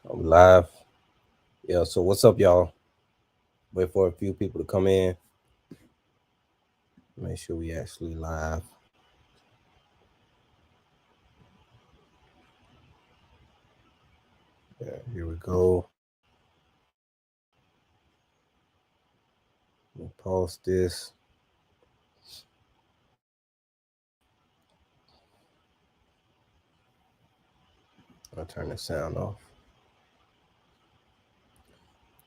I'm live. Yeah, so what's up, y'all? Wait for a few people to come in. Make sure we actually live. Yeah, here we go. Let me pause this. I'll turn the sound off.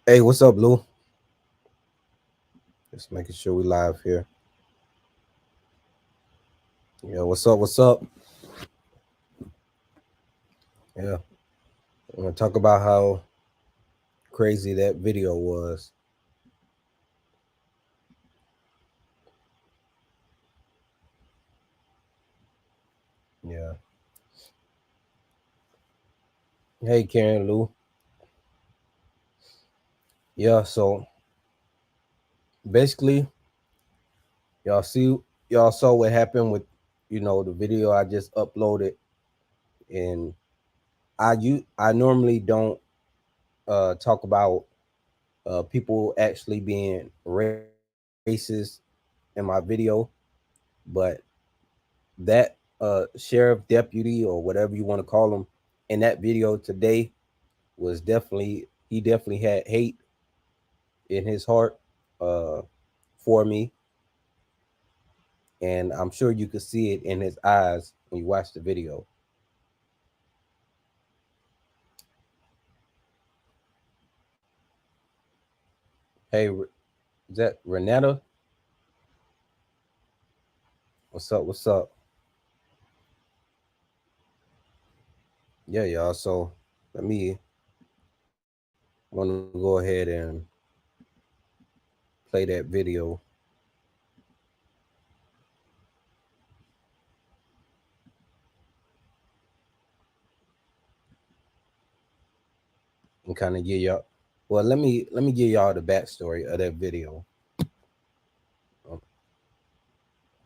Hey, what's up, Lou? Just making sure we live here. Yeah, what's up? What's up? Yeah, we're gonna talk about how crazy that video was. Yeah. Hey, Karen, Lou. Yeah, so basically, y'all saw what happened with, the video I just uploaded, and I normally don't talk about people actually being racist in my video, but that sheriff deputy or whatever you want to call him in that video today was definitely had hate in his heart uh, for me, and I'm sure you could see it in his eyes when you watch the video. Hey, is that Renetta? What's up? What's up? Yeah, y'all. So let me want to go ahead and play that video and kind of give y'all. Well, let me give y'all the backstory of that video. Um,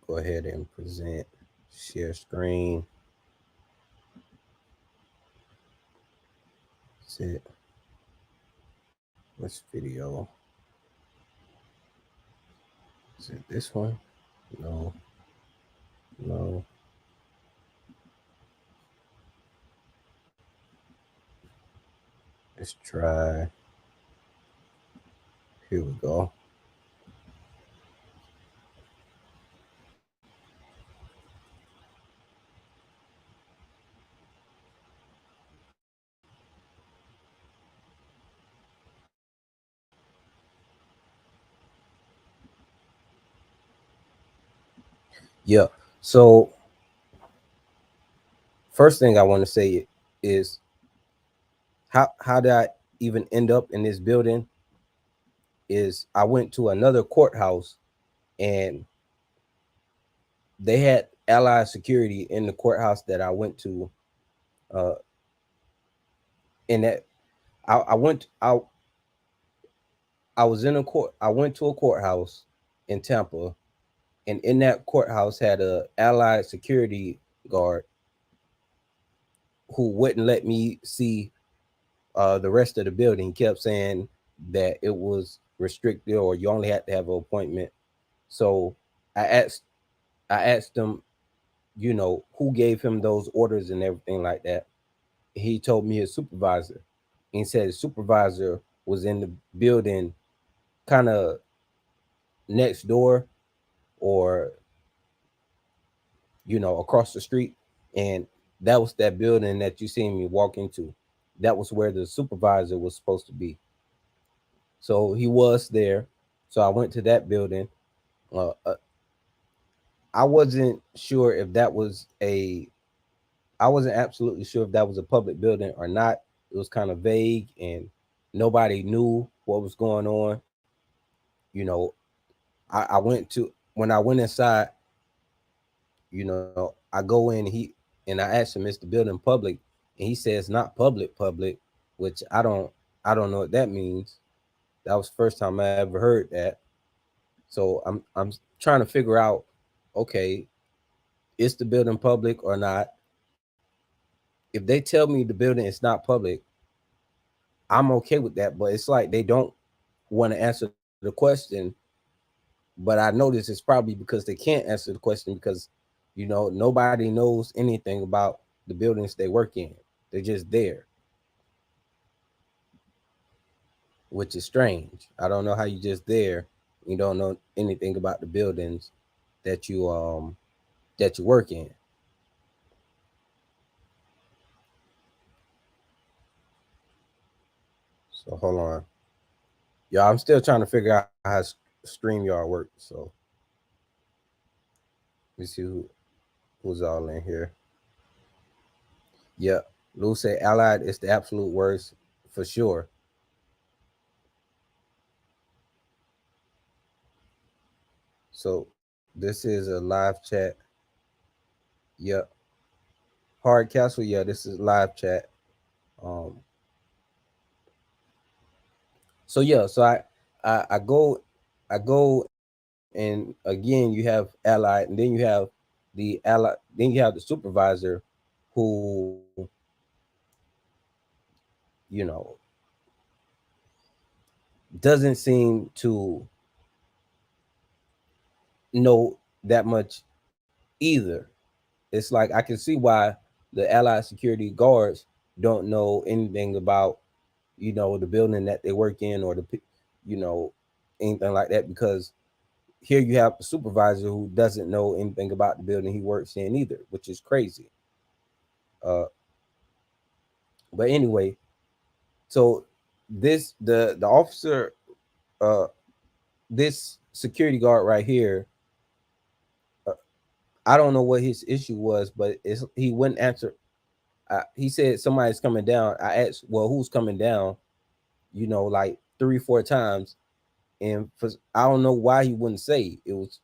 Go ahead and present, share screen. That's it. Which video? Is it this one? No, no. Let's try. Here we go. Yeah. So first thing I want to say is how did I even end up in this building? Is I went to another courthouse and they had allied security in the courthouse that I went to. Uh, in that I went I was in a court. I went to a courthouse in Tampa, and in that courthouse had a allied security guard who wouldn't let me see the rest of the building. He kept saying that it was restricted or you only had to have an appointment. So I asked I asked him, who gave him those orders and everything like that. He told me his supervisor. And he said his supervisor was in the building kind of next door or across the street. And that was that building that you seen me walk into. That was where the supervisor was supposed to be. So he was there. So I went to that building. Uh, uh, I wasn't sure if that was a, I wasn't absolutely sure if that was a public building or not. It was kind of vague and nobody knew what was going on. You know, I went to, when I went inside, I go in, and I asked him, is the building public? And he says not public, which I don't know what that means. That was the first time I ever heard that. So I'm trying to figure out, okay, is the building public or not? If they tell me the building is not public, I'm okay with that, but it's like they don't want to answer the question. But I notice it's probably because they can't answer the question because, you know, nobody knows anything about the buildings they work in. They're just there, which is strange. I don't know how you just there. You don't know anything about the buildings that you work in. So hold on. Yeah, I'm still trying to figure out how StreamYard works. So let me see who's all in here. Yeah, Lou said Allied is the absolute worst for sure. So this is a live chat. Yep. Hard Castle. Yeah, this is live chat. Um. So yeah. So I go, and again you have Allied, and then you have the Allied. Then you have the supervisor, who, you know, doesn't seem to know that much either. It's like I can see why the Allied security guards don't know anything about, you know, the building that they work in, or the, you know, anything like that, because here you have a supervisor who doesn't know anything about the building he works in either, which is crazy. Uh, but anyway, so the officer, uh, this security guard right here, uh, I don't know what his issue was, but he wouldn't answer. He said somebody's coming down. I asked, well, who's coming down? You know, like 3 4 times, and I don't know why he wouldn't say it was.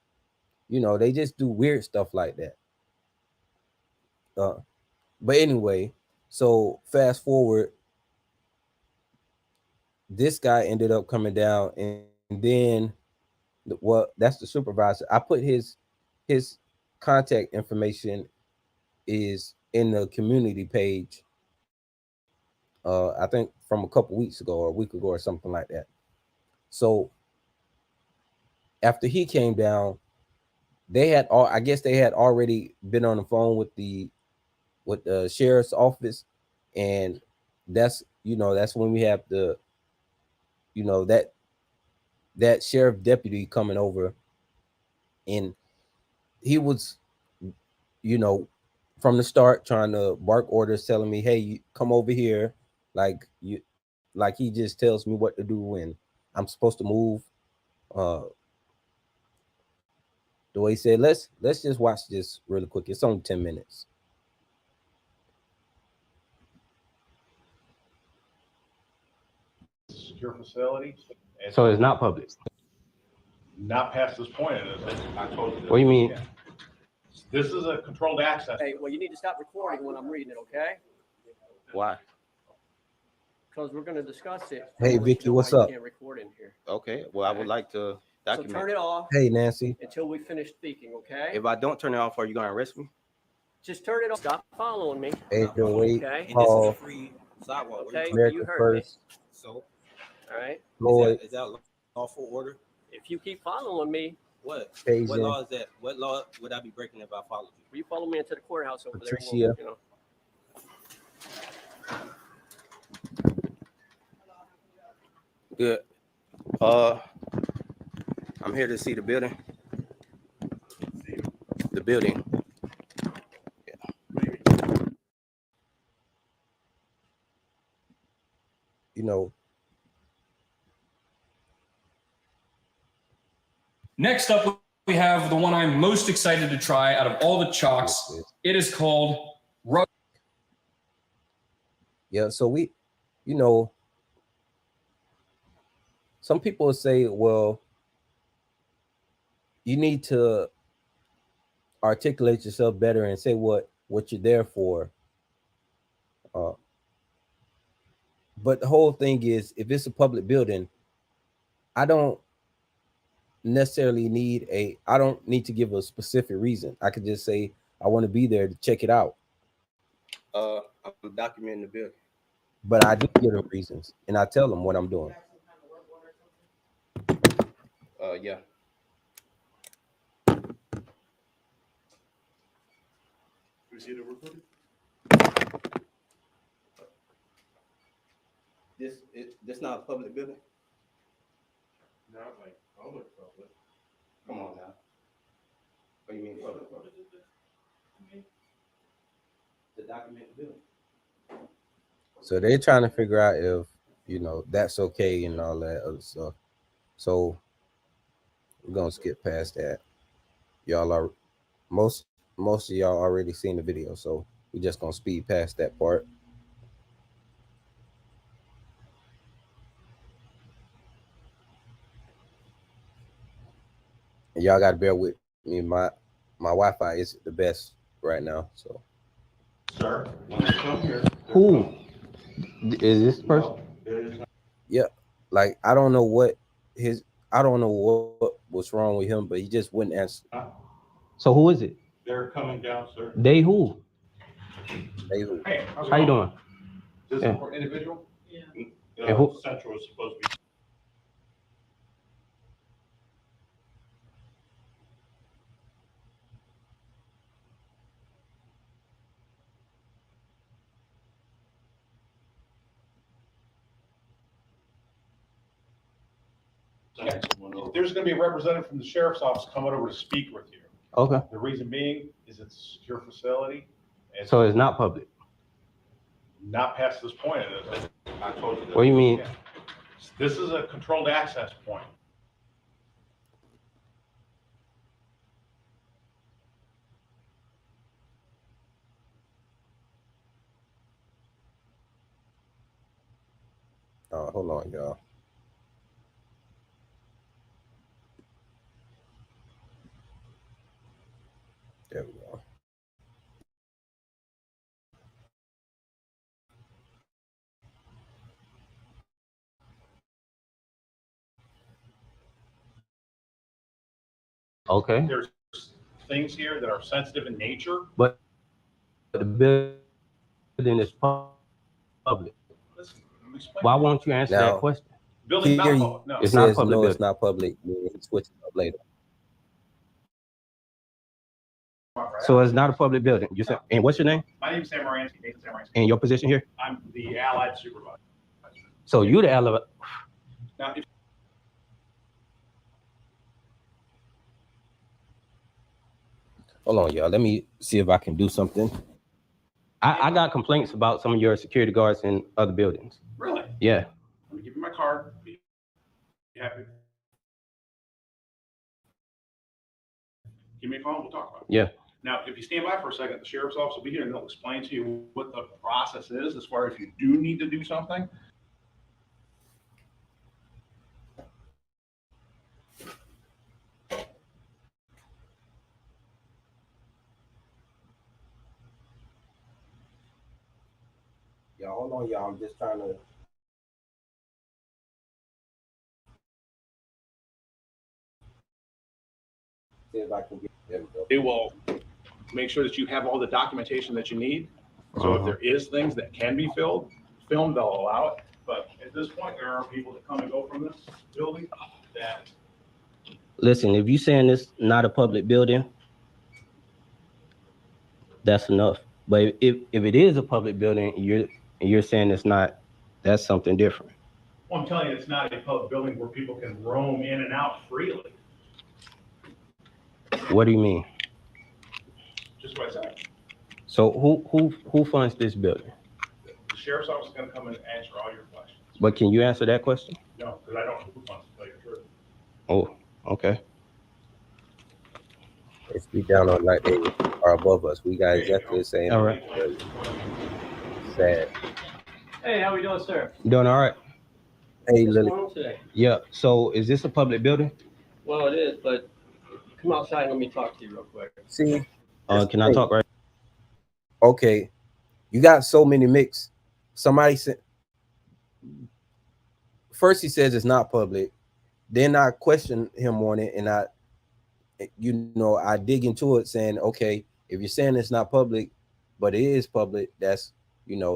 You know, they just do weird stuff like that. Uh, but anyway, so fast forward, this guy ended up coming down, and then well, that's the supervisor. I put his contact information is in the community page. I think from a couple weeks ago or a week ago or something like that. So after he came down, I guess they had already been on the phone with the sheriff's office, and that's, you know, that's when we have the, you know, that sheriff deputy coming over, and he was, you know, from the start trying to bark orders, telling me, hey, you come over here, like you, like he just tells me what to do when I'm supposed to move. uh the way he said, let's just watch this really quick. It's only 10 minutes. Secure facility. So it's not public. Not past this point, is it? I told you. What do you mean? This is a controlled access. Hey, well, you need to stop recording when I'm reading it, okay? Why? Because we're going to discuss it. Hey, Vicky, what's up? You can't record in here. Okay, well, I would like to So document. turn it off Hey, Nancy. until we finish speaking, okay? If I don't turn it off, are you gonna arrest me? Just turn it off. Stop following me. Adrian Wade, Okay. Paul, free sidewalk. Okay, you America heard First, So All right. Lloyd, is that lawful order? If you keep following me, What? Cajun, What law is that? What law would I be breaking if I followed you? you follow me into the courthouse over Patricia. there. We'll, good. I'm here to see the building. The building. Yeah. You know. Next up, we have the one I'm most excited to try out of all the chalks. It is called Rug. Yeah, so we, you know, some people say, well, you need to articulate yourself better and say what you're there for. But the whole thing is, if it's a public building, I don't necessarily I don't need to give a specific reason. I could just say I want to be there to check it out. I'm documenting the building. but I do give them reasons, and I tell them what I'm doing. Yeah. This not a public building? Not like public. Come on now. What do you mean public? The documented building. So they're trying to figure out if that's okay and all that other stuff. So we're gonna skip past that. Y'all are most of y'all already seen the video, so we're just gonna speed past that part. And y'all gotta bear with me. My Wi-Fi is the best right now. So Sir, when you come here. who is this person? Yeah, like I don't know what what's wrong with him, but he just wouldn't answer. So who is it? They're coming down, sir. They who? They, Hey, how's it How you going? doing? This Yeah. is for individual? Yeah. And who- Central is supposed to be. There's gonna be a representative from the sheriff's office coming over to speak with you. Okay. The reason being is it's a secure facility. And So it's not public. not past this point. I told you that. What do you mean? Yeah. This is a controlled access point. hold on, y'all. There we go. Okay. There's things here that are sensitive in nature. But the building is public. Listen, let me explain. Why won't you answer Now- that question? Building not Here you- public, no. It's not says public no, it's building. not public. We'll switch it up later. So it's not a public building. You said, and what's your name My name is Sam Moransky, Nathan Sam Moransky. and your position here? I'm the allied supervisor. So you the elevator. Now, if Hold on, y'all. Let me see if I can do something. I got complaints about some of your security guards in other buildings. really, Yeah. let me give you my card. Be happy. Give me a call and we'll talk about it. Yeah. Now, if you stand by for a second, the sheriff's office will be here and they'll explain to you what the process is as far as if you do need to do something. Y'all, hold on, y'all. I'm just trying to. See if I can get. There we go. It will make sure that you have all the documentation that you need. So if there is things that can be filmed, they'll allow it. But at this point, there are people that come and go from this building that Listen, if you saying it's not a public building, that's enough. But if it is a public building, and you're saying it's not, that's something different. well, I'm telling you, it's not a public building where people can roam in and out freely. What do you mean? Just what I said. So who funds this building? The sheriff's office is gonna come and answer all your questions. But can you answer that question? No, because I don't know who wants to tell you the truth. Oh, okay. It's be down on like they are above us. We got exactly the same. All right. Sad. Hey, how we doing, sir? You doing all right? Hey, What's Lily. going on today? Yeah. So is this a public building? Well, it is, but come outside and let me talk to you real quick. See. Can I talk right? Okay, you got so many mix. Somebody said first he says it's not public, then I question him on it, and I dig into it saying, okay, if you're saying it's not public, but it is public, that's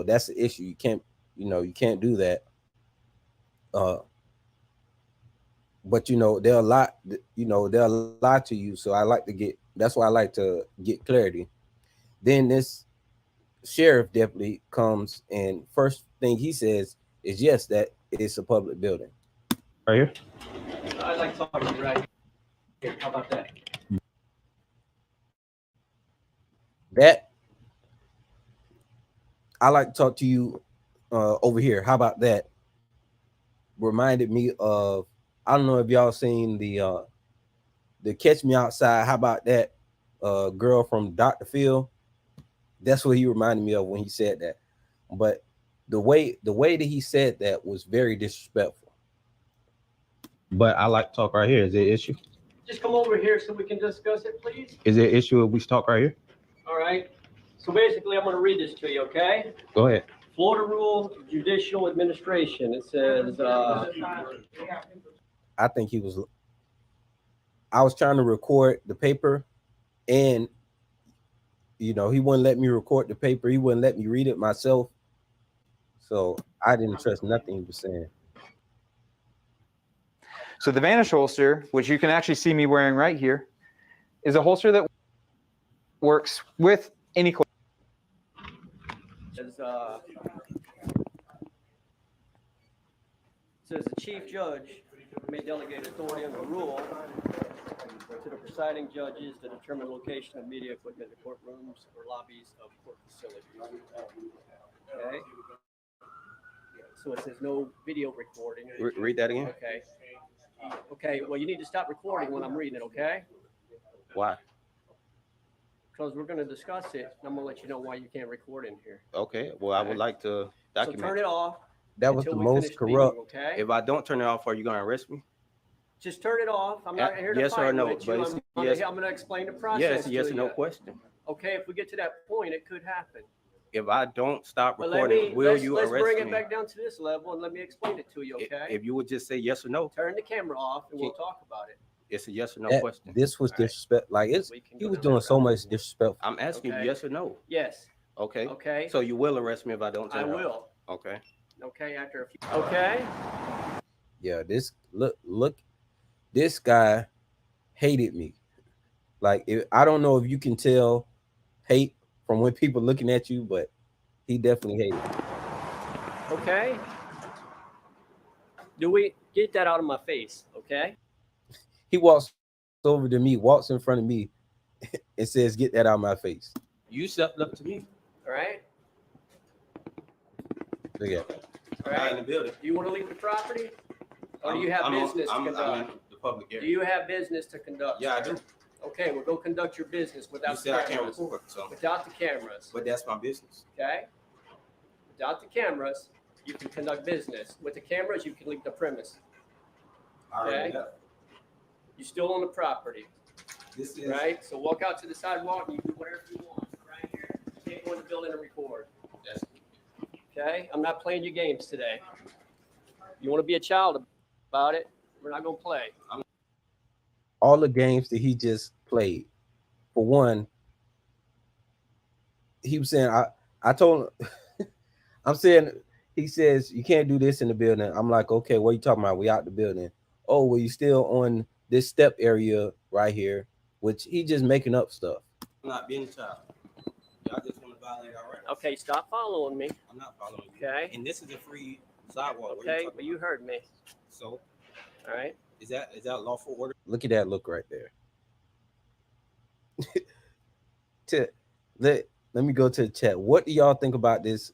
that's the issue. You can't you know, you can't do that. But you know, they'll lie, you know, they'll lie to you. So I like to get, that's why I like to get clarity. Then this sheriff deputy comes, and first thing he says is, yes, that it's a public building. Right here. I'd like to talk to you right here. How about that? That I like to talk to you over here. How about that? Reminded me of, I don't know if y'all seen the Catch Me Outside. How about that girl from Dr. Phil? That's what he reminded me of when he said that. But the way that he said that was very disrespectful. But I like to talk right here. Is there an issue? Just come over here so we can discuss it, please. Is there an issue if we talk right here? All right. So basically, I'm going to read this to you, okay? Go ahead. Florida Rule Judicial Administration. It says, I think I was trying to record the paper, and you know, he wouldn't let me record the paper. He wouldn't let me read it myself. So I didn't trust nothing he was saying. So the Vanish holster, which you can actually see me wearing right here, is a holster that works with any. Says the chief judge may delegate authority under the rule to the presiding judges to determine location of media equipment in courtrooms or lobbies of court facilities. Okay. So it says no video recording. Read that again. Okay. Okay. Well, you need to stop recording when I'm reading it. Okay. Why? Because we're going to discuss it. And I'm going to let you know why you can't record in here. Okay. Well, I would like to So document. turn it off. That was the until we most finish the meeting, corrupt. okay. If I don't turn it off, are you gonna arrest me? Just turn it off. I'm not here to Yes or fight no, with but you. it's- I'm yes. going to explain the process. Yes, to yes or no you. question. Okay, if we get to that point, it could happen. If I don't stop But recording, will you let's arrest bring me? it back down to this level and let me explain it to you, okay? If you would just say yes or no, Turn the camera off and we'll talk about it. it's a yes or no That- question. This was disrespect. Like We can he go was down doing that so route. much disrespect. I'm asking Okay. you yes or no. Yes, Okay. okay? So you will arrest me if I don't turn I it off? will, Okay. okay, after a few, okay? Yeah, this look, this guy hated me. Like I don't know if you can tell hate from when people looking at you, but he definitely hated me. Okay? Do we get that out of my face, okay? He walks over to me, walks in front of me, and says, "Get that out of my face." You stepped up to me. All right? Look at that. All right? in the building. Do you want to leave the property? Or do you have business to conduct? the public Do you have business to conduct? Yeah, I do. Okay, well, go conduct your business without the cameras. so. Without the cameras, But that's my business. okay? Without the cameras, you can conduct business. With the cameras, you can leave the premise. Okay. You're still on the property, This is right? So walk out to the sidewalk and you do whatever you want, right here. You can't go in the building and record. Okay? I'm not playing your games today. You want to be a child about it, we're not going to play. All the games that he just played. For one, he was saying, I told him, I'm saying, he says, you can't do this in the building. I'm like, okay, what are you talking about? We out the building. Oh, well, you still on this step area right here, which he just making up stuff. I'm not being a child. Y'all just want to violate our rights. Okay, stop following me. I'm not following you. Okay? And this is a free sidewalk. What are Okay, talking but you about? heard me. So All right? is that lawful order? Look at that look right there. Let me go to the chat. What do y'all think about this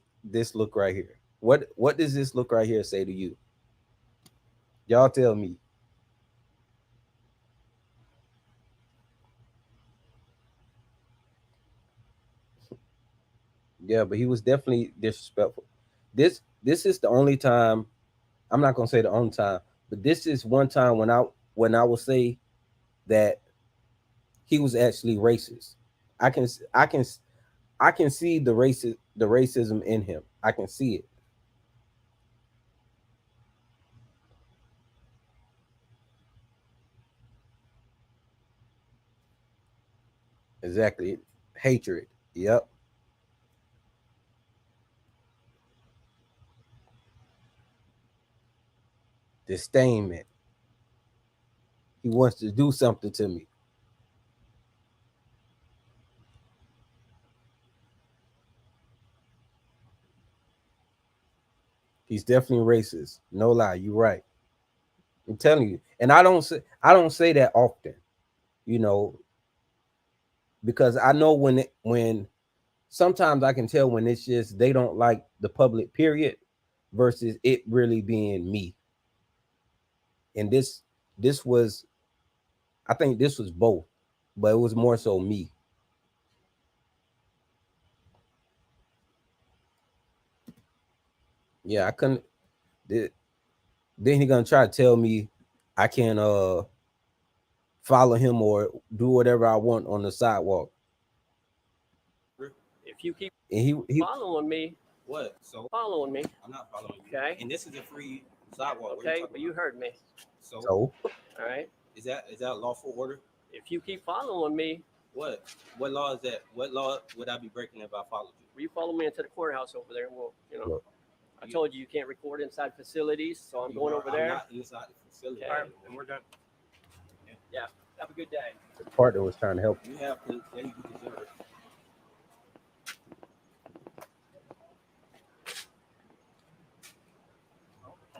look right here? What does this look right here say to you? Y'all tell me. Yeah, but he was definitely disrespectful. This is the only time, I'm not gonna say the only time, but this is one time when I will say that he was actually racist. I can see the racism in him. I can see it. Exactly. Hatred. Yep. disdainment. He wants to do something to me. He's definitely racist. No lie, you're right. I'm telling you. And I don't say that often, you know, because I know when sometimes I can tell when it's just they don't like the public period versus it really being me. And this was, I think this was both, but it was more so me. Yeah, I couldn't. Then he gonna try to tell me I can follow him or do whatever I want on the sidewalk. If you keep And he following me, what? So following me, I'm not following you. okay? And this is a free sidewalk. Okay, but you heard me. So All right. is that lawful order? If you keep following me, What law is that? What law would I be breaking if I followed you? you follow me into the courthouse over there, and we'll, Look, I told you can't record inside facilities, so I'm going over there. not inside the facility. Okay. And we're done. Yeah. Have a good day. The partner was trying to help you. Have to, then you deserve.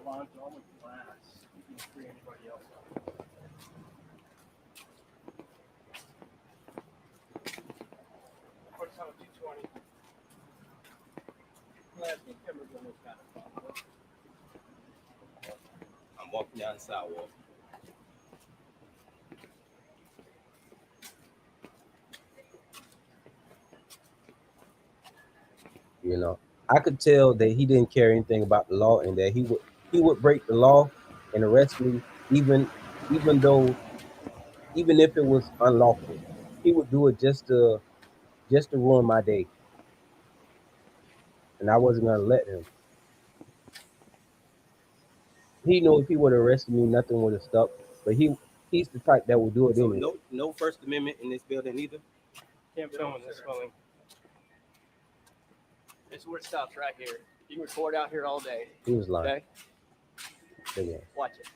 Alonzo, I'm with glass. You can free anybody else up. What's on 220? I'm walking down the sidewalk. You know, I could tell that he didn't care anything about the law and that he would break the law and arrest me even if it was unlawful. He would do it just to ruin my day. And I wasn't gonna let him. He knew if he would have arrested me, nothing would have stuck. But he's the type that will do it anyway. No First Amendment in this building either. Can't film in this building. This is where it stops right here. You can record out here all day. He was lying. Okay? Yeah. Watch it.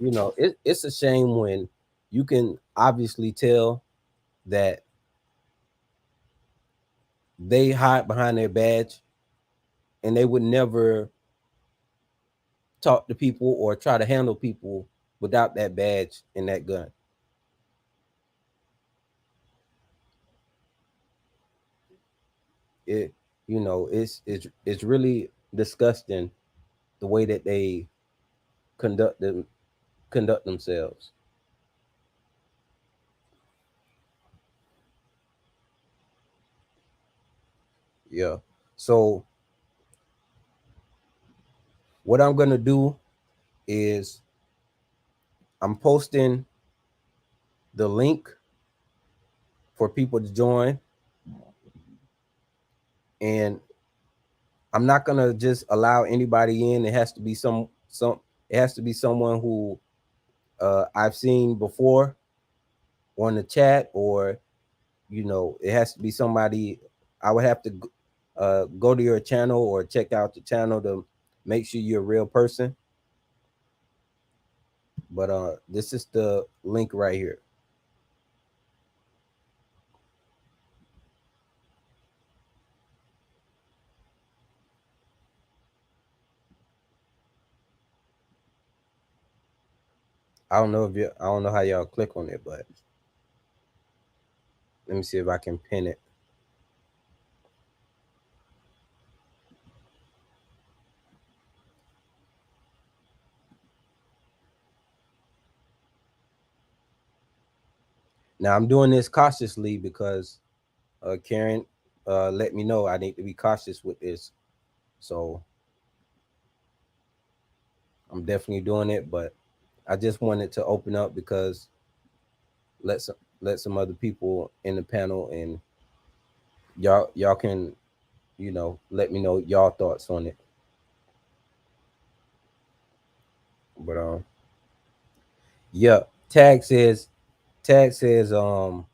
You know, it's a shame when you can obviously tell that they hide behind their badge and they would never talk to people or try to handle people without that badge and that gun. It, you know, it's really disgusting the way that they conduct themselves. Yeah. So what I'm gonna do is I'm posting the link for people to join, and I'm not gonna just allow anybody in. It has to be someone who I've seen before on the chat, or you know, it has to be somebody I would have to go to your channel or check out the channel to make sure you're a real person. But this is the link right here. I don't know how y'all click on it, but let me see if I can pin it. Now I'm doing this cautiously because Karen let me know I need to be cautious with this. So I'm definitely doing it, but I just wanted to open up because let some other people in the panel, and y'all can, you know, let me know y'all thoughts on it. But yeah, tag says I'm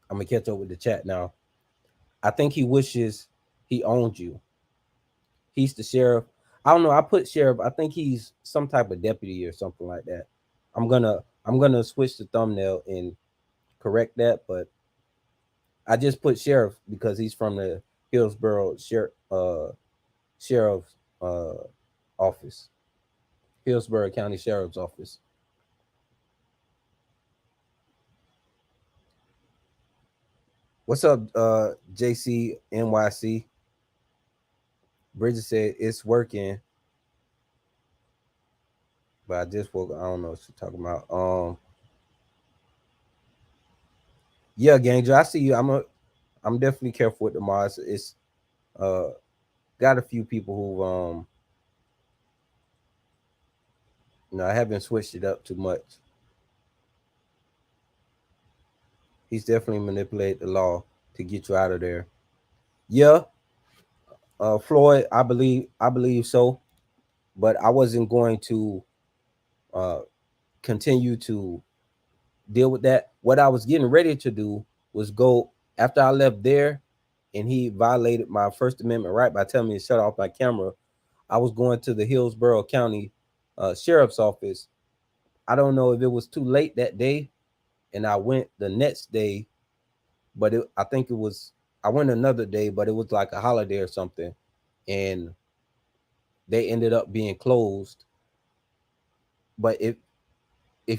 gonna catch up with the chat now. I think he wishes he owned you. He's the sheriff. I don't know. I put sheriff. I think he's some type of deputy or something like that. I'm gonna switch the thumbnail and correct that, but I just put sheriff because he's from the Hillsborough sheriff's office, Hillsborough County Sheriff's Office. What's up, JC NYC? Bridget said it's working, but I just woke. I don't know what she's talking about. Yeah, Ganger, I see you. I'm definitely careful with the mods. It's got a few people who I haven't switched it up too much. He's definitely manipulated the law to get you out of there. Yeah, Floyd, I believe so, but I wasn't going to continue to deal with that. What I was getting ready to do was go after I left there, and he violated my First Amendment right by telling me to shut off my camera. I was going to the Hillsborough County Sheriff's Office. I don't know if it was too late that day, and I went the next day, but I think it was, I went another day, but it was like a holiday or something, and they ended up being closed. But if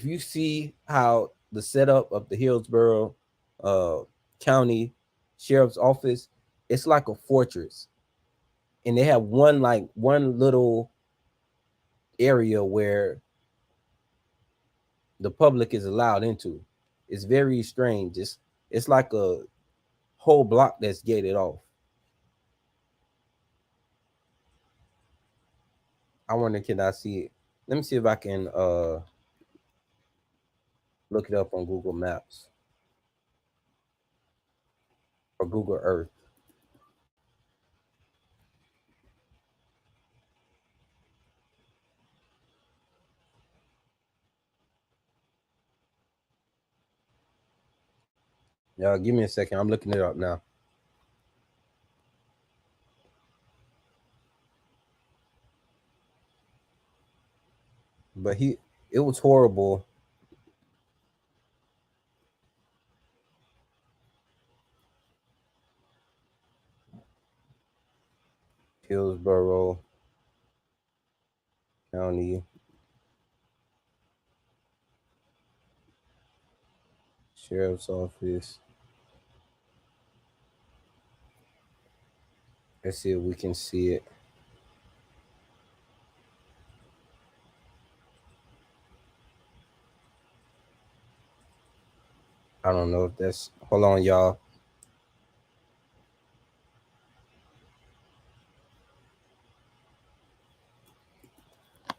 you see how the setup of the Hillsborough County Sheriff's Office, it's like a fortress, and they have one little area where the public is allowed into. It's very strange. It's like a whole block that's gated off. I wonder, can I see it? Let me see if I can look it up on Google Maps or Google Earth. Yeah, give me a second. I'm looking it up now. But it was horrible. Hillsborough County Sheriff's Office. Let's see if we can see it. I don't know if that's, hold on, y'all.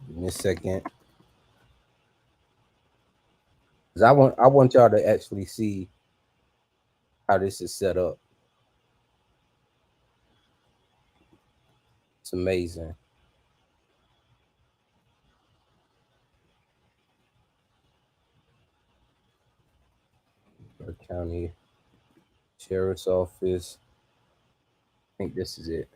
Give me a second. 'Cause I want y'all to actually see how this is set up. It's amazing. County Sheriff's Office. I think this is it.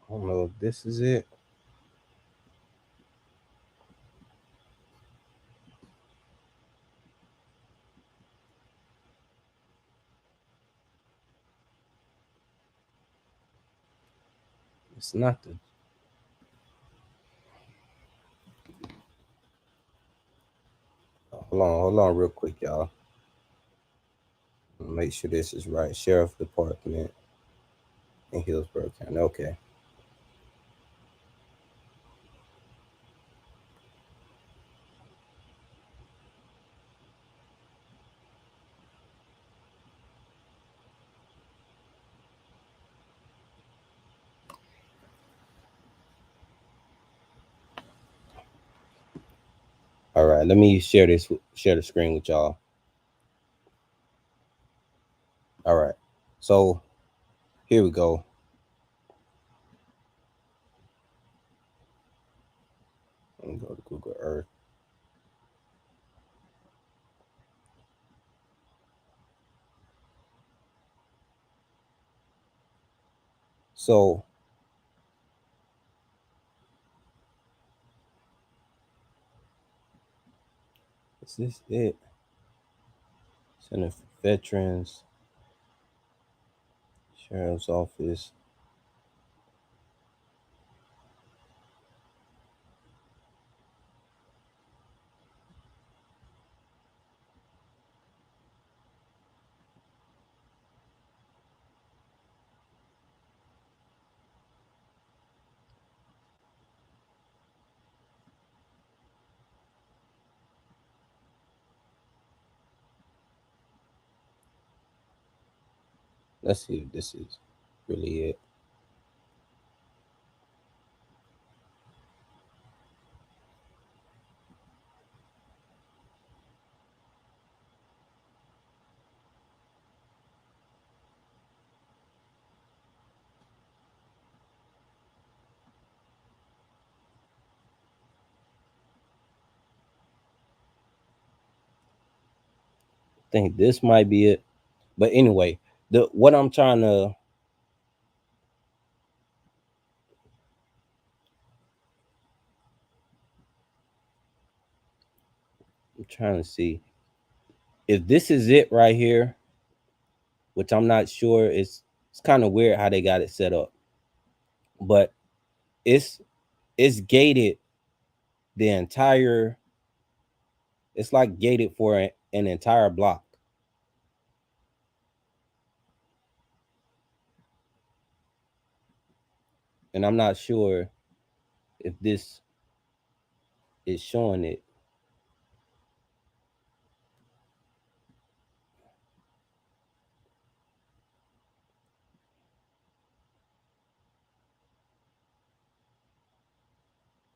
I don't know if this is it. It's not the. Hold on, real quick, y'all. Make sure this is right. Sheriff Department in Hillsborough County. Okay. right, let me share the screen with y'all. All right, so here we go. Let me go to Google Earth. So is this it? Center for Veterans, Sheriff's Office. Let's see if this is really it. I think this might be it. But anyway, what I'm trying to see if this is it right here, which I'm not sure. It's kind of weird how they got it set up, but it's gated the entire. It's like gated for an entire block. And I'm not sure if this is showing it.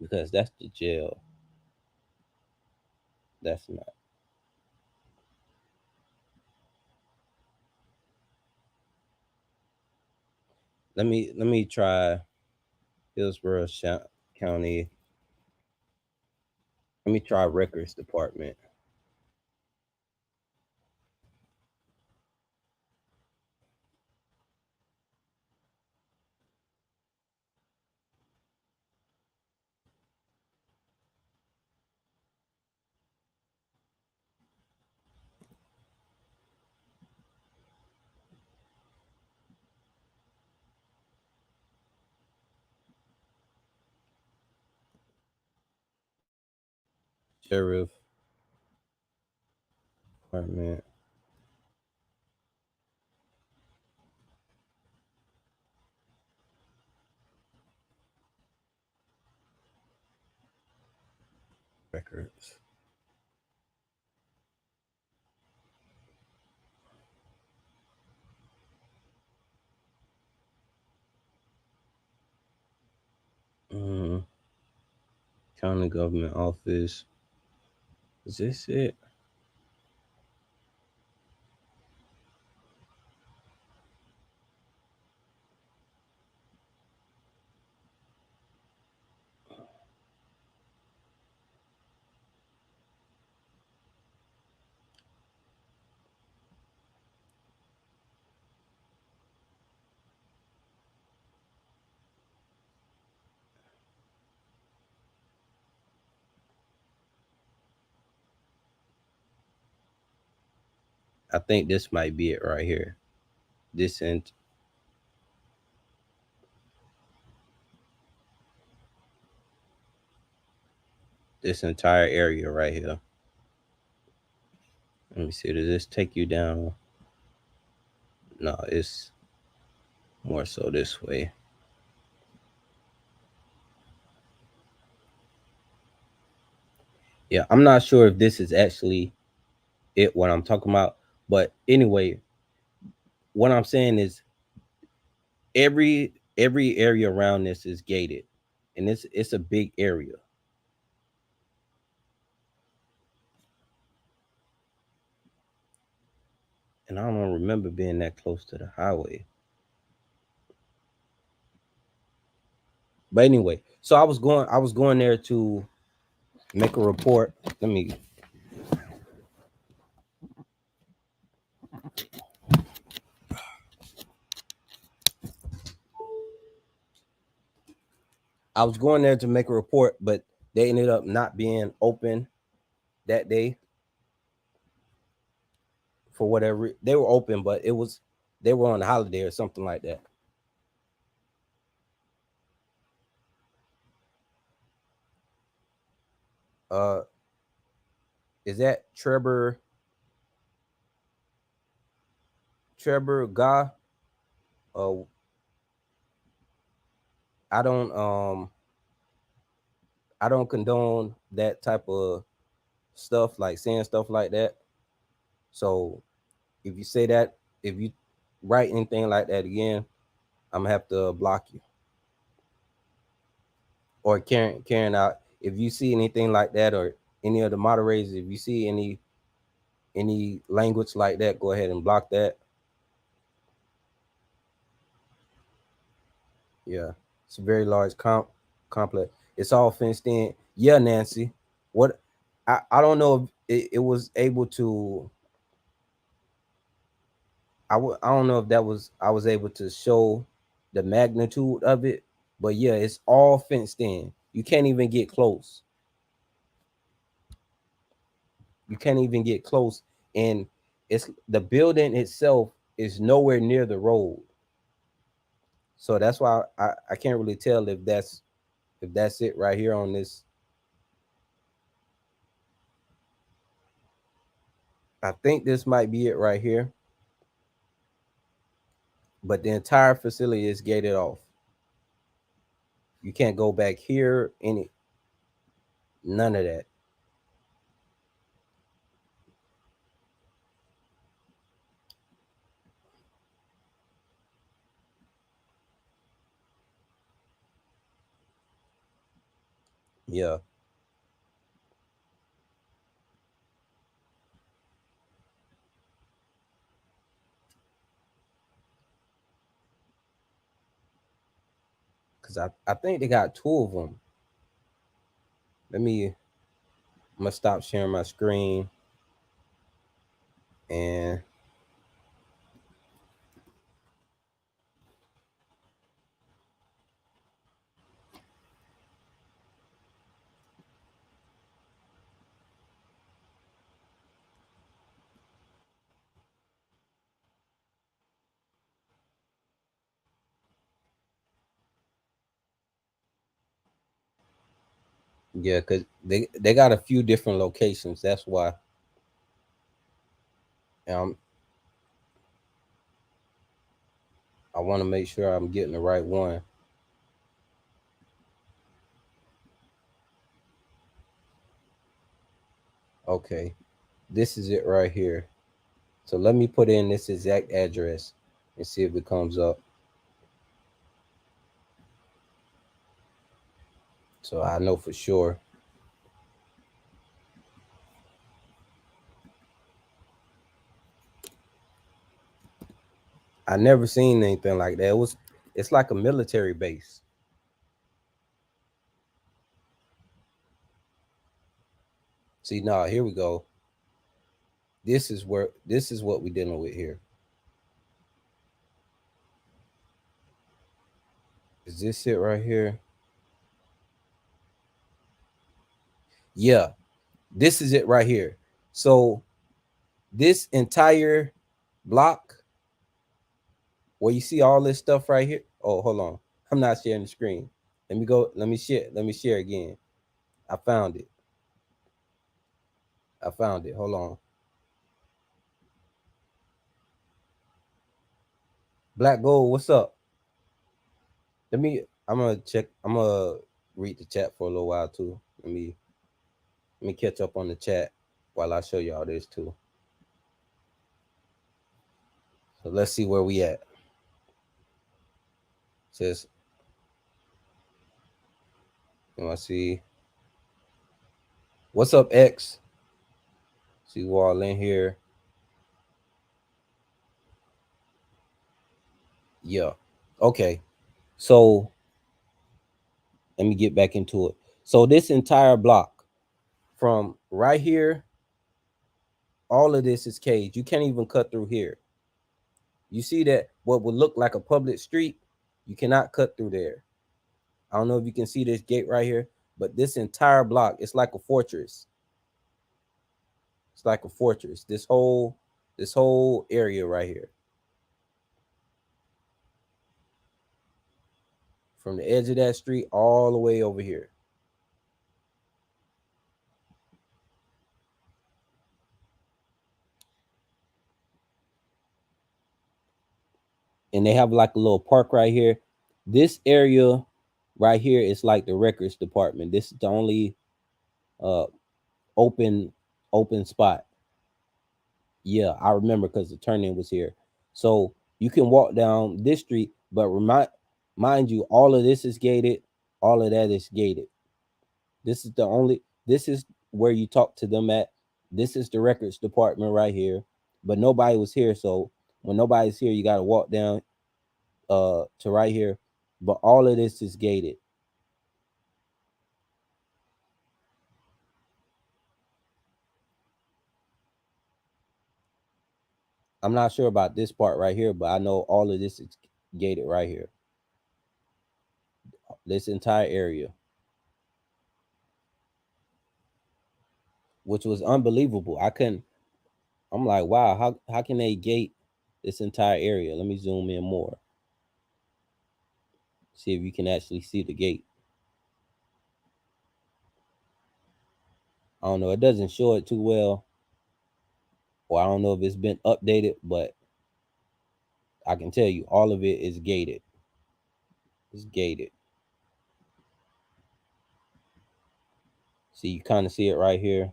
Because that's the jail. That's not. Let me try Hillsborough County. Let me try Records Department. Sheriff Department. Records. County Government Office. Is this it? I think this might be it right here. This entire area right here. Let me see. Does this take you down? No, it's more so this way. Yeah, I'm not sure if this is actually it, what I'm talking about. But anyway, what I'm saying is every area around this is gated. And it's a big area. And I don't remember being that close to the highway. But anyway, so I was going there to make a report. Let me. I was going there to make a report, but they ended up not being open that day for whatever. They were open, but they were on a holiday or something like that. Is that Trevor Ga? I don't I don't condone that type of stuff, like saying stuff like that. So if you say that, if you write anything like that again, I'm gonna have to block you. Or Karen out. If you see anything like that, or any of the moderators, if you see any language like that, go ahead and block that. Yeah, it's a very large complex. It's all fenced in. Yeah, Nancy. What I don't know if it was able to. I don't know if I was able to show the magnitude of it, but yeah, it's all fenced in. You can't even get close. You can't even get close, and it's the building itself is nowhere near the road. So that's why I can't really tell if that's it right here on this. I think this might be it right here. But the entire facility is gated off. You can't go back here, none of that. Yeah. Because I think they got two of them. I'm gonna stop sharing my screen and yeah, because they got a few different locations. That's why. Um, I want to make sure I'm getting the right one. Okay, this is it right here. So let me put in this exact address and see if it comes up. So I know for sure. I never seen anything like that. It's like a military base. See, now here we go. This is what we're dealing with here. Is this it right here? Yeah, this is it right here. So this entire block where you see all this stuff right here. Oh, hold on. I'm not sharing the screen. Let me go. Let me share again. I found it. Hold on. Black Gold, what's up? I'm gonna check. I'm gonna read the chat for a little while too. Let me catch up on the chat while I show y'all this too. So let's see where we at. Says, you want to see what's up, X? See you all in here. Yeah. Okay. So let me get back into it. So this entire block from right here, all of this is cage. You can't even cut through here. You see that what would look like a public street, you cannot cut through there. I don't know if you can see this gate right here, but this entire block, it's like a fortress. It's like a fortress. This whole area right here. From the edge of that street all the way over here. And they have like a little park right here. This area right here is like the records department. This is the only uh open spot. Yeah, I remember because the turn-in was here. So you can walk down this street, but mind you, all of this is gated, all of that is gated. This is where you talk to them at. This is the records department right here. But nobody was here, so when nobody's here, you gotta walk down to right here. But all of this is gated. I'm not sure about this part right here, but I know all of this is gated right here. This entire area. Which was unbelievable. I'm like, wow, how can they gate this entire area? Let me zoom in more. See if you can actually see the gate. I don't know. It doesn't show it too well. Or I don't know if it's been updated, but I can tell you all of it is gated. It's gated. See, you kind of see it right here.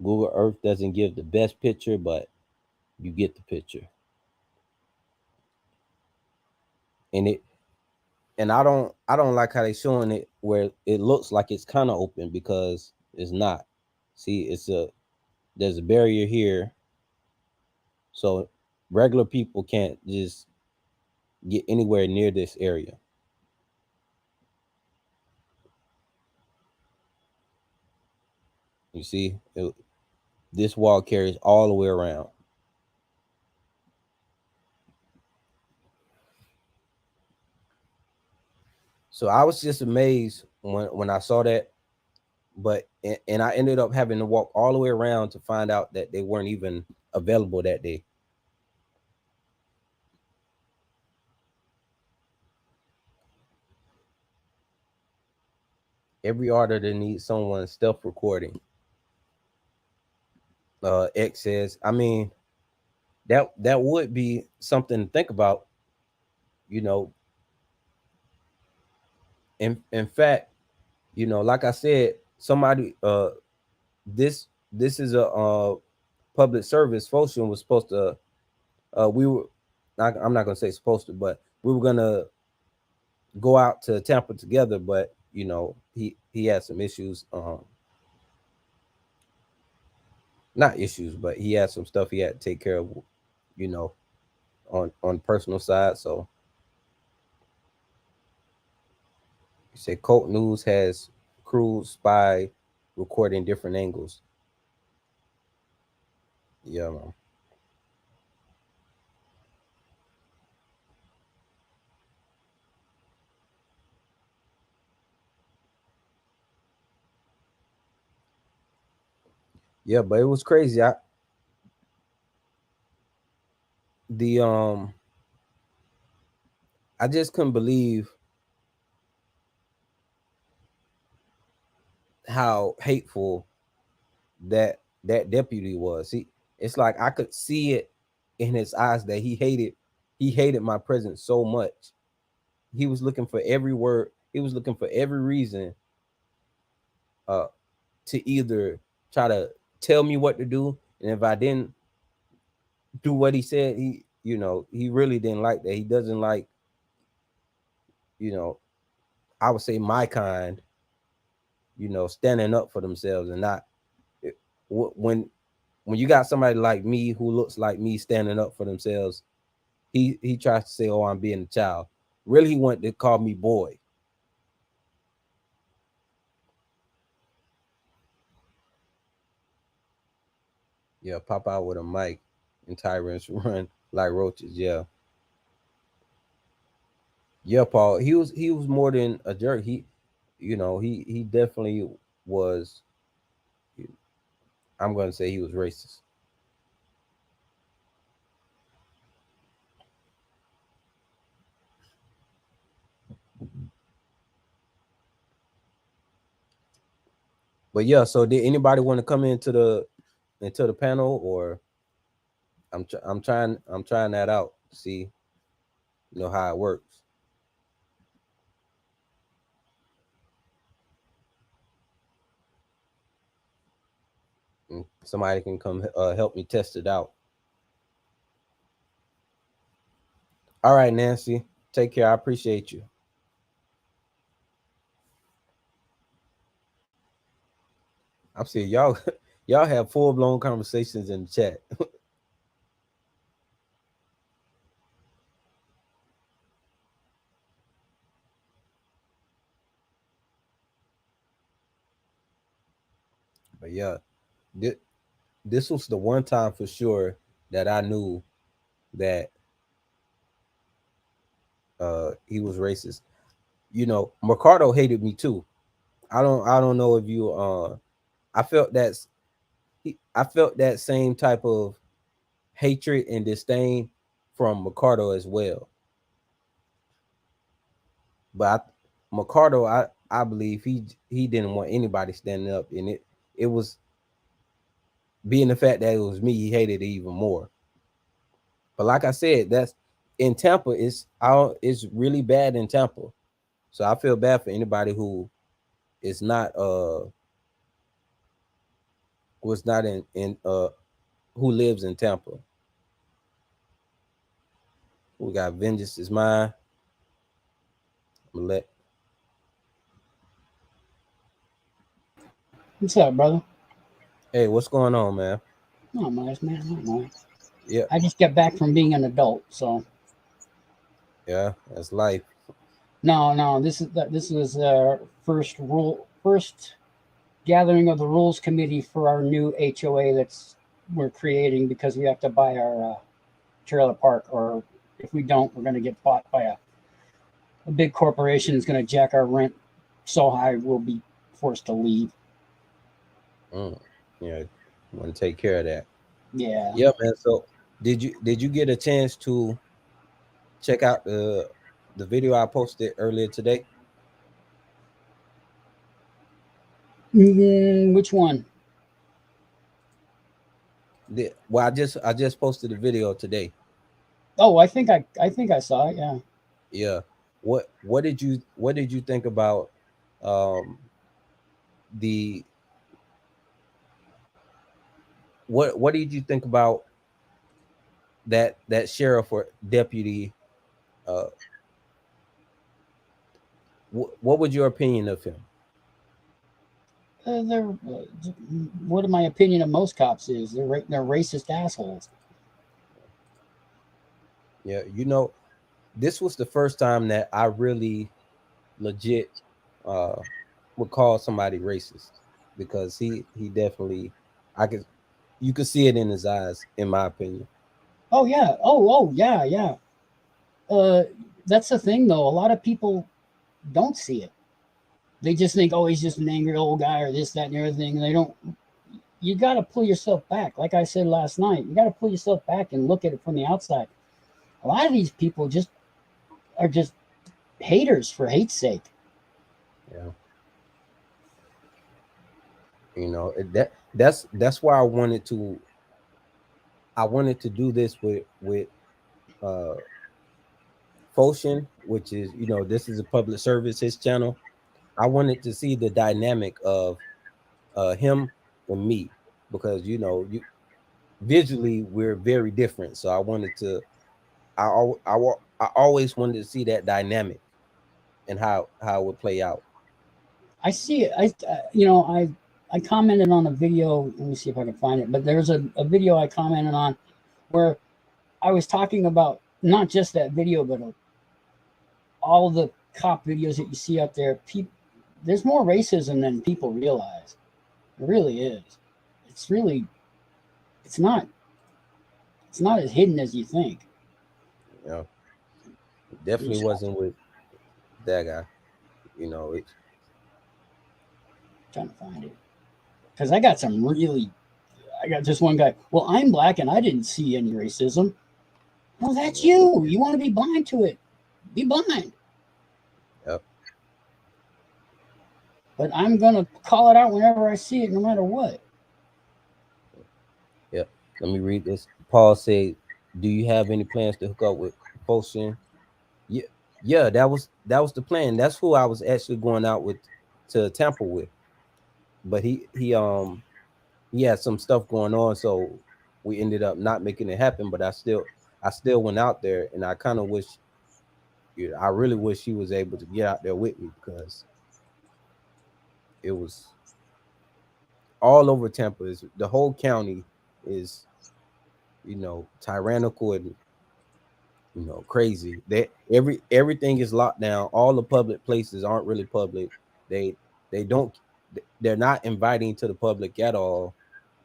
Google Earth doesn't give the best picture, but you get the picture. And I don't like how they showing it where it looks like it's kind of open, because it's not. See, there's a barrier here, so regular people can't just get anywhere near this area. You see, this wall carries all the way around. So I was just amazed when I saw that, but and I ended up having to walk all the way around to find out that they weren't even available that day. Every auditor needs someone stealth recording. X says, I mean, that would be something to think about, you know. In fact, you know, like I said, somebody this is a public service. Foshin was supposed to we were I'm not gonna say supposed to, but we were gonna go out to Tampa together, but you know, he had some issues, not issues, but he had some stuff he had to take care of, you know, on personal side. So you say Cult News has crews spy recording different angles. Yeah, man. Yeah, but it was crazy. The I just couldn't believe how hateful that deputy was. It's like I could see it in his eyes that he hated my presence so much. He was looking for every word. He was looking for every reason to either try to tell me what to do, and if I didn't do what he said, he really didn't like that. He doesn't like, I would say my kind, standing up for themselves and not when when you got somebody like me who looks like me standing up for themselves, he tries to say, "Oh, I'm being a child." Really, he wanted to call me boy. Yeah, pop out with a mic and tyrants run like roaches. Yeah. Yeah, Paul. He was more than a jerk. He definitely was. I'm gonna say he was racist. But yeah, so did anybody want to come into the panel, or I'm trying that out to see how it works. And somebody can come help me test it out. All right, Nancy, take care. I appreciate you. I'm seeing y'all y'all have full-blown conversations in the chat. But yeah, this was the one time for sure that I knew that he was racist. Mercado hated me too. I don't know if you I felt that same type of hatred and disdain from Mercado as well. But Mercado, I believe he didn't want anybody standing up, and it was being the fact that it was me, he hated it even more. But like I said, that's in Tampa. It's really bad in Tampa. So I feel bad for anybody who is not was not in who lives in Tampa. We got Vengeance is Mine. I'm gonna let. What's up, brother? Hey, what's going on, man? Not much, man. Not much. Yeah, I just got back from being an adult, so yeah, that's life. no. This was first gathering of the rules committee for our new HOA we're creating because we have to buy our trailer park, or if we don't, we're going to get bought by a big corporation is going to jack our rent so high we'll be forced to leave. Yeah, want to take care of that. Yeah. Yeah, man. So did you get a chance to check out the video I posted earlier today? Which one? Well, I just posted the video today. Oh, I think I saw it. Yeah. Yeah. What did you think about the what did you think about that sheriff or deputy? What was your opinion of him? What my opinion of most cops is they're racist assholes. Yeah, this was the first time that I really legit would call somebody racist, because he definitely, you could see it in his eyes, in my opinion. Oh yeah. Yeah. That's the thing though. A lot of people don't see it. They just think, oh, he's just an angry old guy or this, that, and the other thing. And they don't. You got to pull yourself back. Like I said last night, you got to pull yourself back and look at it from the outside. A lot of these people are just haters for hate's sake. Yeah. That's why I wanted to do this with Foshin, which is, this is a public service, his channel. I wanted to see the dynamic of him and me, because visually we're very different. So I always wanted to see that dynamic and how it would play out. I see it. I I commented on a video. Let me see if I can find it. But there's a video I commented on where I was talking about not just that video, but all the cop videos that you see out there. There's more racism than people realize. It really is. It's not as hidden as you think. Yeah, definitely wasn't with that guy. You know, it. Trying to find it because I got this one guy. Well, I'm black and I didn't see any racism. Well, that's you. You want to be blind to it. Be blind. Yep. But I'm going to call it out whenever I see it, no matter what. Yep. Let me read this. Paul said, "Do you have any plans to hook up with Fulton?" Yeah, that was the plan. That's who I was actually going out with to Tampa with. But he had some stuff going on, so we ended up not making it happen. But I still went out there, and I kind of wish, I really wish he was able to get out there with me, because it was all over Tampa. The whole county is, tyrannical and crazy. Everything is locked down. All the public places aren't really public. They're not inviting to the public at all.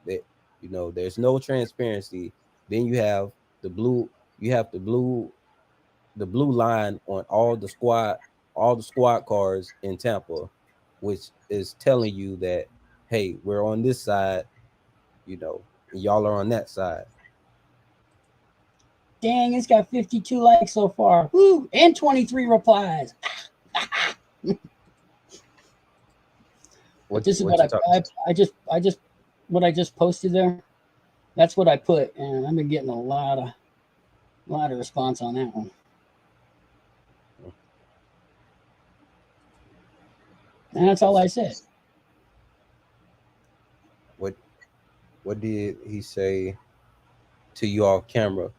There's no transparency. Then you have the blue line on all the squad cars in Tampa, which is telling you that, hey, we're on this side, and y'all are on that side. Dang, it's got 52 likes so far. Woo, and 23 replies. This is what I just posted there. That's what I put, and I've been getting a lot of response on that one. And that's all I said. What did he say to you off camera?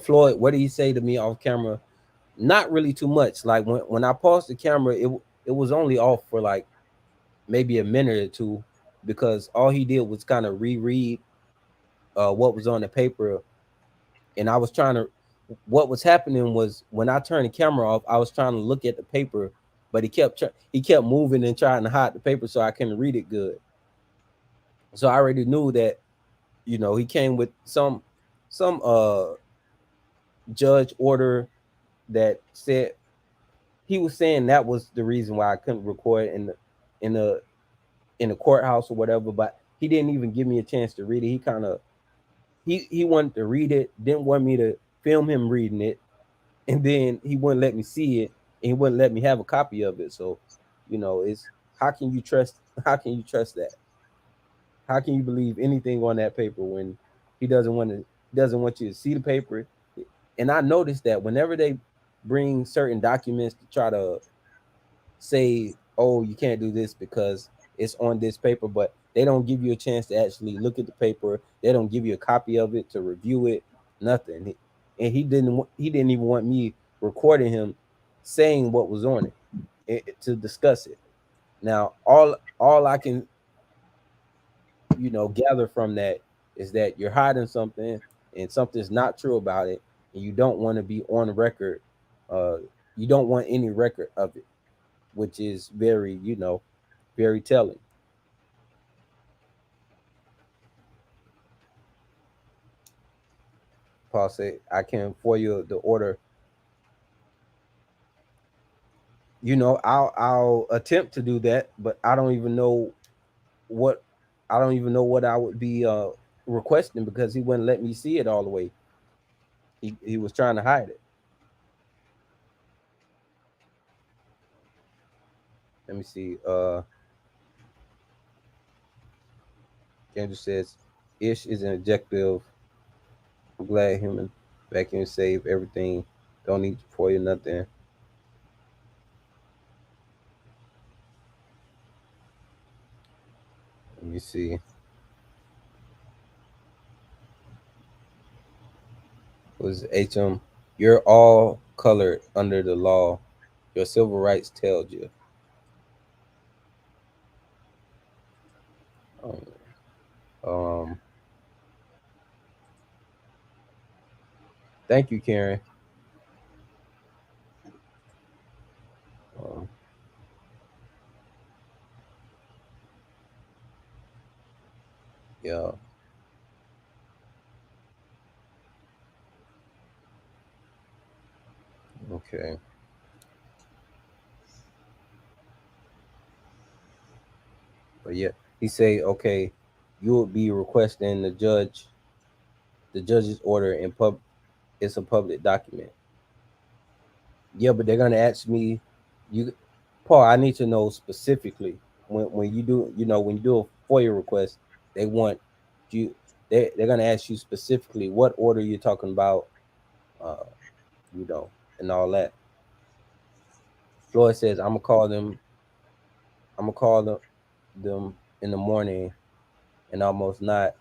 Floyd, what did he say to me off camera? Not really too much. Like when I paused the camera, it was only off for like maybe a minute or two, because all he did was kind of reread what was on the paper. And I was what was happening was, when I turned the camera off, I was trying to look at the paper, but he kept moving and trying to hide the paper so I couldn't read it good. So I already knew that, he came with some judge order that said, he was saying that was the reason why I couldn't record in the courthouse or whatever, but he didn't even give me a chance to read it. He wanted to read it, didn't want me to film him reading it, and then he wouldn't let me see it, and he wouldn't let me have a copy of it. So, it's how can you trust that? How can you believe anything on that paper when he doesn't want you to see the paper? And I noticed that whenever they bring certain documents to try to say, oh, you can't do this because it's on this paper, but they don't give you a chance to actually look at the paper. They don't give you a copy of it to review it, nothing. And he didn't even want me recording him saying what was on it to discuss it. Now, all I can, gather from that is that you're hiding something and something's not true about it, and you don't want to be on the record. You don't want any record of it, which is very, very telling. Paul said, I can FOIA the order. I'll attempt to do that, but I don't even know what I would be requesting, because he wouldn't let me see it all the way. He was trying to hide it. Let me see. Andrew says, Ish is an objective. I'm glad human vacuum save everything. Don't need for you nothing. Let me see. Was HM? You're all colored under the law. Your civil rights tells you. Thank you, Karen. Um, yeah. Okay. But yeah, he say, okay, you will be requesting the judge's order in pub. It's a public document. Yeah, but they're gonna ask me, you, Paul. I need to know specifically when you do, when you do a FOIA request, they want you. They're gonna ask you specifically what order you're talking about, uh, and all that. Floyd says, I'm gonna call them. I'm gonna call them in the morning and almost not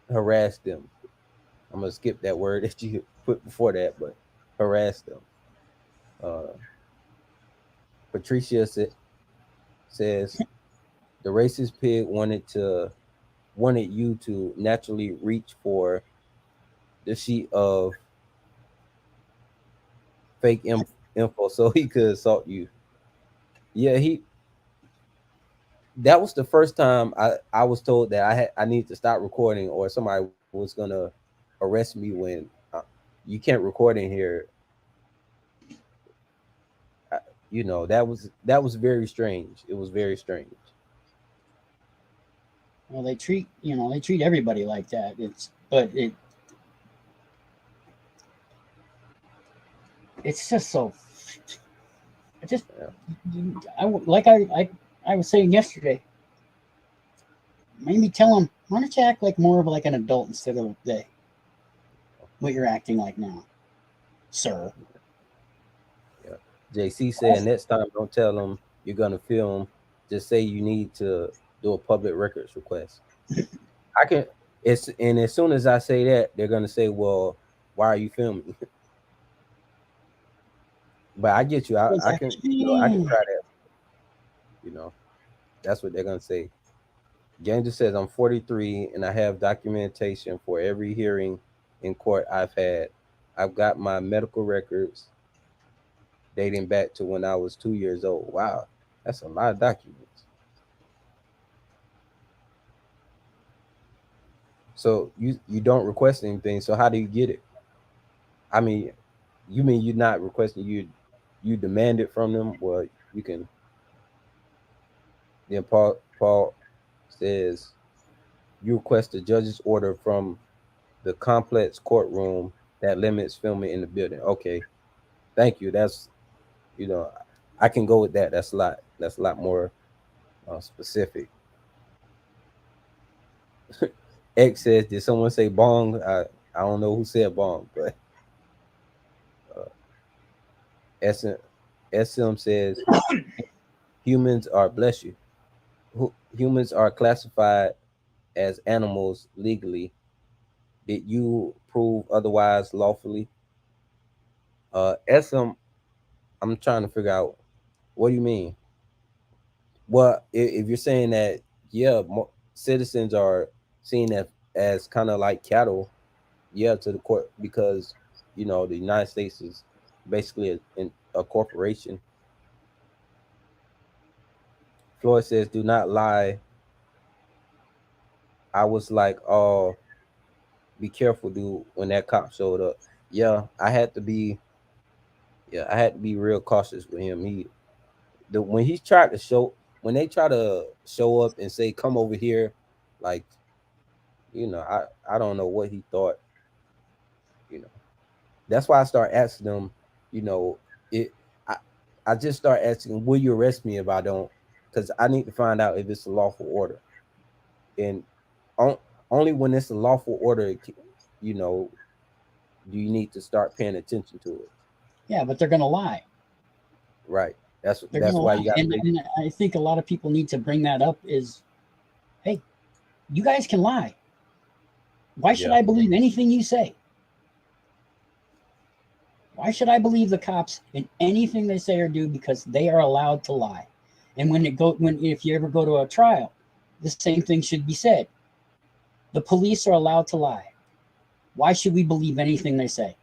harass them. I'm gonna skip that word that you put before that, but harass them. Uh, Patricia says the racist pig wanted you to naturally reach for the sheet of fake info so he could assault you. Yeah, that was the first time I was told that I need to stop recording or somebody was gonna arrest me when you can't record in here. That was very strange. It was very strange. Well, they treat everybody like that. It's just so. I just I was saying yesterday. Maybe tell them, why don't you act like more of like an adult instead of what you're acting like now, sir. Yeah. JC said next time don't tell them you're gonna film. Just say you need to do a public records request. I can. And as soon as I say that, they're gonna say, "Well, why are you filming?" But I get you. I can. I can try that. That's what they're gonna say. Ganger says, I'm 43 and I have documentation for every hearing in court I've had. I've got my medical records dating back to when I was 2 years old. Wow, that's a lot of documents. So you don't request anything. So how do you get it? I mean, you mean you're not requesting, you demand it from them? Well, you can. Then Paul says you request a judge's order from the complex courtroom that limits filming in the building. Okay, thank you. That's I can go with that. That's a lot more specific. X says, did someone say bong? I don't know who said bong, but SM says humans are, bless you. Humans are classified as animals legally. Did you prove otherwise lawfully? SM, I'm trying to figure out, what do you mean? Well, if you're saying that, yeah, citizens are seen as kind of like cattle, yeah, to the court, because the United States is basically a corporation. Floyd says, "Do not lie." I was like, "Oh, be careful, dude." When that cop showed up, yeah, I had to be real cautious with him. When they try to show up and say, "Come over here," like, I don't know what he thought. That's why I start asking them. It. I just start asking, "Will you arrest me if I don't?" Because I need to find out if it's a lawful order, and only when it's a lawful order, do you need to start paying attention to it. Yeah, but they're gonna lie. Right. That's They're why lie. you got. And I think a lot of people need to bring that up. Is, hey, you guys can lie. Why should I believe anything you say? Why should I believe the cops in anything they say or do? Because they are allowed to lie. And if you ever go to a trial, the same thing should be said. The police are allowed to lie. Why should we believe anything they say?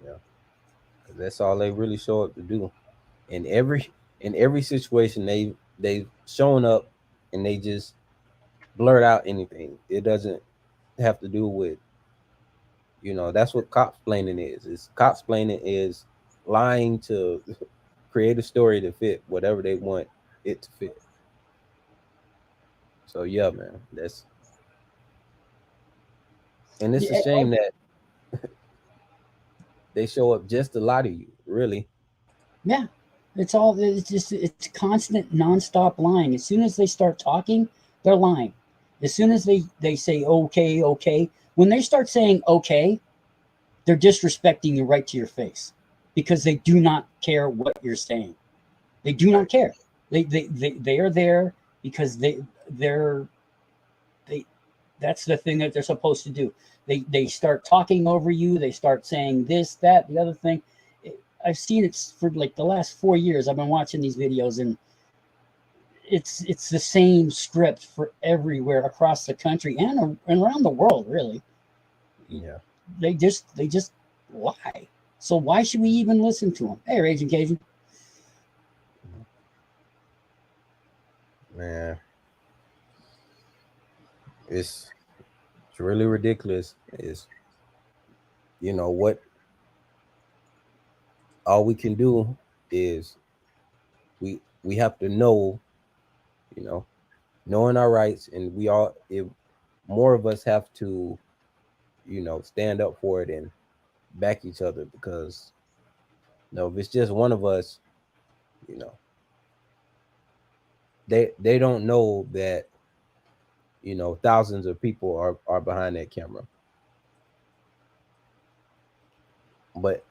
Yeah, 'cause that's all they really show up to do. In every situation, they've shown up and they just blurt out anything. It doesn't have to do with, that's what copsplaining is. Copsplaining is lying to create a story to fit whatever they want it to fit. So yeah, man, and it's a Yeah, shame that they show up just to lie to you, really. yeah. It's constant nonstop lying. As soon as they start talking, they're lying. As soon as they say okay, okay, when they start saying okay, they're disrespecting you right to your face because they do not care what you're saying. They do not care. They are there because they're that's the thing that they're supposed to do. They start talking over you. They start saying this, that, the other thing. I've seen it for like the last 4 years. I've been watching these videos, and it's the same script for everywhere across the country and around the world. Really, Yeah. they just lie. So why should we even listen to them? Hey, Raging Cajun. Man, it's really ridiculous. Is what all we can do is we have to know, knowing our rights, and if more of us have to, stand up for it and back each other, because if it's just one of us, they don't know that thousands of people are behind that camera. But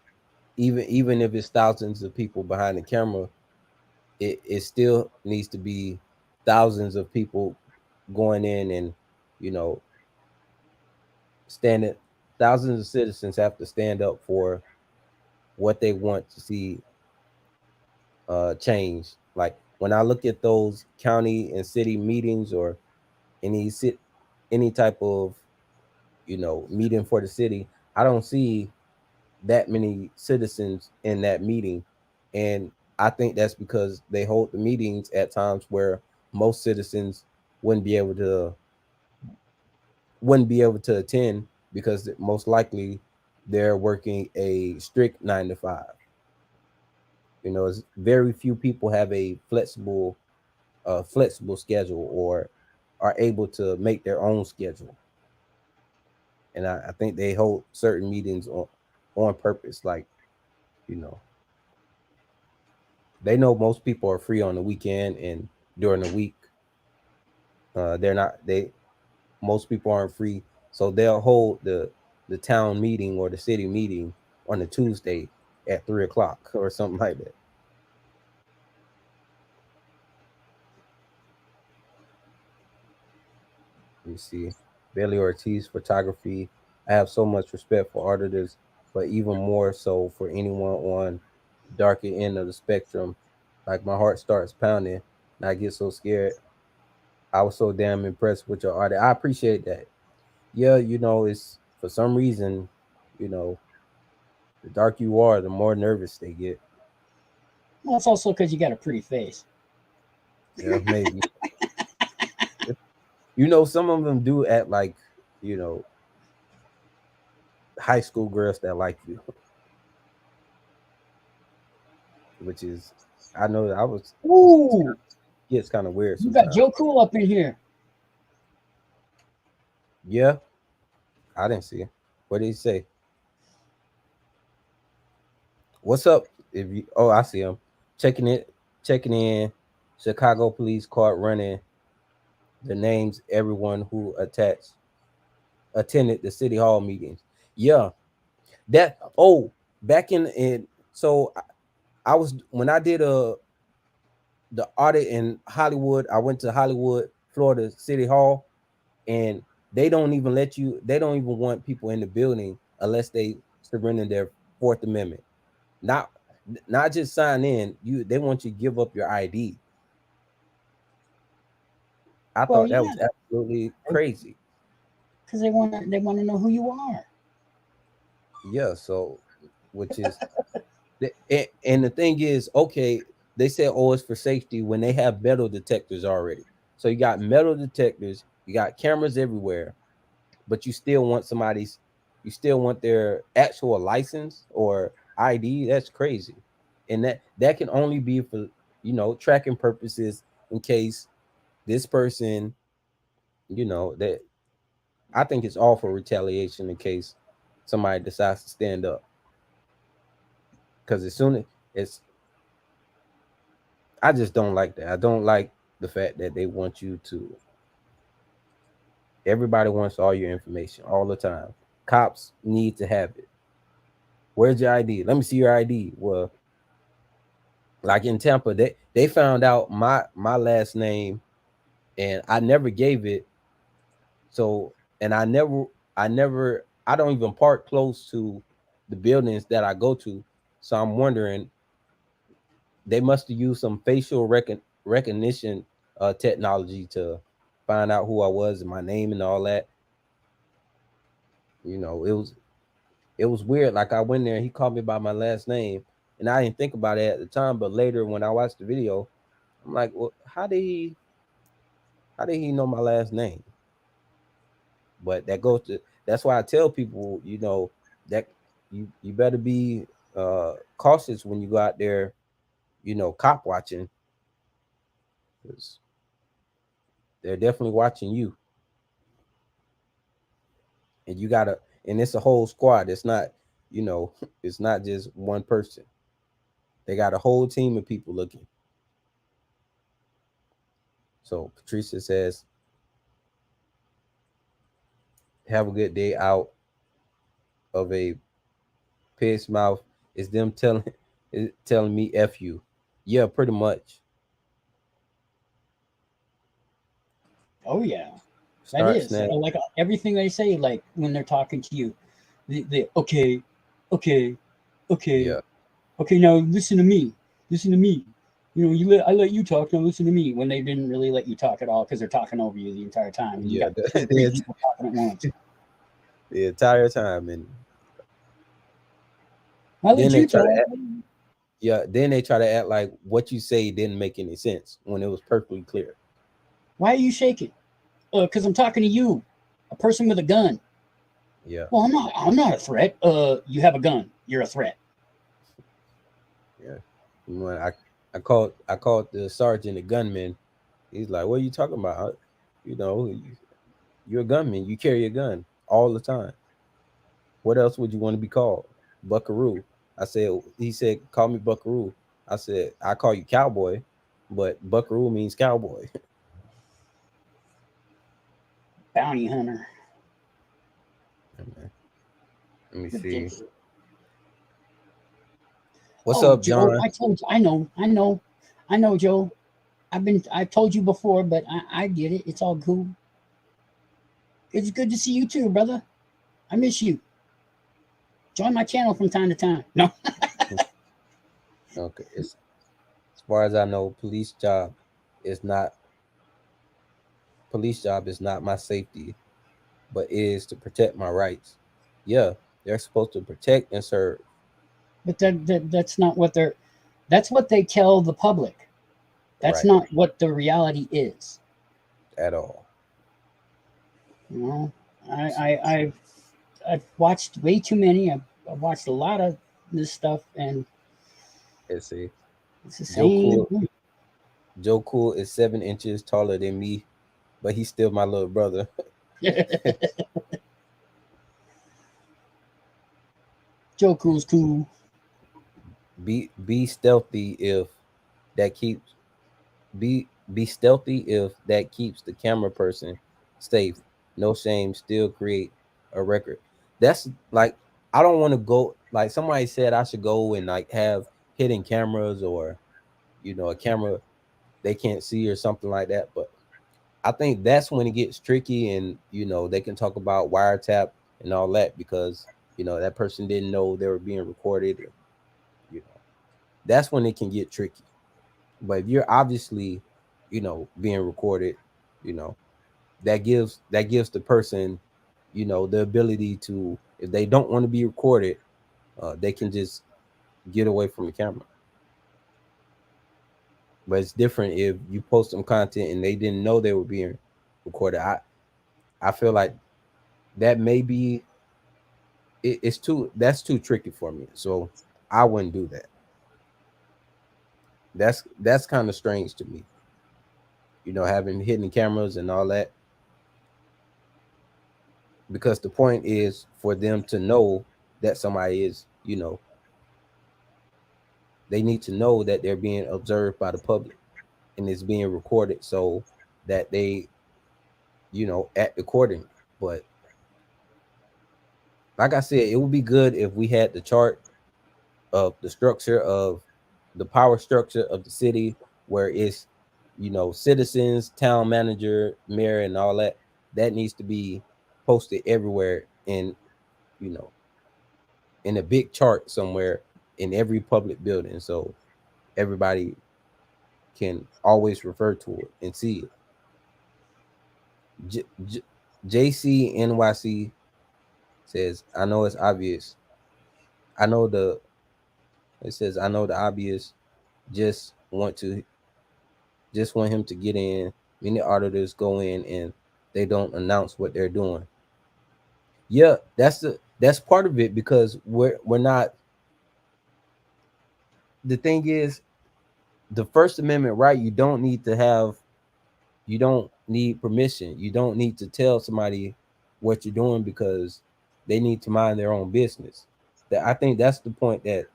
even if it's thousands of people behind the camera, it still needs to be thousands of people going in and standing. Thousands of citizens have to stand up for what they want to see change. Like when I look at those county and city meetings, or any type of meeting for the city, I don't see that many citizens in that meeting. And I think that's because they hold the meetings at times where most citizens wouldn't be able to attend, because most likely they're working a strict 9 to 5. It's very few people have a flexible schedule, or are able to make their own schedule. And I think they hold certain meetings on purpose. Like, they know most people are free on the weekend, and during the week, most people aren't free. So they'll hold the town meeting or the city meeting on a Tuesday at 3:00 or something like that. You see, Bailey Ortiz photography. I have so much respect for artists, but even more so for anyone on the darker end of the spectrum. Like, my heart starts pounding and I get so scared. I was so damn impressed with your art. I appreciate that. Yeah, it's for some reason, the darker you are, the more nervous they get. Well, it's also because you got a pretty face. Yeah, maybe. Some of them do act like, high school girls that like you. Which is, I know I was. Ooh, It's kind of weird. you got Sometimes. Joe Cool up in here. Yeah, I didn't see it. What did he say? What's up? I see him checking in. Chicago police caught running the names everyone who attended the city hall meetings. Yeah, back in so I was, when I did the audit in Hollywood, I went to Hollywood, Florida City Hall, and they don't even want people in the building unless they surrender their Fourth Amendment. Not just sign in. They want you to give up your ID. I thought that was absolutely crazy. Because they want to know who you are. Yeah, so which is and the thing is, okay, they said, oh, it's for safety when they have metal detectors already. So you got metal detectors, you got cameras everywhere, but you still want you still want their actual license or ID. That's crazy. And that can only be for, tracking purposes in case this person, that I think it's all for retaliation in case somebody decides to stand up. Because as soon as I just don't like that. I don't like the fact that they want you to. Everybody wants all your information all the time. Cops need to have it. Where's your ID? Let me see your ID. Well, like in Tampa, they found out my last name, and I never gave it. So, and I don't even park close to the buildings that I go to. So I'm wondering, they must have used some facial recognition technology to find out who I was and my name and all that. It was weird. Like I went there and he called me by my last name, and I didn't think about it at the time. But later, when I watched the video, I'm like, well, how did he know my last name? But that's why I tell people, that you better be cautious when you go out there, cop watching, because they're definitely watching you. And and it's a whole squad. It's not, it's not just one person. They got a whole team of people looking. So Patricia says, have a good day out of a pig's mouth. Is them telling me F you. Yeah, pretty much. Oh yeah, that Start is snap. like everything they say. Like when they're talking to you, okay, okay, okay, Yeah. okay. Now listen to me. Listen to me. I let you talk. Now listen to me. When they didn't really let you talk at all because they're talking over you the entire time. You Yeah, got three people talking at once. the entire time. And I then let they you try talk. to then they try to act like what you say didn't make any sense when it was perfectly clear. Why are you shaking? Because I'm talking to you, a person with a gun. Yeah. Well, I'm not a threat. You have a gun. You're a threat. Yeah. When I called the sergeant a gunman, he's like, "What are you talking about? You're a gunman. You carry a gun all the time. What else would you want to be called? Buckaroo." He said, "Call me Buckaroo." I said, "I call you Cowboy, but Buckaroo means cowboy." Bounty hunter. Let me see. Ridiculous. What's up, Joe? John? I told you. I know, Joe. I've told you before, but I get it. It's all cool. It's good to see you too, brother. I miss you. Join my channel from time to time. No. Okay. As far as I know, police job is not my safety, but is to protect my rights. Yeah, they're supposed to protect and serve. But that's not what that's what they tell the public. That's Right. not what the reality is. At all. I've watched way too many. I've watched a lot of this stuff, and Let's see. it's the same. Joe Cool is 7 inches taller than me, but he's still my little brother. Joe Cool's cool. Be stealthy if that keeps be stealthy if that keeps the camera person safe. No shame, still create a record. That's like, I don't want to go, like somebody said I should go and like have hidden cameras, or a camera they can't see or something like that. But I think that's when it gets tricky, and they can talk about wiretap and all that, because that person didn't know they were being recorded, or, that's when it can get tricky. But if you're obviously being recorded, that gives the person you know, the ability to, if they don't want to be recorded, they can just get away from the camera. But it's different if you post some content and they didn't know they were being recorded. I feel like that may be that's too tricky for me. So I wouldn't do that. That's kind of strange to me. You know, having hidden cameras and all that. Because the point is for them to know that somebody is, you know, they need to know that they're being observed by the public and it's being recorded so that they, you know, act accordingly. But like I said, it would be good if we had the chart of the structure of the power structure of the city, where it's, you know, citizens, town manager, mayor, and all that. That needs to be posted everywhere in, you know, in a big chart somewhere in every public building, so everybody can always refer to it and see it. JC NYC says, I know it's obvious. I know the, it says, I know the obvious, just want him to get in. Many auditors go in and they don't announce what they're doing. Yeah, that's part of it, because we're not, the thing is, the First Amendment right, you don't need permission. You don't need to tell somebody what you're doing because they need to mind their own business. That, I think that's the point that,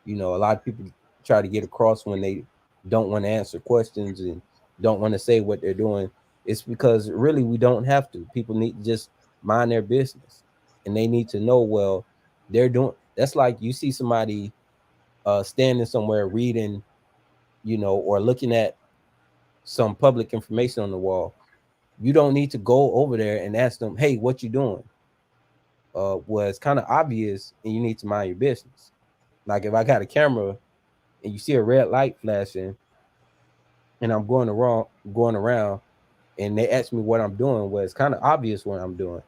you know, a lot of people try to get across when they don't want to answer questions and don't want to say what they're doing. It's because really we don't have to. People need to just mind their business, and they need to know, well, they're doing, that's like you see somebody standing somewhere reading, you know, or looking at some public information on the wall. You don't need to go over there and ask them, hey, what you doing? Well, it's kind of obvious, and you need to mind your business. Like if I got a camera and you see a red light flashing and I'm going around and they ask me what I'm doing, well, it's kind of obvious what I'm doing.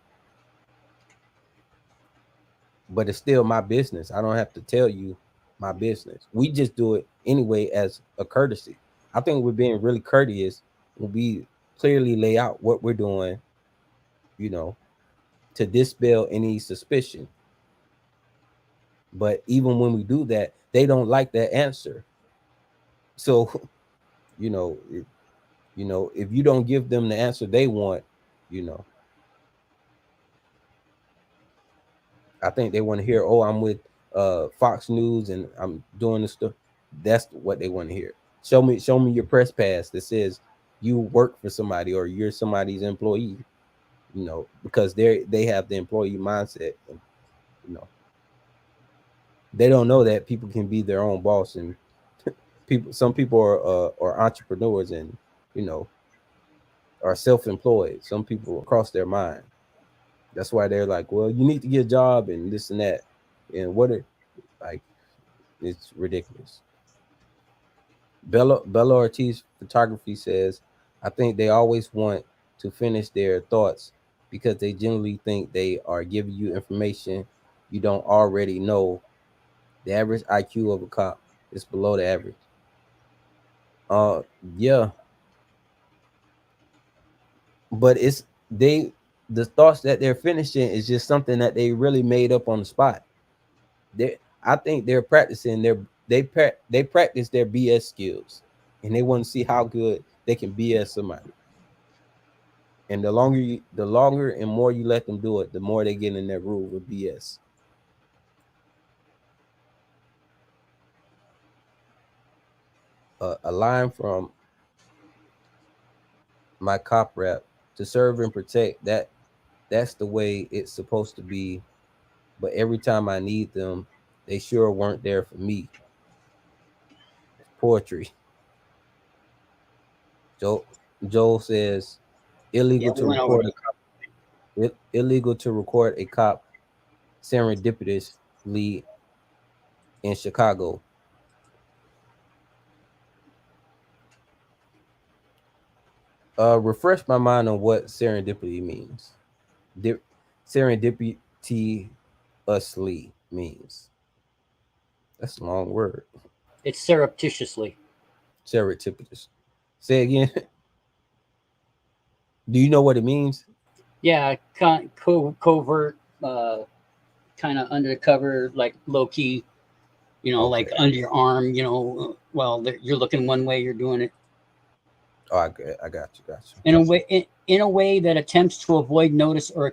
But it's still my business. I don't have to tell you my business. We just do it anyway as a courtesy. I think we're being really courteous when we clearly lay out what we're doing, you know, to dispel any suspicion. But even when we do that, they don't like that answer. So, you know, if you don't give them the answer they want, you know, I think they want to hear, oh, I'm with Fox News and I'm doing this stuff. That's what they want to hear. Show me your press pass that says you work for somebody or you're somebody's employee, you know, because they have the employee mindset. And, you know, they don't know that people can be their own boss, and some people are entrepreneurs and, you know, are self-employed. Some people cross their mind. That's why they're like, well, you need to get a job and this and that. And like, it's ridiculous. Bella Ortiz Photography says, I think they always want to finish their thoughts because they generally think they are giving you information you don't already know. The average IQ of a cop is below the average. Yeah. But the thoughts that they're finishing is just something that they really made up on the spot. I think they're practicing they practice their BS skills, and they want to see how good they can BS somebody. And the longer and more you let them do it, the more they get in that groove of BS. A line from my cop rap: to serve and protect, that's the way it's supposed to be. But every time I need them, they sure weren't there for me. It's poetry. Joel says, illegal to record a cop serendipitously in Chicago. Refresh my mind on what serendipity means. serendipitously means? That's a long word. It's surreptitiously. Serendipitous. Say again. Do you know what it means? Yeah, covert, kind of undercover, like low key. You know, like Okay. under your arm. You know, well, you're looking one way, you're doing it Oh, I got you. in a way that attempts to avoid notice or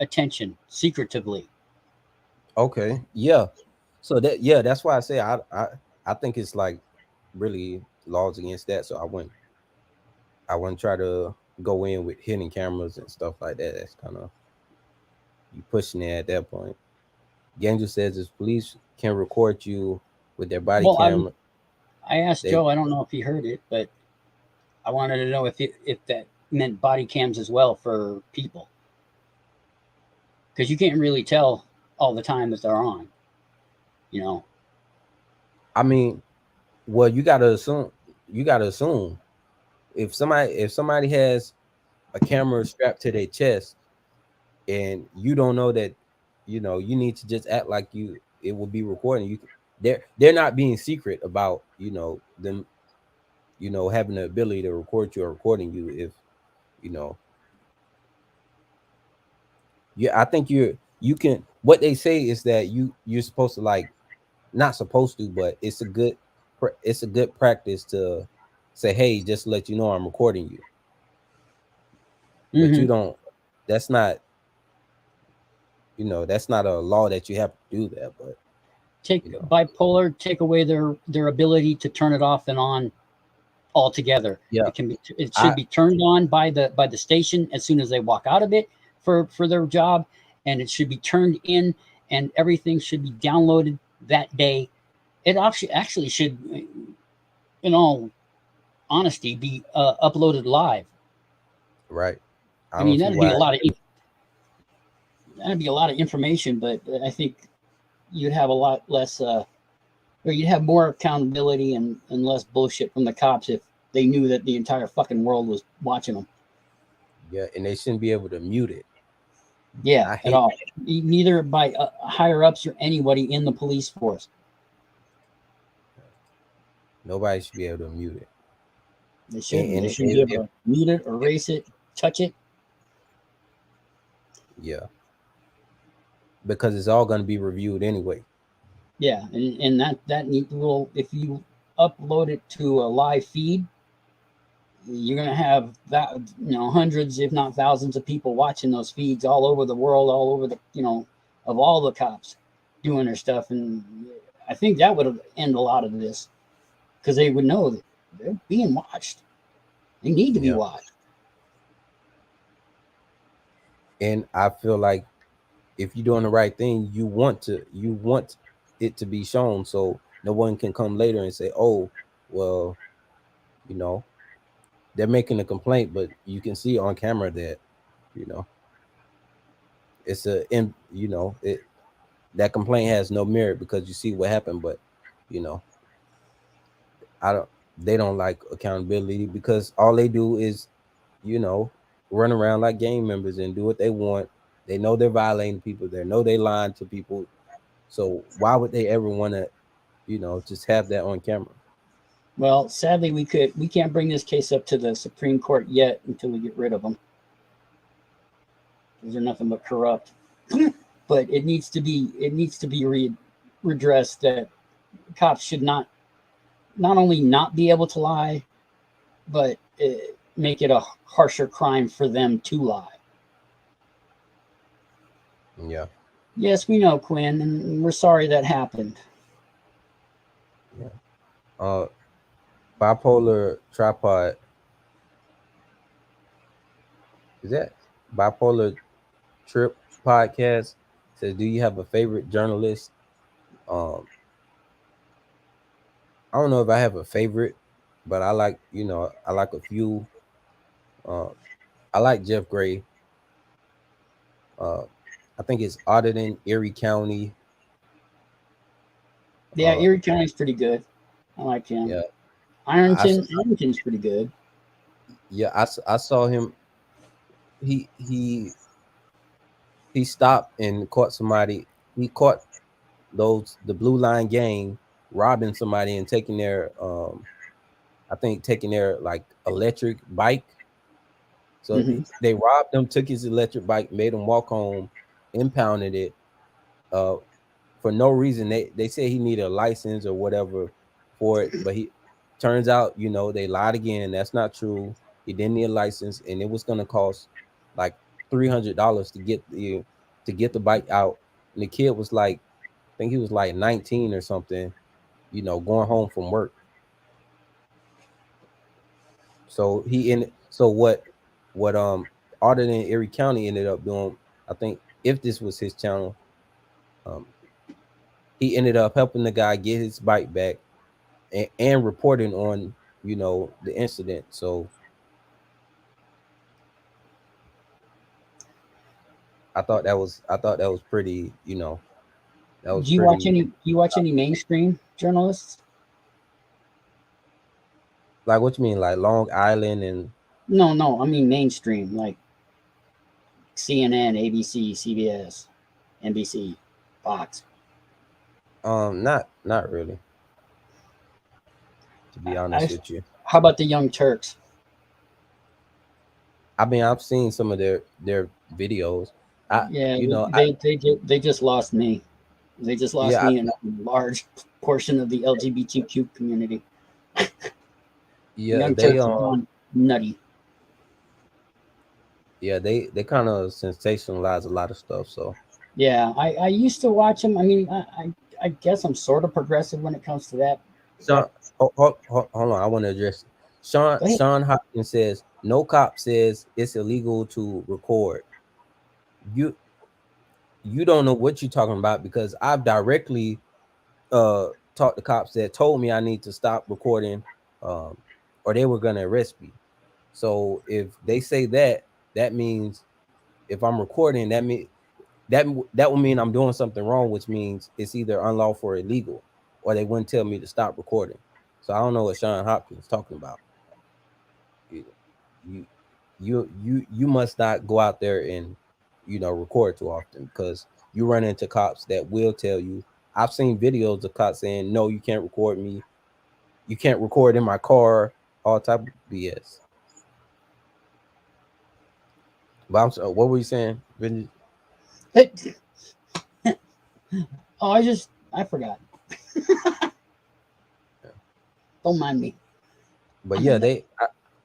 attention secretively. Okay. Yeah. So that's why I say I think it's like really laws against that. So I wouldn't try to go in with hidden cameras and stuff like that. That's kind of you pushing it at that point. Ganger says if police can record you with their body Well, camera, I asked they Joe. I don't know if he heard it, but I wanted to know if that meant body cams as well for people, because you can't really tell all the time that they're on. You know. I mean, well, you gotta assume if somebody has a camera strapped to their chest and you don't know that, you know, you need to just act like it will be recording you. They're not being secret about, you know, them, you know, having the ability to record you or recording you. If you know, yeah, I think you can. What they say is that you're supposed to, like, not supposed to, but it's a good practice to say, hey, just to let you know I'm recording you. But you don't. That's not. You know, that's not a law that you have to do that. But Take you know, bipolar, take away their ability to turn it off and on altogether. yeah, It should be turned on by the station as soon as they walk out of it for their job, and it should be turned in, and everything should be downloaded that day. It actually should, in all honesty, be uploaded live. right. I mean, that'd be a lot of information, but I think you'd have a lot less, or you'd have more accountability and less bullshit from the cops if they knew that the entire fucking world was watching them. Yeah, and they shouldn't be able to mute it. Yeah, at all. Neither by higher ups or anybody in the police force. Nobody should be able to mute it. They shouldn't. They shouldn't be able to mute it, erase it, touch it. Yeah. Because it's all going to be reviewed anyway. Yeah, and that will, if you upload it to a live feed, you're gonna have that, you know, hundreds, if not thousands, of people watching those feeds all over the world, all over the, you know, of all the cops doing their stuff, and I think that would end a lot of this, because they would know that they're being watched. They need to be watched. And I feel like if you're doing the right thing, you want it to be shown, so no one can come later and say, oh, well, you know, they're making a complaint, but you can see on camera that, you know, it's that complaint has no merit because you see what happened. But, you know, they don't like accountability, because all they do is, you know, run around like gang members and do what they want. They know they're violating people. They know they lying to people. So why would they ever want to, you know, just have that on camera? Well, sadly, we can't bring this case up to the Supreme Court yet until we get rid of them. They're nothing but corrupt. But it needs to be redressed that cops should not only not be able to lie, but make it a harsher crime for them to lie. Yeah. Yes, we know, Quinn, and we're sorry that happened. Yeah. Bipolar Tripod. Is that Bipolar Trip Podcast? Says, do you have a favorite journalist? I don't know if I have a favorite, but I like a few. I like Jeff Gray. I think it's auditing Erie County. Yeah, Erie County's pretty good. I like him. Yeah. Ironton's pretty good. Yeah, I saw him. He he stopped and caught somebody. He caught the Blue Line gang robbing somebody and taking their I think taking their like electric bike. So Mhm. they robbed him, took his electric bike, made him walk home, impounded it for no reason. They said he needed a license or whatever for it, but he turns out, you know, they lied again. That's not true. He didn't need a license, and it was gonna cost like $300 to get the bike out. And the kid was like, I think he was like 19 or something, you know, going home from work. So what Arden and Erie County ended up doing, I think if this was his channel, he ended up helping the guy get his bike back and reporting on, you know, the incident. So I thought that was pretty, you know, that was Do you watch pretty. any? Do you watch any mainstream journalists? Like, what you mean, like Long Island and No. I mean mainstream, like CNN, ABC, CBS, NBC, Fox. not really, to be honest with you. How about the Young Turks? I mean, I've seen some of their videos. Yeah, You know, they just lost me. They just lost yeah, me in a large portion of the LGBTQ community. yeah, Young they Turks have gone nutty. yeah, they kind of sensationalize a lot of stuff. So Yeah, I used to watch them. I mean, I guess I'm sort of progressive when it comes to that. Sean, hold on, I want to address Go ahead. Sean Hopkins says no cop says it's illegal to record. You don't know what you're talking about, because I've directly talked to cops that told me I need to stop recording, or they were gonna arrest me. So if they say that, that means if I'm recording, that will mean I'm doing something wrong, which means it's either unlawful or illegal, or they wouldn't tell me to stop recording. So I don't know what Sean Hopkins is talking about. You must not go out there and, you know, record too often, because you run into cops that will tell you. I've seen videos of cops saying, no, you can't record me, you can't record in my car, all type of BS. But I'm sorry, what were you saying, Vinny? Oh, I forgot. Don't mind me. But yeah,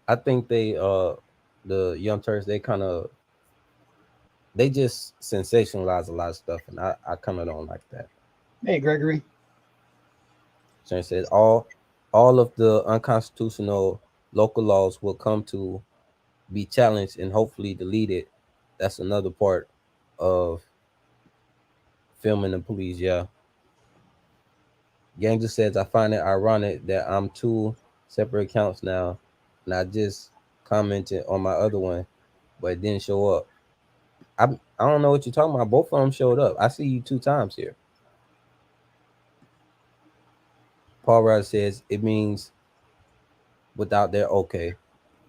I think the Young Turks, they just sensationalize a lot of stuff, and I kind of don't like that. Hey, Gregory. Sharon says all of the unconstitutional local laws will come to be challenged and hopefully deleted. That's another part of filming the police. Yeah. Gang just says, I find it ironic that I'm two separate accounts now, and I just commented on my other one, but it didn't show up. I don't know what you're talking about. Both of them showed up. I see you 2 times here. Paul Ryder says it means without their okay.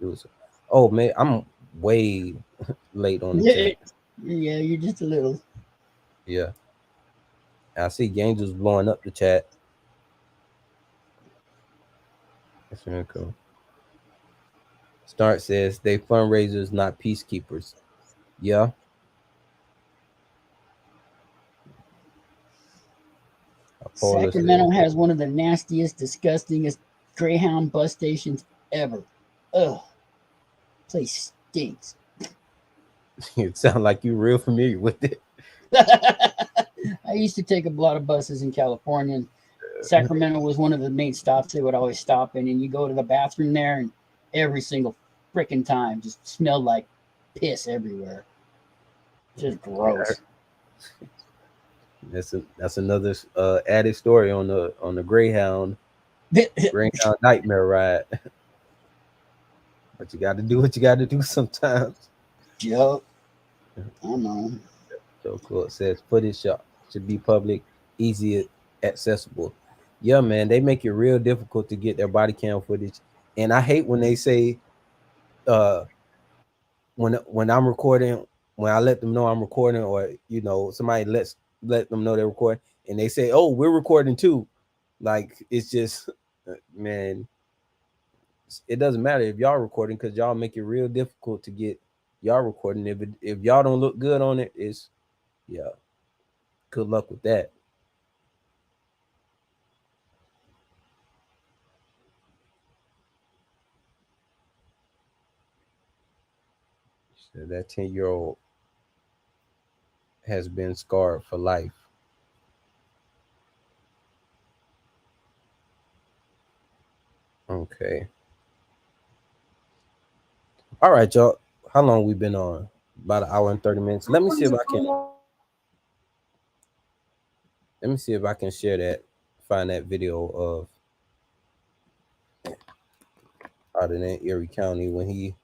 It was, oh man, I'm way late on the chat. Yeah, you're just a little. Yeah. I see Games was blowing up the chat. That's really cool. Start says they fundraisers, not peacekeepers. Yeah. Sacramento has one of the nastiest, disgustingest Greyhound bus stations ever. Ugh. Place stinks. It sounds like you're real familiar with it. I used to take a lot of buses in California, and Sacramento was one of the main stops they would always stop in. And you go to the bathroom there, and every single freaking time just smelled like piss everywhere. Just gross. That's another added story on the Greyhound nightmare ride. But you got to do what you got to do sometimes. Yep. I know. Joe Court says footage should be public, easy, accessible. Yeah, man, they make it real difficult to get their body cam footage, and I hate when they say, when I'm recording when I let them know I'm recording, or you know, somebody let them know they're recording, and they say, "Oh, we're recording too." Like it's just, man, it doesn't matter if y'all recording because y'all make it real difficult to get y'all recording. If y'all don't look good on it, it's yeah. Good luck with that. So that 10-year-old has been scarred for life. Okay. All right, y'all. How long we been on? About an hour and 30 minutes. Let me see if I can share that, find that video of out in Erie County when he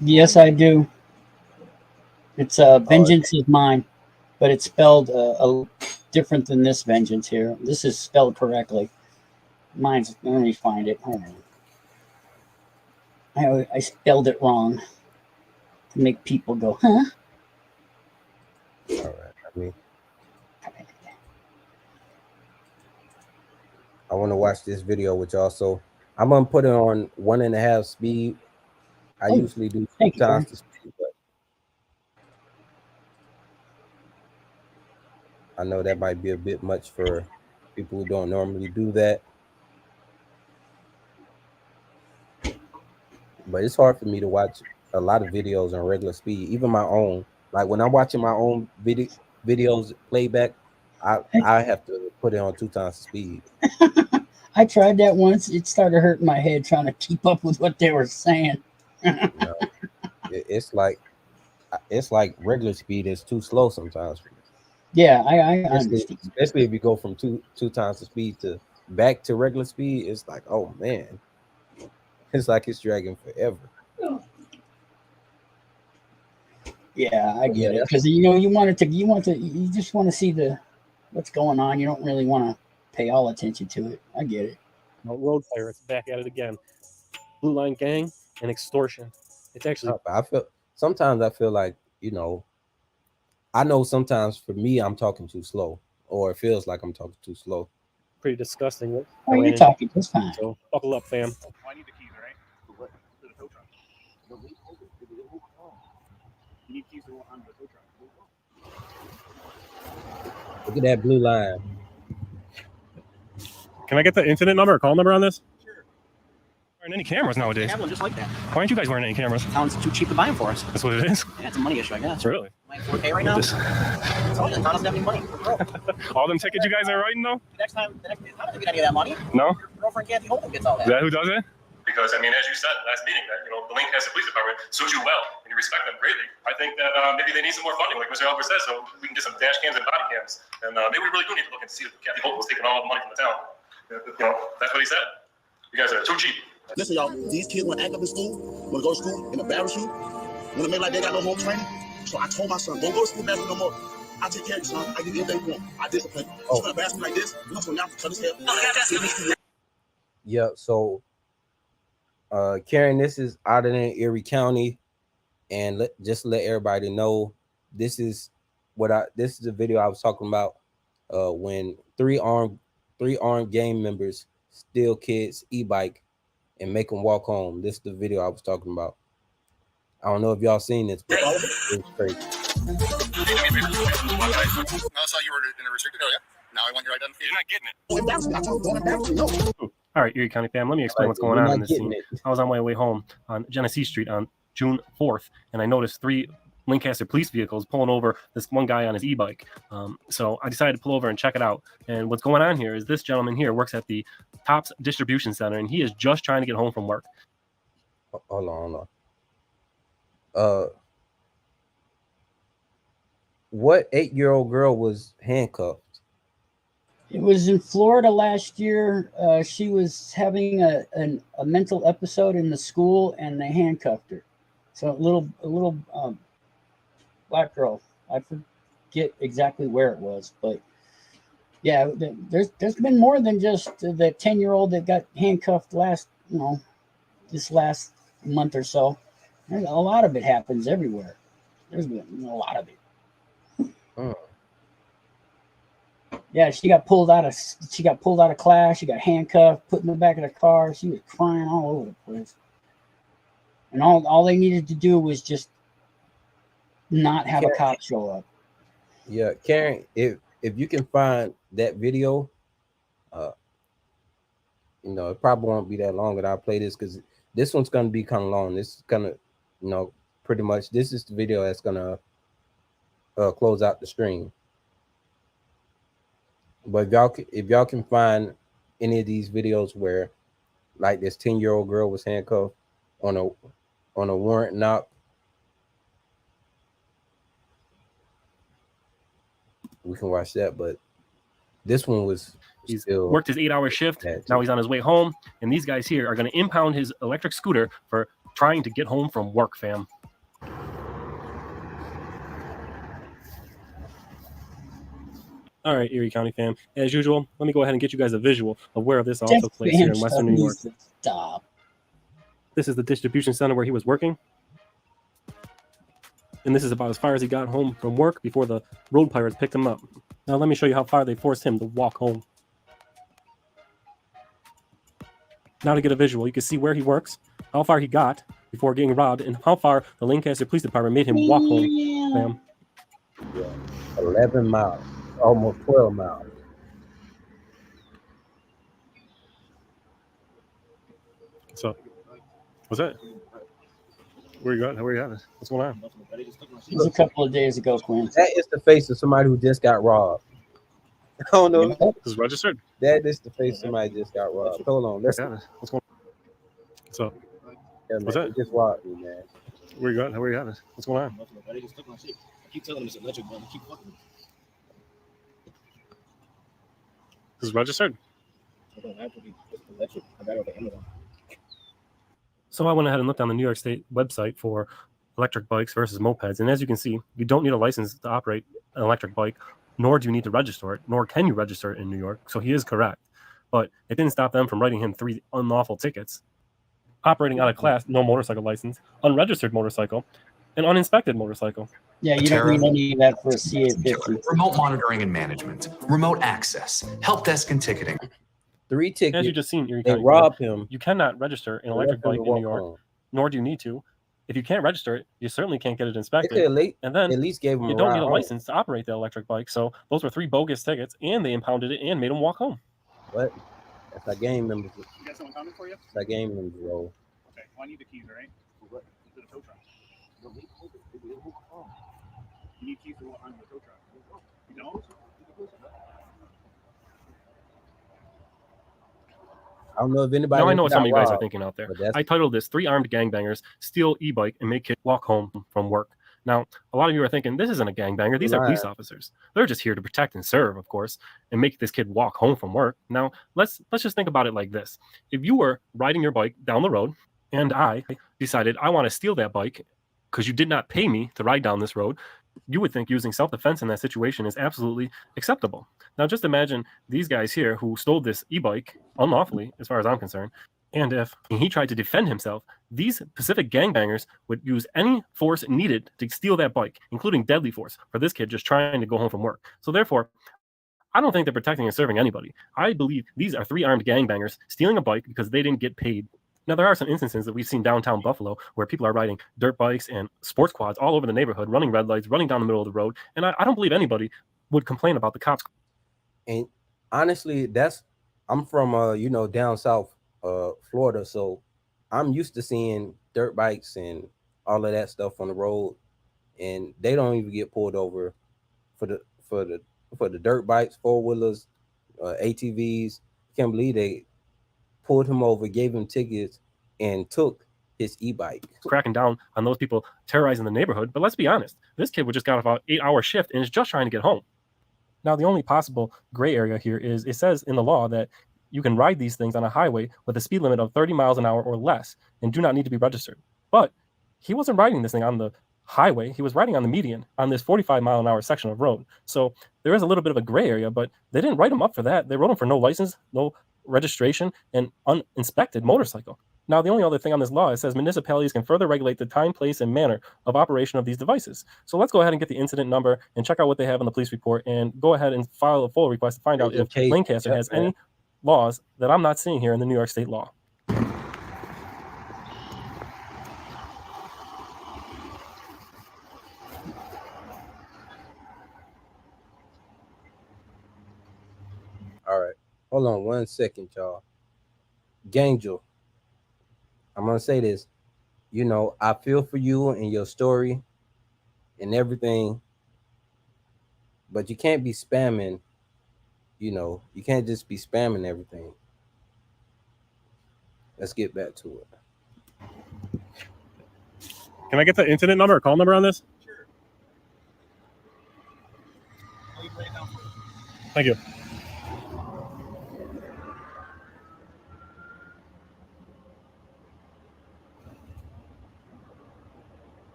Yes, I do. It's Vengeance is Mine, but it's spelled a different than this Vengeance here. This is spelled correctly. Mine's, let me find it. Hold on. I spelled it wrong to make people go, huh? all right. I want to watch this video with y'all, so I'm gonna put it on 1.5 speed. I usually do 2 times the speed, but I know that might be a bit much for people who don't normally do that. But it's hard for me to watch a lot of videos on regular speed, even my own. Like when I'm watching my own videos playback, I have to put it on 2 times the speed. I tried that once. It started hurting my head trying to keep up with what they were saying. No, it's like regular speed is too slow sometimes for me. Yeah, I understand. Especially if you go from two times the speed to back to regular speed, it's like, oh man, it's like it's dragging forever. Yeah, I get it, because you just want to see what's going on. You don't really want to pay all attention to it. I get it. Road pirates back at it again. Blue Line Gang and extortion. It's actually. I feel like, you know, I know sometimes for me I'm talking too slow, or it feels like I'm talking too slow. Pretty disgusting. Oh, you're talking just fine. So buckle up, fam. Oh, I need the keys, right? For what? For the tow truck. You need keys on the tow truck. Look at that blue line. Can I get the incident number or call number on this? Sure. Wearing any cameras nowadays? We have one just like that. Why aren't you guys wearing any cameras? Town's too cheap to buy them for us. That's what it is. Yeah, it's a money issue, I guess. Really? Am I in 4K right now? So the town doesn't have any money. All them tickets you guys are writing though? The next time, the town doesn't get any of that money. No. Your girlfriend Kathy Holden gets all that. Is that who does it? Because, I mean, as you said last meeting, that, you know, the Lancaster Police Department suits you well, and you respect them greatly. I think that maybe they need some more funding, like Mr. Albert says, so we can get some dash cams and body cams. And maybe we really do need to look and see if Kathy Holt was taking all the money from the town. You know, that's what he said. You guys are too cheap. Listen, y'all, these kids want to act up in school, want to go to school and embarrass you, want to make like they got no home training. So I told my son, don't go to school no more. I take care of you, son. I give you anything you want. I discipline. He's going to embarrass me like this. I'm going to cut his hair. Yeah, so Karen, this is out in Erie County, and just let everybody know this is the video I was talking about when three armed gang members steal kids' e-bike and make them walk home. This is the video I was talking about. I don't know if y'all seen this, but it's crazy. I saw you were in a restricted area. Now I want your identification. You're not getting it. All right, Erie County fam, let me explain what's going on in this scene. I was on my way home on Genesee Street on June 4th, and I noticed 3 Lancaster police vehicles pulling over this one guy on his e-bike. So I decided to pull over and check it out. And what's going on here is this gentleman here works at the Tops Distribution Center, and he is just trying to get home from work. Hold on. What 8-year-old girl was handcuffed? It was in Florida last year. She was having a mental episode in the school, and they handcuffed her. So a little black girl. I forget exactly where it was, but yeah, there's been more than just the 10-year-old that got handcuffed this last month or so. A lot of it happens everywhere. There's been a lot of it. Oh. Yeah, she got pulled out of class. She got handcuffed, put in the back of the car. She was crying all over the place. And all they needed to do was just not have a cop show up. Yeah, Karen, if you can find that video, it probably won't be that long that I'll play this, because this one's gonna be kind of long. This is gonna, pretty much this is the video that's gonna close out the stream. But if y'all can find any of these videos where, like, this 10-year-old girl was handcuffed on a warrant knock, we can watch that. But this one was he's still worked his 8-hour shift. Now he's on his way home, and these guys here are going to impound his electric scooter for trying to get home from work, fam. All right, Erie County fam. As usual, let me go ahead and get you guys a visual of where this all took place here in Western New York. Stop. This is the distribution center where he was working. And this is about as far as he got home from work before the road pirates picked him up. Now let me show you how far they forced him to walk home. Now to get a visual, you can see where he works, how far he got before getting robbed, and how far the Lancaster Police Department made him walk home. Fam. Yeah, 11 miles, almost 12 miles. So, what's that? Where you at? Where you at? What's going on? It was a couple of days ago, Quinn. That is the face of somebody who just got robbed. I don't know. This is registered. That is the face of somebody just got robbed. Hold on. What's going on? So, yeah, man, what's that? Just robbed me, man. Where you at? Where you at? What's going on? I keep telling them it's electric, man. I keep fucking. This is registered. I don't have to be electric. I got it over Amazon. So I went ahead and looked on the New York State website for electric bikes versus mopeds. And as you can see, you don't need a license to operate an electric bike, nor do you need to register it, nor can you register it in New York. So he is correct. But it didn't stop them from writing him 3 unlawful tickets. Operating out of class, no motorcycle license, unregistered motorcycle, and uninspected motorcycle. Yeah, you don't need any of that for a CA50. Remote monitoring and management, remote access, help desk and ticketing. 3 tickets. As you just seen, they robbed him. You cannot register an electric bike in New York, nor do you need to. If you can't register it, you certainly can't get it inspected. And then at least gave him you don't need a license to operate the electric bike. So those were 3 bogus tickets, and they impounded it and made him walk home. What? That's our game members. You got someone coming for you? That's our game members role. Okay, well, I need the keys, all right? To the tow truck. You need keys to the tow truck. You don't? I don't know if anybody. Now I know what some of you guys are thinking out there. I titled this 3 armed gangbangers steal e-bike and make kids walk home from work. Now, a lot of you are thinking this isn't a gangbanger. These are police officers. They're just here to protect and serve, of course, and make this kid walk home from work. Now, let's just think about it like this. If you were riding your bike down the road and I decided I want to steal that bike because you did not pay me to ride down this road, you would think using self-defense in that situation is absolutely acceptable. Now, just imagine these guys here who stole this e-bike unlawfully, as far as I'm concerned, and if he tried to defend himself, these Pacific gangbangers would use any force needed to steal that bike, including deadly force, for this kid just trying to go home from work. So therefore, I don't think they're protecting and serving anybody. I believe these are 3 armed gangbangers stealing a bike because they didn't get paid. Now, there are some instances that we've seen downtown Buffalo where people are riding dirt bikes and sports quads all over the neighborhood, running red lights, running down the middle of the road. And I don't believe anybody would complain about the cops. And honestly, I'm from, down south, Florida. So I'm used to seeing dirt bikes and all of that stuff on the road. And they don't even get pulled over for the dirt bikes, 4-wheelers, ATVs. Can't believe they pulled him over, gave him tickets, and took his e-bike. Cracking down on those people terrorizing the neighborhood. But let's be honest, this kid would just got off an 8-hour shift and is just trying to get home. Now, the only possible gray area here is it says in the law that you can ride these things on a highway with a speed limit of 30 miles an hour or less and do not need to be registered. But he wasn't riding this thing on the highway. He was riding on the median on this 45-mile-an-hour section of road. So there is a little bit of a gray area, but they didn't write him up for that. They wrote him for no license, no registration, and uninspected motorcycle. Now, the only other thing on this law, it says municipalities can further regulate the time, place, and manner of operation of these devices. So let's go ahead and get the incident number and check out what they have in the police report and go ahead and file a full request to find out if Lancaster has any laws that I'm not seeing here in the New York State law. All right. Hold on 1 second, y'all. Gangel, I'm going to say this. You know, I feel for you and your story and everything, but you can't be spamming, you know, you can't just be spamming everything. Let's get back to it. Can I get the incident number or call number on this? Sure. Thank you.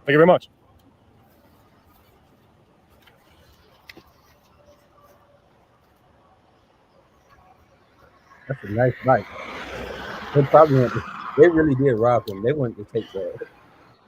Thank you very much. That's a nice bike. They really did rob him. They wanted to take that.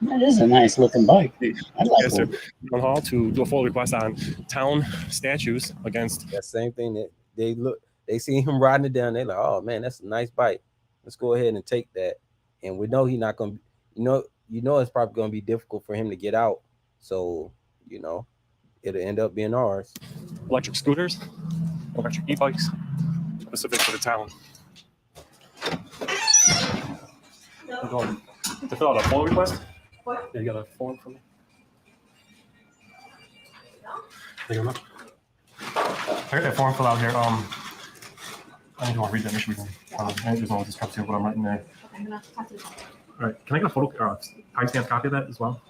That is a nice looking bike. I like Yes, sir. it. Town Hall to do a full request on town statues against. That same thing that they see him riding it down. They're like, oh man, that's a nice bike. Let's go ahead and take that. And we know he's not gonna, you know, it's probably gonna be difficult for him to get out. So, you know, it'll end up being ours. Electric scooters, electric e-bikes, specific for the town. To fill out a full request? What? Yeah, you got a form for me? Thank you very much. I got that form filled out here. I don't even want to read that. Make sure we can. I just want to just copy what I'm writing there. All right. Can I get a photo or timestamp copy of that as well?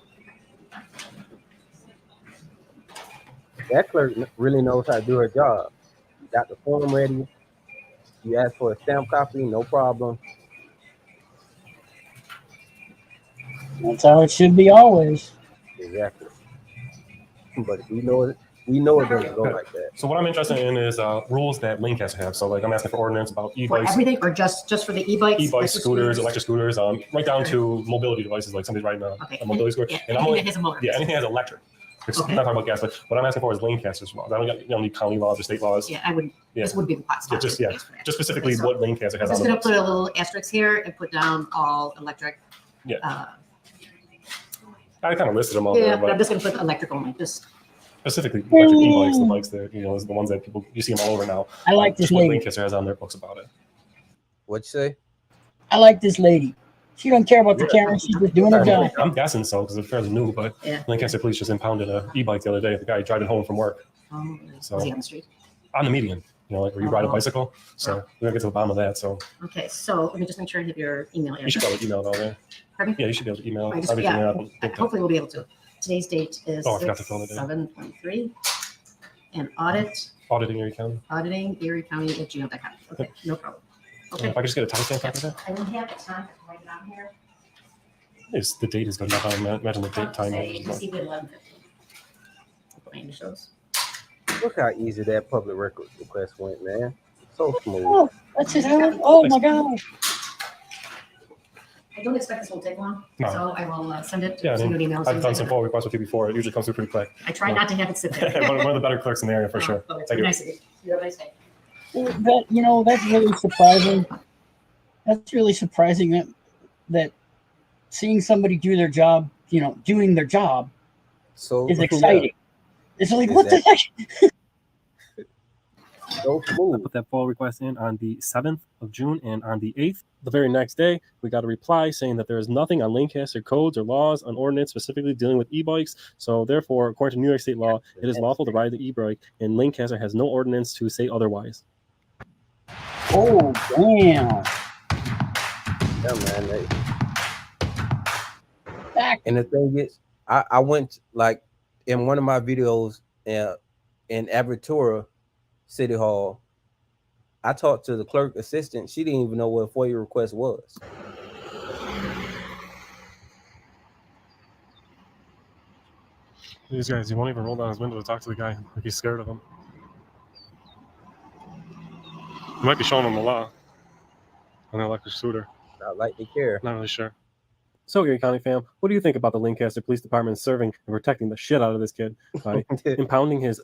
That clerk really knows how to do her job. You got the form ready. You ask for a stamp copy, no problem. That's how it should be always. Exactly. But we know it doesn't go like that. So what I'm interested in is rules that Lancaster have. So like I'm asking for ordinance about For e-bikes, everything or just for the e-bikes? e-bikes, scooters, electric scooters, right down to mobility devices like somebody's riding a mobility scooter. Yeah, And anything that has a motor. Yeah, anything that has electric. It's Okay. not talking about gas, but what I'm asking for is Lancaster's laws. I don't need county laws or state laws. Yeah, I wouldn't. Yeah. This would be the pot spot. Just for that. just specifically Okay, so what Lancaster has I'm on just the gonna books. put a little asterisk here and put down all electric. Yeah. Uh, I kind of listed them all yeah, there, but I'm but just gonna put electric only. Just specifically electric e-bikes, the bikes that is the ones that people you see them all over now. I like this Just what lady. Lancaster has on their books about it. What'd you say? I like this lady. She don't care about the camera. She's just doing her job. I'm guessing so because it's fairly new, but Yeah. Lancaster police just impounded a e-bike the other day. The guy driving home from work. So was he on the street? on the median, where you ride a Oh. bicycle. So we're gonna get to the bottom of that. So Okay, so let me just make sure I have your email address. you should be able to email it all there. Pardon me? Yeah, you should be able to email I just, everything. yeah, I don't think that- hopefully we'll be able to. Today's date is Oh, I forgot to fill it in. 6/7/23. And Auditing Erie County. auditing eriecounty@gmail.com. Okay, no problem. Okay. If I could just get a timestamp copy of that. I don't have the time to write it on here. The date is good enough. I imagine the date time. Say, just even 11:15. Playing the shows. Look how easy that public record request went, man. So smooth. Oh, that's it. Oh my God. I don't expect this will take long, No. so I will send it. Yeah, I send you an mean, email. I've done some full requests with you before. It usually comes through pretty quick. I try not to have it sit there. one of the better clerks in the area for sure. Oh, it's Thank you. nice of you. You have a nice day. That's really surprising. That's really surprising that seeing somebody do their job, doing their job So is exciting. It's like, what the heck? So smooth. I put that full request in on the 7th of June and on the 8th. The very next day, we got a reply saying that there is nothing on Lancaster codes or laws on ordinance specifically dealing with e-bikes. So therefore, according to New York State law, it is lawful to ride the e-bike, and Lancaster has no ordinance to say otherwise. Oh, damn. Yeah, man. And the thing is, I went like in one of my videos in Aventura City Hall. I talked to the clerk assistant. She didn't even know what a FOIA request was. These guys, he won't even roll down his window to talk to the guy. Like he's scared of him. He might be showing him the law on the electric scooter. Not like they care. Not really sure. So, Erie County fam, what do you think about the Lancaster Police Department serving and protecting the shit out of this kid by impounding his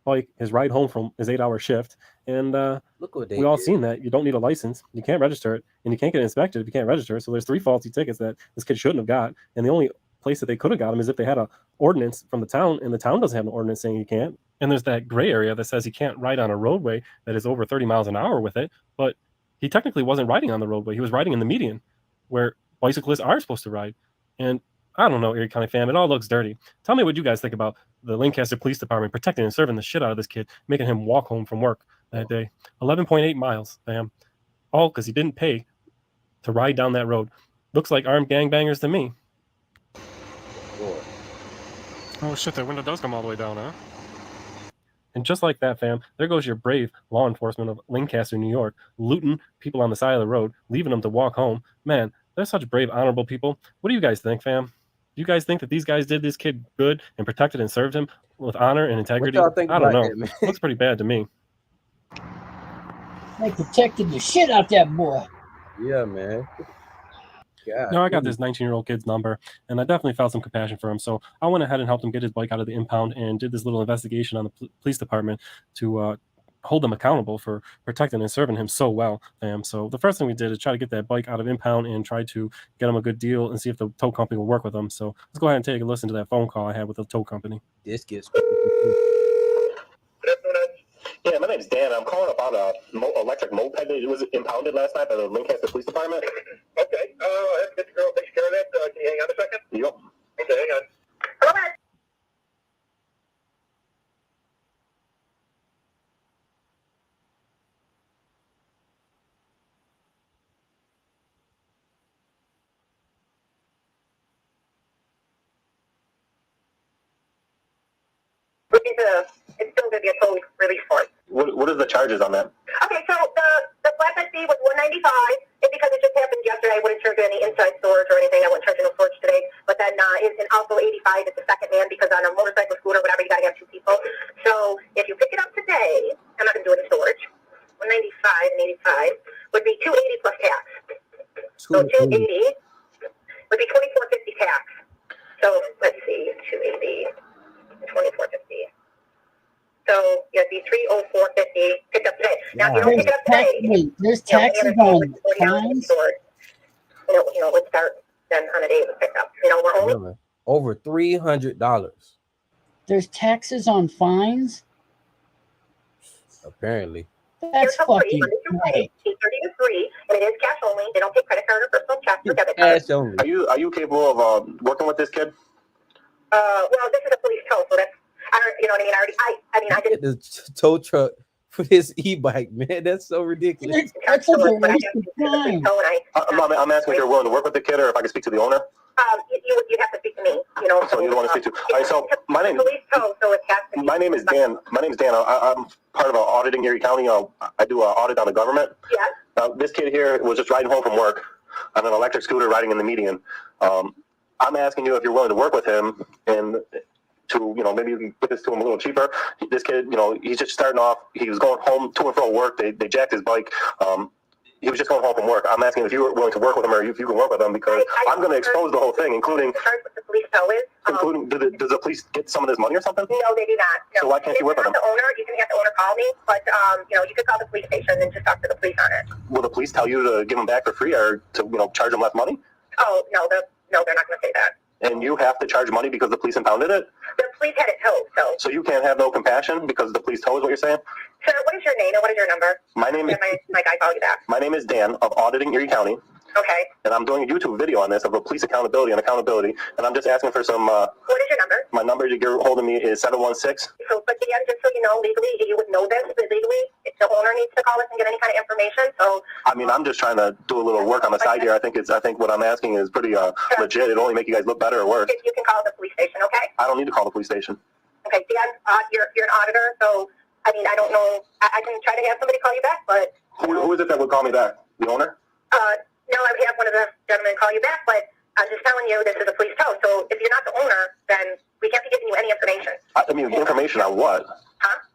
bike, his ride home from his 8-hour shift? And Look what they we all did. seen that. You don't need a license. You can't register it. And you can't get inspected if you can't register. So there's 3 faulty tickets that this kid shouldn't have got. And the only place that they could have got him is if they had an ordinance from the town, and the town doesn't have an ordinance saying you can't. And there's that gray area that says he can't ride on a roadway that is over 30 miles an hour with it. But he technically wasn't riding on the roadway. He was riding in the median where bicyclists are supposed to ride. And I don't know, Erie County fam, it all looks dirty. Tell me what you guys think about the Lancaster Police Department protecting and serving the shit out of this kid, making him walk home from work that day. 11.8 miles, fam. All because he didn't pay to ride down that road. Looks like armed gangbangers to me. Oh shit, that window does come all the way down, huh? And just like that, fam, there goes your brave law enforcement of Lancaster, New York, looting people on the side of the road, leaving them to walk home. Man, they're such brave, honorable people. What do you guys think, fam? Do you guys think that these guys did this kid good and protected and served him with honor and integrity? y'all think I don't about know. that, man? Looks pretty bad to me. They protected the shit out that boy. Yeah, man. God, No, I got this 19-year-old kid's number, and I definitely felt some compassion for him. So I went ahead and helped him get his bike out of the impound and did this little investigation on the police department to hold them accountable for protecting and serving him so well, fam. So the first thing we did is try to get that bike out of impound and try to get him a good deal and see if the tow company will work with him. So let's go ahead and take a listen to that phone call I had with the tow company. This gets. Yeah, my name's Dan. I'm calling about a electric moped that was impounded last night by the Lancaster Police Department. Okay, let's get the girl takes care of that. Can you hang on a second? Yep. Okay, hang on. It's still going to be a total release form. What are the charges on that? Okay, so the flatbed fee was $195, and because it just happened yesterday, I wouldn't charge you any inside storage or anything. I wouldn't charge you no storage today. But then and also $85 is the second man, because on a motorcycle, scooter, whatever, you got to have 2 people. So if you pick it up today, I'm not going to do any storage. $195 and $85 would be $280 plus tax. So $280 would be $24.50 tax. So let's see, $280 and $24.50. So yeah, it'd be $304.50 picked up today. Now, if you don't pick it up today, there's taxes on fines. You know, would start then on a day it was picked up. You know, we're only Over $300. There's taxes on fines. Apparently. That's fucking right. 8:30 to 3, and it is cash only. They don't take credit card or personal checks or debit card. Cash only. Are you capable of working with this kid? Well, this is a police tow, so that's you know what I mean. I did The tow truck for this e-bike, man. That's so ridiculous. That's a waste of time. I'm asking if you're willing to work with the kid, or if I can speak to the owner. You have to speak to me. You know. So you don't want to speak to. All right. So my name. Police tow, so it has to be. My name is Dan. I'm part of auditing Erie County. I do an audit on the government. Yeah. This kid here was just riding home from work on an electric scooter, riding in the median. I'm asking you if you're willing to work with him and to, maybe you can put this to him a little cheaper. This kid, he's just starting off. He was going home to and from work. They jacked his bike. He was just going home from work. I'm asking if you were willing to work with him, or if you can work with him, because I'm going to expose the whole thing, including. What the police tow is. Including, does the police get some of this money or something? No, they do not. No. So why can't you work with them? The owner, you can have the owner call me, but you could call the police station and just talk to the police on it. Will the police tell you to give them back for free, or to charge them less money? Oh no, they're not going to say that. And you have to charge money because the police impounded it? The police had it towed, So you can't have no compassion because the police towed is what you're saying? Sir, what is your name and what is your number? My name is. My guy call you back. My name is Dan of Auditing Erie County. Okay. And I'm doing a YouTube video on this of police accountability and accountability. And I'm just asking for some. What is your number? My number to get hold of me is 716. So, but again, just so you know, legally, you would know this, but legally, the owner needs to call us and get any kind of information. So. I mean, I'm just trying to do a little work on the side here. I think what I'm asking is pretty legit. It'll only make you guys look better or worse. You can call the police station, okay? I don't need to call the police station. Okay, Dan, you're an auditor, so I mean, I don't know. I can try to have somebody call you back, but. Who is it that would call me back? The owner? No, I would have one of the gentlemen call you back, but I'm just telling you, this is a police tow. So if you're not the owner, then we can't be giving you any mean, information on what?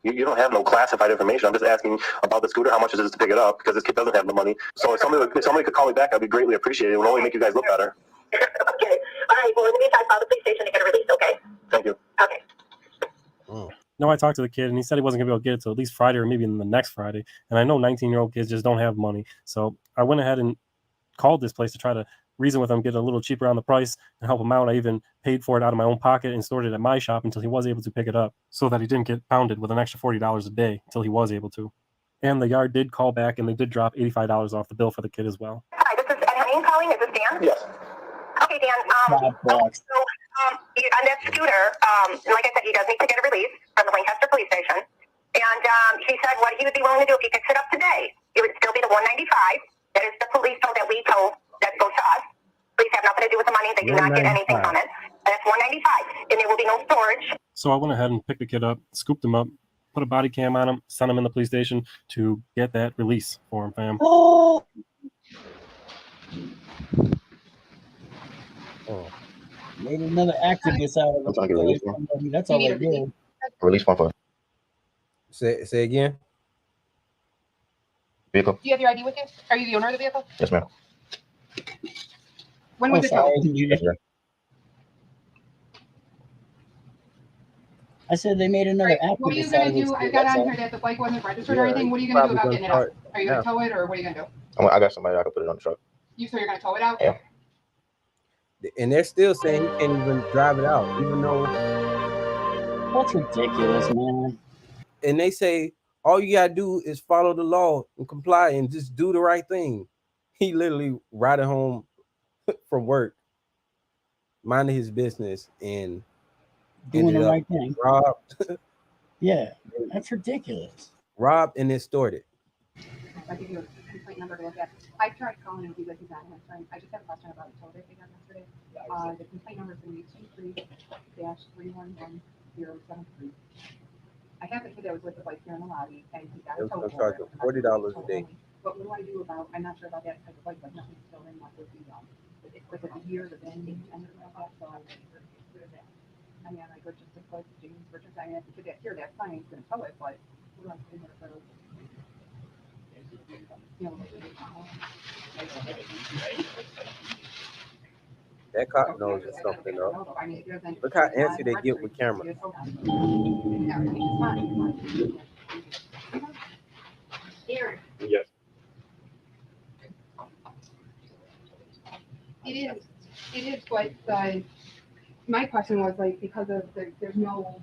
You don't have no classified information. I'm just asking about the scooter. How much is it to pick it up? Because this kid doesn't have the money. So if somebody could call me back, I'd be greatly appreciated. It would only make you guys look better. Okay. All right. Well, in the meantime, call the police station to get it released. Okay. Thank you. Okay. No, I talked to the kid and he said he wasn't gonna be able to get it till at least Friday or maybe in the next Friday. And I know 19-year-old kids just don't have money. So I went ahead and called this place to try to reason with him, get a little cheaper on the price and help him out. I even paid for it out of my own pocket and stored it at my shop until he was able to pick it up so that he didn't get pounded with an extra $40 a day until he was able to. And the yard did call back and they did drop $85 off the bill for the kid as well. Hi, this is Anne calling. Is this Dan? Yes. Okay, Dan. On that scooter, like I said, he does need to get a release from the Lancaster Police Station. And he said what he would be willing to do if he picks it up today. It would still be the $195. That is the police tow that we tow that goes to us. Police have nothing to do with the money. They do not get anything from it. That's $195, and there will be no storage. So I went ahead and picked the kid up, scooped him up, put a body cam on him, sent him in the police station to get that release for him, fam. Oh. Made another activist out of it. That's all they did. Release one for Say again. vehicle. Do you have your ID with you? Are you the owner of the vehicle? Yes, ma'am. When was it towed? Yes, ma'am. I said they made another activist. What are you out gonna of this do? I kid, got that's on all. here that the bike wasn't registered or anything. What are you gonna do about getting it out? Are you gonna tow it or what are you gonna do? I got somebody I can put it on the truck. So you're gonna tow it out? Yeah. And they're still saying he can't even drive it out, even though. That's ridiculous, man. And they say all you gotta do is follow the law and comply and just do the right thing. He literally riding home from work, minding his business, and Doing ended the up right thing. robbed, Yeah, that's ridiculous. robbed and extorted. I'll give you a complaint number to look at. I tried calling him because he's not answering. I just have a question about the tow that they got yesterday. The complaint number is going to be 223-311073. I have the kid that was with the bike here in the lobby, and he got It a was tow gonna for charge it. him $40 a day. But what do I do about? I'm not sure about that type of bike, but nothing's still in what would be done. With a year, the then and that, so I mean, I go just to put James Richards. I mean, if the kid here, that's fine. He's going to tow it, but what do I do with it? That cop knows it's something up. Look how antsy they get with cameras. Yes. It is, but my question was like, because of there's no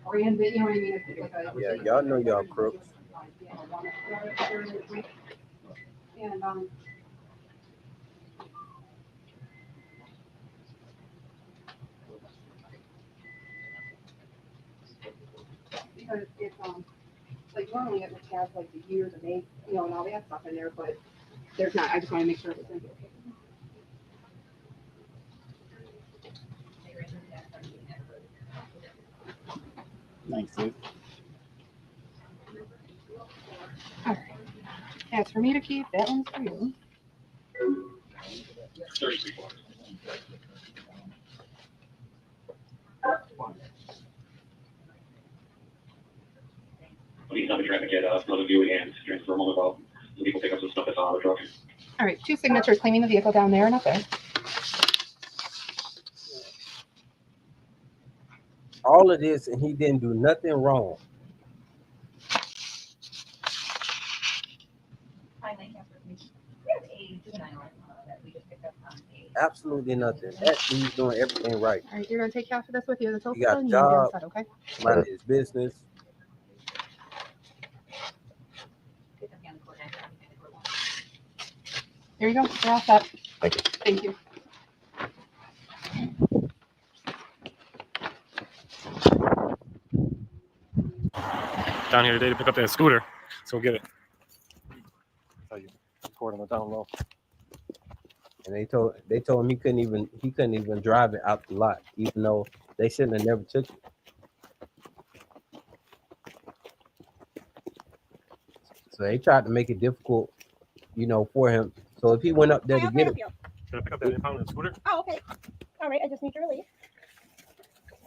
brand, you know what I mean? It's like a, Yeah, y'all know y'all crooks. And because it's like normally it would have like the years of age, you know, and all that stuff in there, but there's not. I just want to make sure it's going to be okay. Thanks, dude. All right. As for me to keep, that one's for you. 30 people. I'm trying to get another view and transfer them about so people pick up some stuff that's on the truck. All right, 2 signatures claiming the vehicle down there and up there. All of this, and he didn't do nothing wrong. Absolutely nothing. He's doing everything right. All right, you're gonna take half of this with you. He got a job, Okay. minding his business. Here you go. You're all set. Thank you. Thank you. Down here today to pick up that scooter, so we'll get it. Tell you, record on the down low. And they told him he couldn't even drive it out the lot, even though they shouldn't have never took it. So they tried to make it difficult, for him. So if he went up there to get it, Can I pick up that impounded scooter? Oh, okay. All right, I just need your release.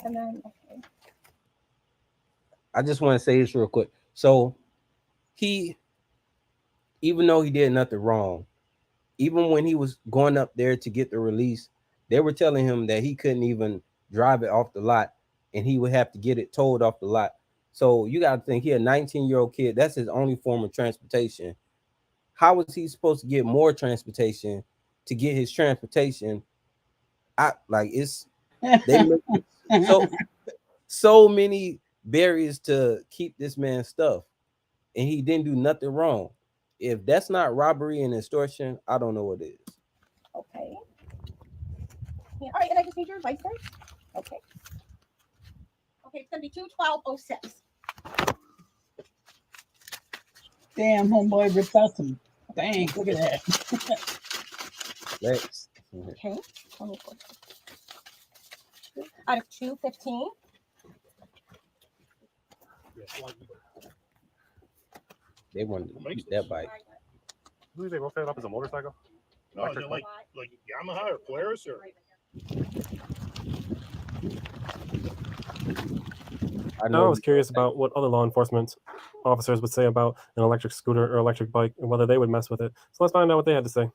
And then, okay. I just want to say this real quick. So he, even though he did nothing wrong, even when he was going up there to get the release, they were telling him that he couldn't even drive it off the lot and he would have to get it towed off the lot. So you got to think, he a 19-year-old kid. That's his only form of transportation. How was he supposed to get more transportation to get his transportation? It's they make so many barriers to keep this man's stuff, and he didn't do nothing wrong. If that's not robbery and extortion, I don't know what it is. Okay. Yeah, all right, and I just need your advice, guys. Okay. Okay, it's gonna be 21206. Damn, homeboy ripped out some bank. Look at that. Let's. Okay. Out of 215. They wanted to keep that bike. Who they rotate up as a motorcycle? No, is it like Yamaha or Polaris or? I was curious about what other law enforcement officers would say about an electric scooter or electric bike and whether they would mess with it. So let's find out what they had to say.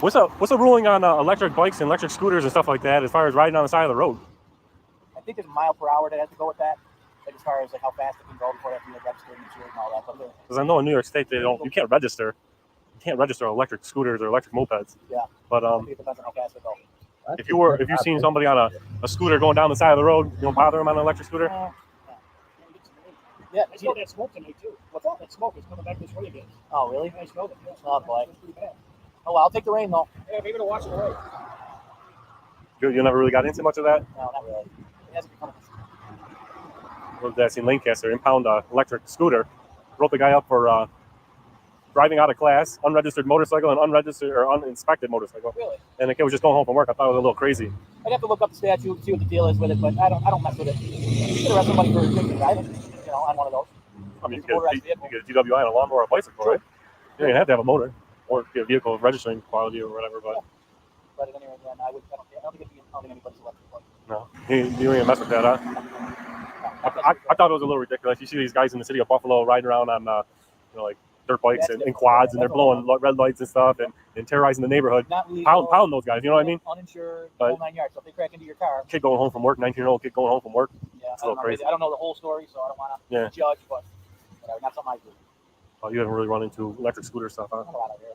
What's the ruling on electric bikes and electric scooters and stuff like that as far as riding on the side of the road? I think there's a mile per hour that has to go with that. Like as far as like how fast it can go before it has to be like registered and insured and all that. But Because I know in New York State you can't register electric scooters or electric mopeds. yeah. But I think it depends on how fast it goes. if you've seen somebody on a scooter going down the side of the road, you don't bother them on an electric scooter. Yeah, I smell that smoke tonight too. What's that? That smoke is coming back this way again. Oh, really? I smelled it. Yeah. Oh, boy. Oh, well, I'll take the rain though. Yeah, maybe to watch it away. You never really got into much of that. No, not really. It hasn't become. That's in Lancaster. Impound electric scooter. Wrote the guy up for driving out of class, unregistered motorcycle, and unregistered or uninspected motorcycle. Really? And the kid was just going home from work. I thought it was a little crazy. I'd have to look up the statute, see what the deal is with it, but I don't mess with it. You can arrest somebody for drinking driving, on one of those. I mean, you get a DWI on a lawnmower or a bicycle, right? You don't even have to have a motor or get a vehicle registering quality or whatever. But anyway, then I don't think it'd be impounding anybody's electric bike. no, you don't even mess with that, huh? I thought it was a little ridiculous. You see these guys in the city of Buffalo riding around on, like dirt bikes and quads, and they're blowing red lights and stuff and terrorizing the neighborhood. Pound those guys, you know what I mean? Uninsured, whole 9 yards. So if they crack into your car. Kid going home from work, 19-year-old kid going home from work. Yeah, it's a little crazy. I don't know the whole story, so I don't want to judge, but whatever, not something I do. Oh, you haven't really run into electric scooter stuff, huh? Not a lot out here.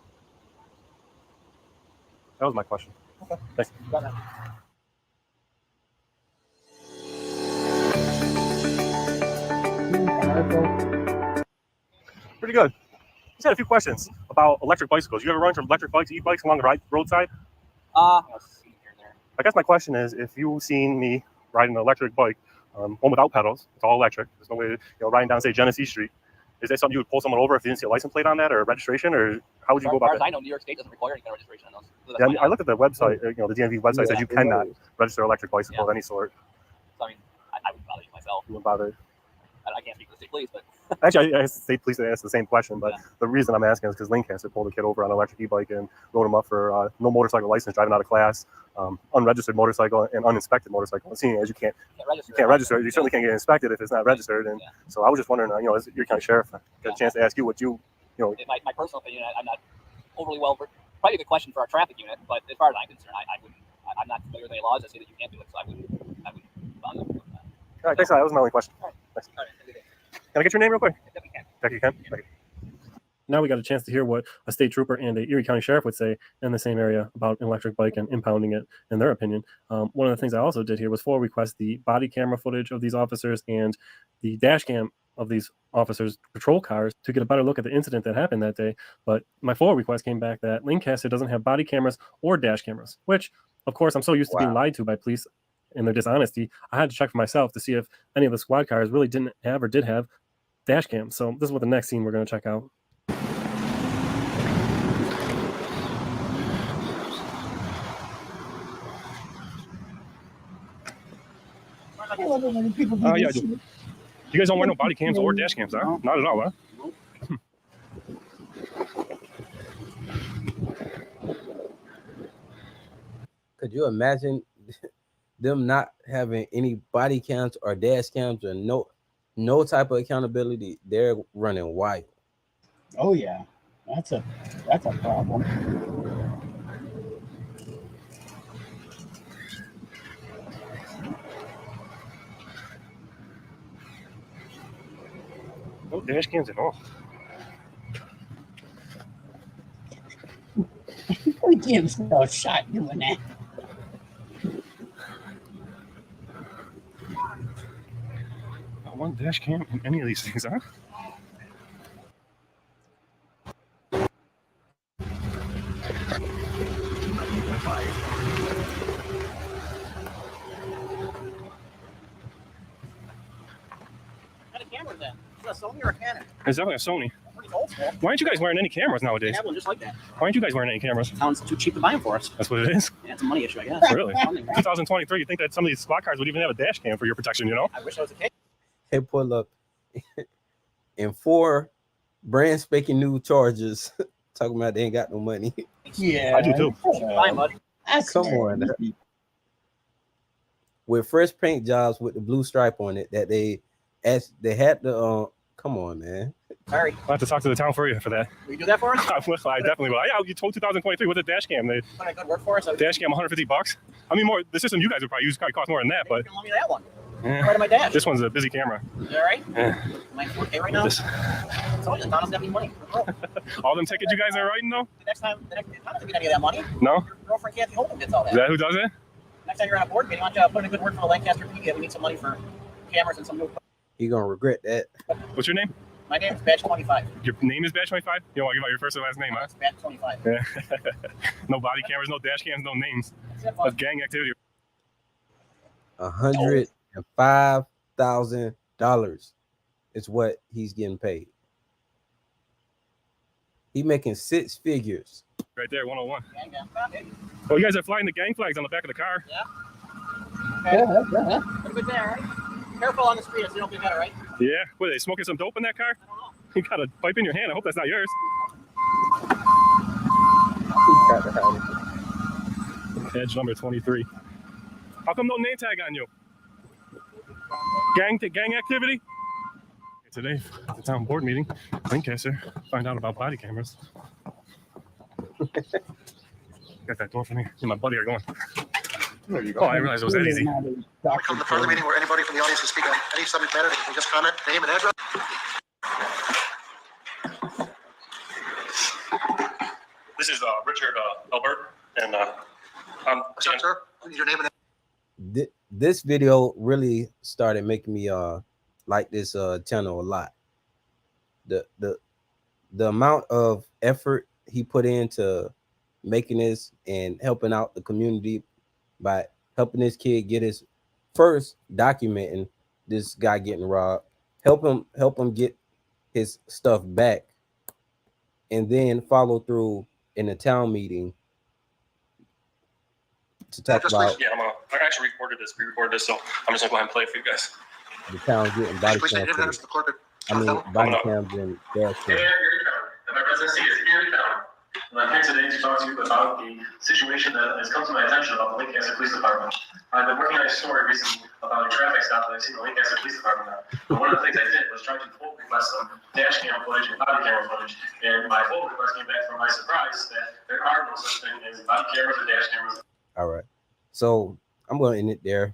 That was my question. Okay. Thanks. Got that. Pretty good. Just had a few questions about electric bicycles. You ever run from electric bikes, e-bikes along the roadside? Let's see here there. I guess my question is, if you've seen me riding an electric bike, one without pedals, it's all electric. There's no way, riding down, say, Genesee Street. Is that something you would pull someone over if you didn't see a license plate on that or registration, or how would you go about that? As far as I know, New York State doesn't require any kind of registration on those. Yeah, I looked at the website. The DMV website says you cannot register electric bicycle of any sort. So, I mean, I wouldn't bother you myself. You wouldn't bother. I can't speak for the state police, but Actually, I asked the state police to ask the same question, but the reason I'm asking is because Lancaster pulled a kid over on an electric e-bike and wrote him up for no motorcycle license, driving out of class, unregistered motorcycle, and uninspected motorcycle. Seeing as you can't register, you certainly can't get inspected if it's not registered. And so I was just wondering, as your county sheriff, I got a chance to ask you what my personal opinion, I'm not overly probably a good question for our traffic unit, but as far as I'm concerned, I'm not familiar with any laws that say that you can't do it, so I wouldn't bother them with that. All right, thanks. That was my only question. All right. Thanks. Can I get your name real quick? Becky Ken. Now we got a chance to hear what a state trooper and a Erie County sheriff would say in the same area about an electric bike and impounding it, in their opinion. One of the things I also did here was request the body camera footage of these officers and the dash cam of these officers' patrol cars to get a better look at the incident that happened that day. But my full request came back that Lancaster doesn't have body cameras or dash cameras, which, of course, I'm so used to being lied to by police and their dishonesty. I had to check for myself to see if any of the squad cars really didn't have or did have dash cams. So this is what the next scene we're going to check out. Yeah, I do. You guys don't wear no body cams or dash cams, huh? Not at all, huh? Could you imagine them not having any body cams or dash cams or no type of accountability. They're running wild. Oh yeah, that's a problem. No dash cams at all. We give himself a shot doing that. Not one dash cam in any of these things, huh? What kind of camera is that? Is that a Sony or a Canon? It's definitely a Sony. Pretty old school. Why aren't you guys wearing any cameras They nowadays? have one just like that. Why aren't you guys wearing any cameras? Sounds too cheap to buy them for us. That's what it is. Yeah, it's a money issue, I guess. Really? 2023, you think that some of these squad cars would even have a dash cam for your protection, you know? I wish I was a kid. They pull up in 4 brand spanking new Chargers, talking about they ain't got no money. Yeah, I do too. Bye, bud. Come on. With fresh paint jobs with the blue stripe on it that they had the come on, man. Sorry. I'll have to talk to the town for you for that. Will you do that for us? I definitely will. Yeah, you told 2023 with a dash cam. They Put a good word for us. dash cam $150. I mean, more the system you guys would probably use probably cost more than that, but You want me that one? yeah. Right on my dash. This one's a busy camera. Is that right? Yeah. Am I 4K right now? This- So the town doesn't have any money. all them tickets you guys are writing though? The next time, the town doesn't get any of that money. No? Your girlfriend Kathy Holden gets all that. Is that who does it? Next time you're on a board meeting, why don't you put in a good word for the Lancaster media? We need some money for cameras and some new. He gonna regret that. What's your name? My name is Badge 25. Your name is Badge 25? You don't want to give out your first and last name, huh? It's Badge 25. Yeah. No body cameras, no dash cams, no names. That's gang activity. $105,000 is what he's getting paid. He making 6 figures. Right there, 101. Gang down. Come on, baby. Oh, you guys are flying the gang flags on the back of the car. Yeah. Okay. Pretty good there, right? Careful on the street, so you don't get better, right? Yeah. What, are they smoking some dope in that car? You got a pipe in your hand. I hope that's not yours. Edge number 23. How come no name tag on you? Gang activity? Today, at the town board meeting, Lancaster find out about body cameras. Got that door for me. Me and my buddy are going. There you go. Oh, I realized it was that easy. We come to further meeting where anybody from the audience can speak on any subject matter. They can just comment, name and address. This is Richard Albert, and I'm Sir, please your name and This video really started making me like this channel a lot. The amount of effort he put into making this and helping out the community by helping this kid get his first documenting this guy getting robbed, help him get his stuff back, and then follow through in a town meeting to talk about yeah, I actually pre-recorded this, so I'm just gonna go ahead and play it for you guys. the town getting body please state your cams. address to the clerk. I mean, body cams and dash Hey, cams. Erie County, and my residency is Erie County. And I'm here today to talk to you about the situation that has come to my attention about the Lancaster Police Department. I've been working on a story recently about a traffic stop that I've seen the Lancaster Police Department on. And one of the things I did was try to full request some dash cam footage and body camera footage. And my full request came back from my surprise that there are no such thing as body cameras or dash cameras. All right. So I'm going to end it there.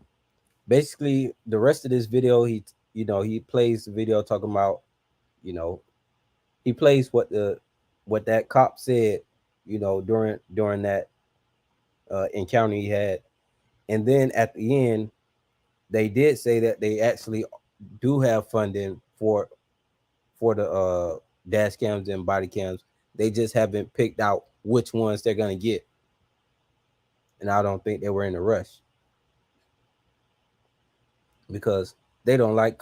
Basically, the rest of this video, he plays the video talking about, he plays what that cop said, during that encounter he had. And then at the end, they did say that they actually do have funding for the dash cams and body cams. They just haven't picked out which ones they're going to get. And I don't think they were in a rush because they don't like,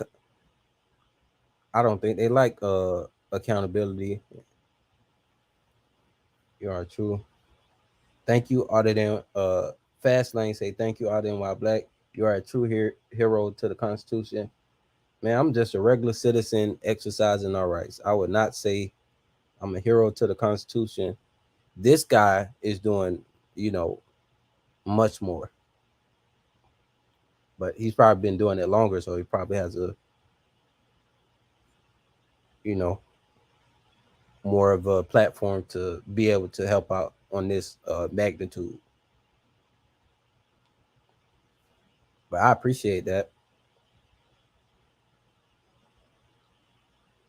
I don't think they like accountability. You are true. Thank you, other than Fast Lane say thank you, other than White Black. You are a true hero to the Constitution. Man, I'm just a regular citizen exercising our rights. I would not say I'm a hero to the Constitution. This guy is doing, much more. But he's probably been doing it longer, so he probably has you know, more of a platform to be able to help out on this magnitude. But I appreciate that.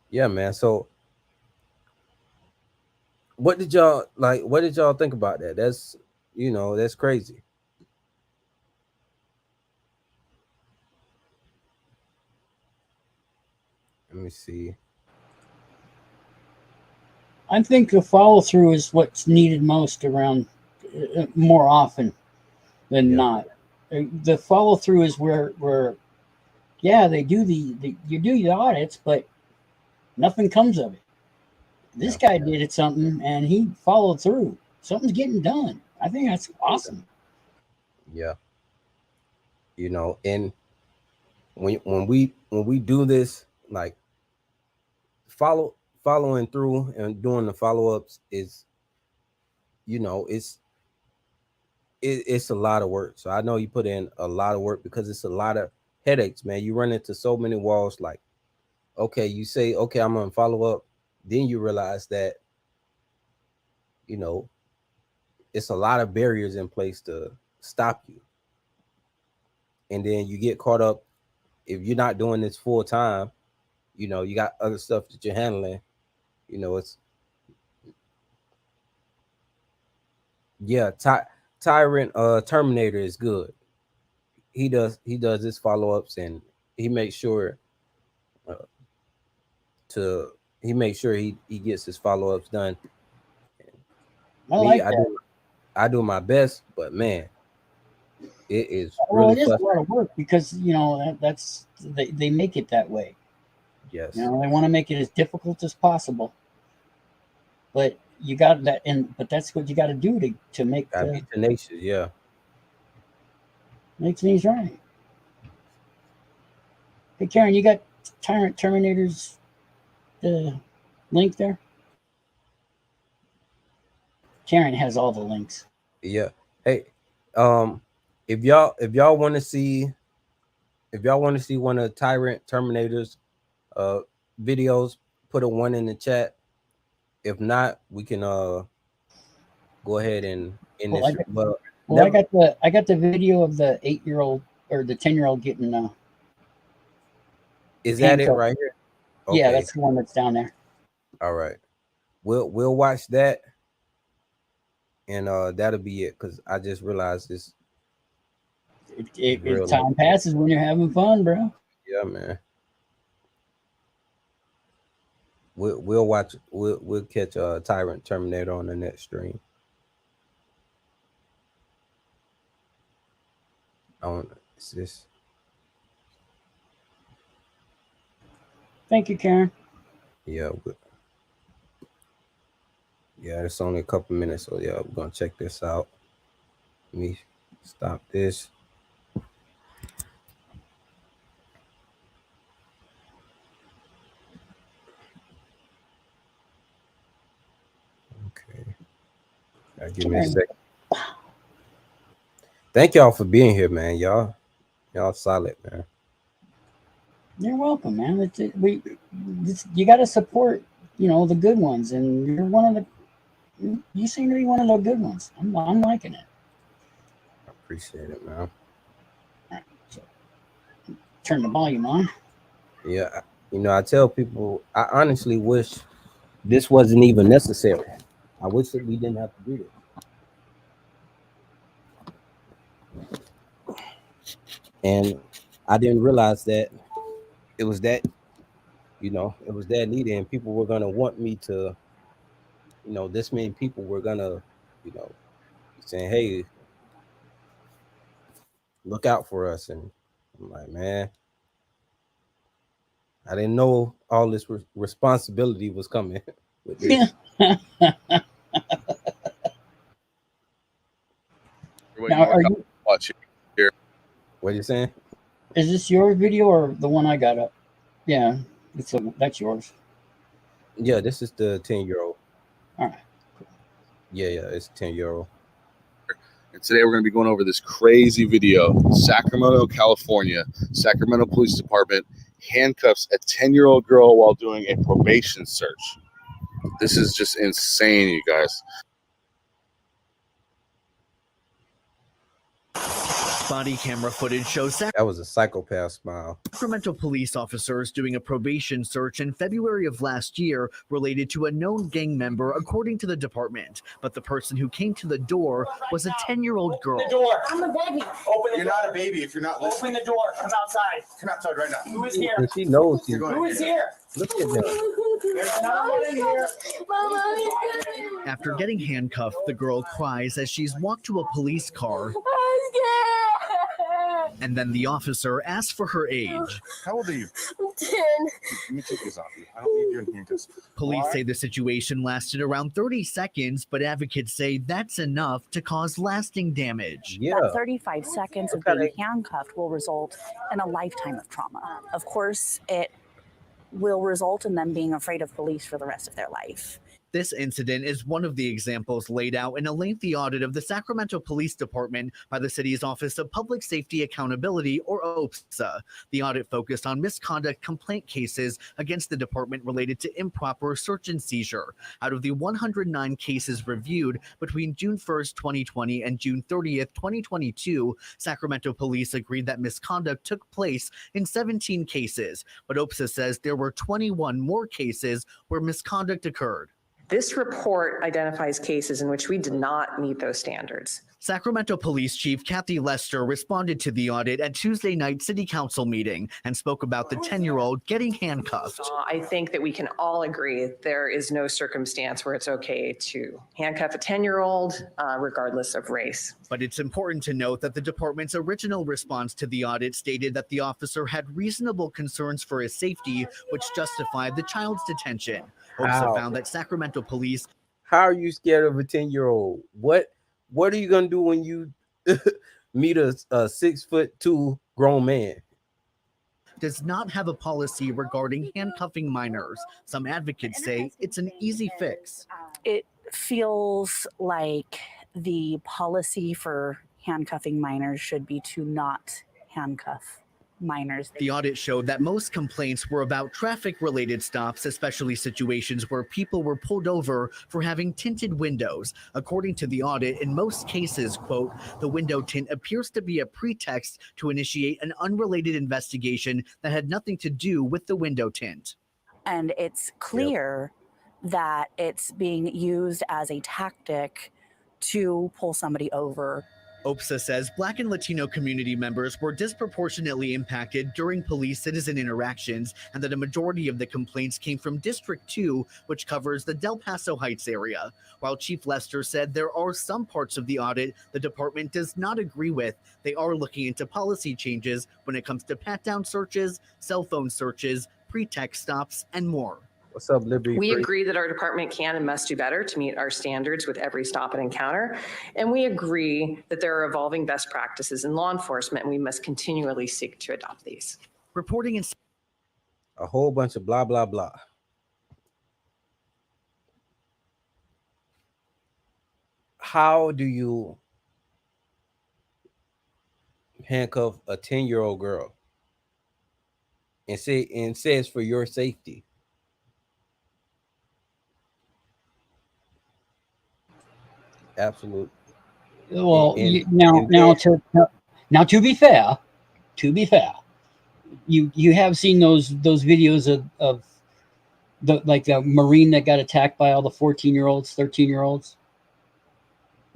Yeah, man. So what did y'all think about that? That's, you know, that's crazy. Let me see. I think the follow through is what's needed most around more often than not. The follow through is where yeah, they do you do the audits, but nothing comes of it. This guy did something and he followed through. Something's getting done. I think that's awesome. Yeah. You know, and when we do this, like following through and doing the follow-ups is, you know, it's a lot of work. So I know you put in a lot of work because it's a lot of headaches, man. You run into so many walls. Like, okay, you say, okay, I'm gonna follow up, then you realize that, you know, it's a lot of barriers in place to stop you. And then you get caught up if you're not doing this full time. You know, you got other stuff that you're handling. You know, it's Tyrant Terminator is good. He does his follow-ups and he makes sure he gets his follow-ups done. I do my best, but man, it is really it is a lot of work because, you know, they make it that way. Yes. You know, they want to make it as difficult as possible. But you got that, but that's what you got to do to make be tenacious, yeah. Make things right. Hey, Karen, you got Tyrant Terminator's link there? Karen has all the links. Yeah. Hey, if y'all want to see one of Tyrant Terminator's videos, put a 1 in the chat. If not, we can go ahead and end this. I got the video of the 8-year-old or the 10-year-old getting is that it right here? Okay. Yeah, that's the one that's down there. All right. We'll watch that. And that'll be it, because I just realized this. Time passes when you're having fun, bro. Yeah, man. We'll watch. We'll catch Tyrant Terminator on the next stream. Is this? Thank you, Karen. Yeah. Yeah, it's only a couple minutes, so yeah, we're gonna check this out. Let me stop this. Okay. Give me a second. Thank y'all for being here, man. Y'all solid, man. You're welcome, man. You got to support, you know, the good ones, and you're one of the. You seem to be one of the good ones. I'm liking it. I appreciate it, man. All right, so turn the volume on. Yeah, you know, I tell people, I honestly wish this wasn't even necessary. I wish that we didn't have to do this. And I didn't realize that it was that, you know, it was that needed, and people were gonna want me to, you know, this many people were gonna, you know, saying, hey, look out for us. And I'm like, man, I didn't know all this responsibility was coming with this. Now, are you watching here? What are you saying? Is this your video or the one I got up? Yeah, that's yours. Yeah, this is the 10-year-old. All right. Yeah, it's 10-year-old. And today we're going to be going over this crazy video. Sacramento, California. Sacramento Police Department handcuffs a 10-year-old girl while doing a probation search. This is just insane, you guys. Body camera footage shows That was a psychopath smile. Sacramento police officers doing a probation search in February of last year related to a known gang member, according to the department. But the person who came to the door was a 10-year-old girl. Open the door. I'm a baby. Open the You're door. not a baby if you're not listening. Open the door. Come outside. Come outside right now. Who is here? And she knows he's Who is here? Look at them. There's no one in here. After getting handcuffed, the girl cries as she's walked to a police car. And then the officer asks for her age. How old are you? I'm 10. Let me take this off you. I don't need you in handcuffs. Police say the situation lasted around 30 seconds, but advocates say that's enough to cause lasting damage. That 35 seconds of being handcuffed will result in a lifetime of trauma. Of course, it will result in them being afraid of police for the rest of their life. This incident is one of the examples laid out in a lengthy audit of the Sacramento Police Department by the city's Office of Public Safety Accountability, or OPSA. The audit focused on misconduct complaint cases against the department related to improper search and seizure. Out of the 109 cases reviewed between June 1st, 2020 and June 30th, 2022, Sacramento police agreed that misconduct took place in 17 cases, but OPSA says there were 21 more cases where misconduct occurred. This report identifies cases in which we did not meet those standards. Sacramento Police Chief Kathy Lester responded to the audit at Tuesday night city council meeting and spoke about the 10-year-old getting handcuffed. I think that we can all agree there is no circumstance where it's okay to handcuff a 10-year-old regardless of race. But it's important to note that the department's original response to the audit stated that the officer had reasonable concerns for his safety, which justified the child's detention. OPSA found that Sacramento police. How are you scared of a 10-year-old? What are you gonna do when you meet a 6'2" grown man? Does not have a policy regarding handcuffing minors. Some advocates say it's an easy fix. It feels like the policy for handcuffing minors should be to not handcuff minors. The audit showed that most complaints were about traffic-related stops, especially situations where people were pulled over for having tinted windows. According to the audit, in most cases, quote, the window tint appears to be a pretext to initiate an unrelated investigation that had nothing to do with the window tint. And it's clear that it's being used as a tactic to pull somebody over. OPSA says Black and Latino community members were disproportionately impacted during police-citizen interactions, and that a majority of the complaints came from District 2, which covers the Del Paso Heights area. While Chief Lester said there are some parts of the audit the department does not agree with, they are looking into policy changes when it comes to pat-down searches, cell phone searches, pretext stops, and more. What's up, Liberty? We agree that our department can and must do better to meet our standards with every stop and encounter. And we agree that there are evolving best practices in law enforcement, and we must continually seek to adopt these. Reporting in a whole bunch of blah, blah, blah. How do you handcuff a 10-year-old girl and say it's for your safety? Absolutely. Well, now to be fair, you have seen those videos of the Marine that got attacked by all the 14-year-olds, 13-year-olds.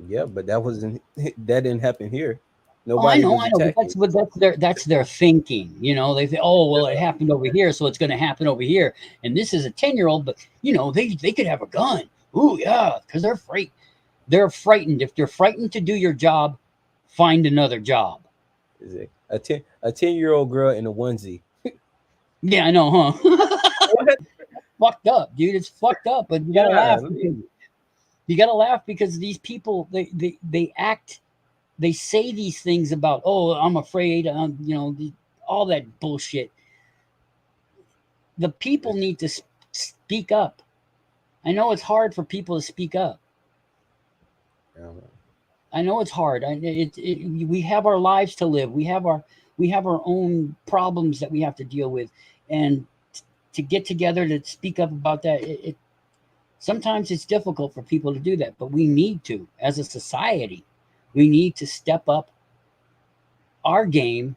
Yeah, but that didn't happen here. Nobody. I know. But that's their thinking. You know, they say, oh well, it happened over here, so it's going to happen over here. And this is a 10-year-old, but you know, they could have a gun. Ooh, yeah, because they're afraid. They're frightened. If you're frightened to do your job, find another job. Is it a 10-year-old girl in a onesie? Yeah, I know, huh? Fucked up, dude. It's fucked up, but you gotta laugh. You gotta laugh because these people, they act, they say these things about, oh, I'm afraid, you know, all that bullshit. The people need to speak up. I know it's hard for people to speak up. I know it's hard. We have our lives to live. We have we have our own problems that we have to deal with, and to get together to speak up about that, sometimes it's difficult for people to do that, but we need to, as a society, we need to step up our game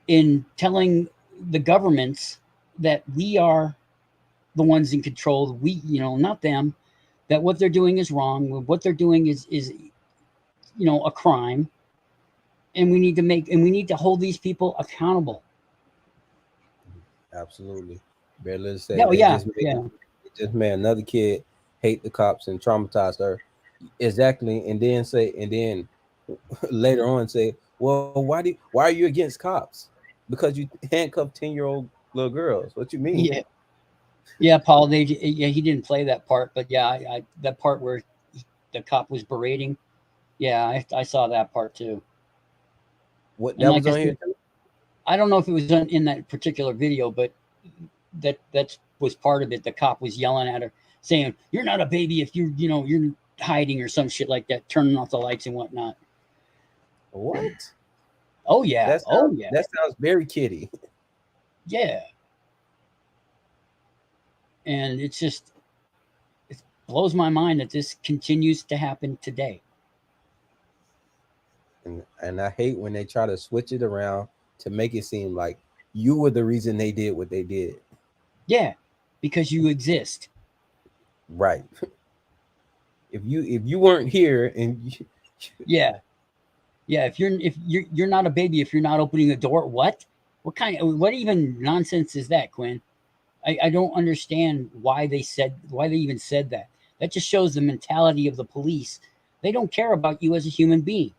in telling the governments that we are the ones in control. We, you know, not them, that what they're doing is wrong. What they're doing is, you know, a crime. And we need to hold these people accountable. Absolutely. Barely said, Oh, yeah, just made another kid hate the cops and traumatized her. Exactly. And then later on say, well, why are you against cops? Because you handcuff 10-year-old little girls. What you mean? Yeah, Paul. He didn't play that part, but yeah, that part where the cop was berating. Yeah, I saw that part too. What that was on here? I don't know if it was in that particular video, but that was part of it. The cop was yelling at her, saying, "You're not a baby if you're hiding," or some shit like that, turning off the lights and whatnot. What? Oh yeah. That sounds very kiddie. Yeah. And it blows my mind that this continues to happen today. And I hate when they try to switch it around to make it seem like you were the reason they did what they did. Yeah, because you exist. Right. If you weren't here and yeah, if you're not a baby if you're not opening the door, what even nonsense is that, Quinn? I don't understand why they even said that. That just shows the mentality of the police. They don't care about you as a human being.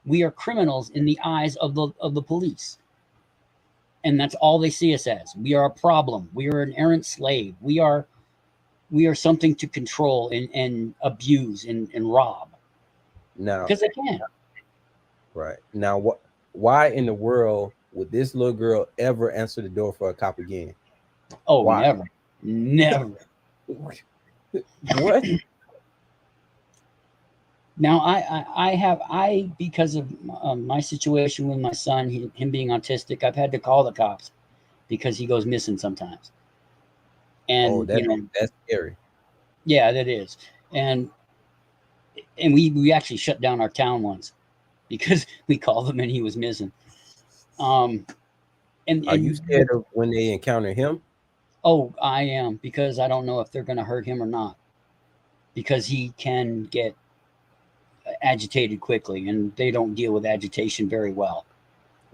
We are criminals in the eyes of the police. And that's all they see us as. We are a problem. We are an errant slave. We are something to control and abuse and rob. Now, because they can. Right. Now, why in the world would this little girl ever answer the door for a cop again? Oh, why? Never. What? Now, I because of my situation with my son, him being autistic, I've had to call the cops because he goes missing sometimes. And that's scary. Yeah, that is. And we actually shut down our town once because we called him and he was missing. And are you scared of when they encounter him? Oh, I am, because I don't know if they're going to hurt him or not, because he can get agitated quickly and they don't deal with agitation very well.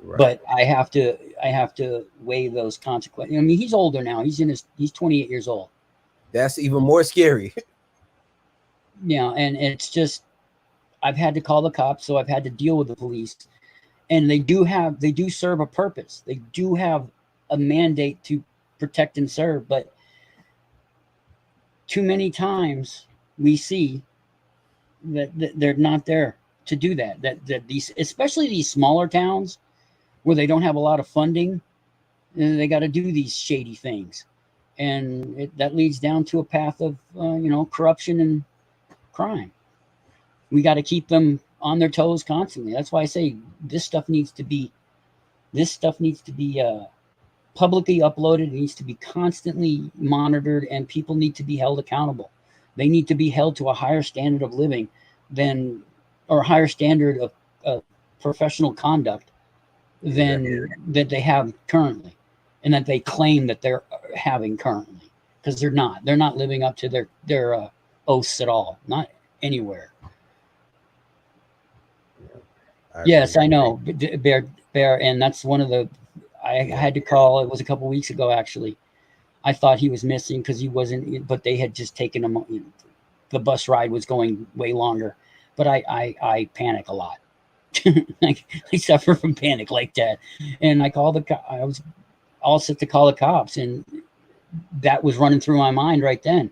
Right. But I have to weigh those consequences. I mean, he's older now. He's 28 years old. That's even more scary. Yeah. And it's just, I've had to call the cops. So I've had to deal with the police, and they do serve a purpose. They do have a mandate to protect and serve, but too many times we see that they're not there to do that. That these, especially these smaller towns where they don't have a lot of funding, they got to do these shady things, and that leads down to a path of corruption and crime. We got to keep them on their toes constantly. That's why I say this stuff needs to be publicly uploaded. It needs to be constantly monitored, and people need to be held accountable. They need to be held to a higher standard of living or higher standard of professional conduct than that they have currently, and that they claim that they're having currently, because they're not living up to their oaths at all, not anywhere. Yes, I know, Bear, and that's one of the. I had to call. It was a couple weeks ago, actually. I thought he was missing because he wasn't, but they had just taken him. The bus ride was going way longer, but I panic a lot. I suffer from panic like that, and I called I was all set to call the cops, and that was running through my mind right then.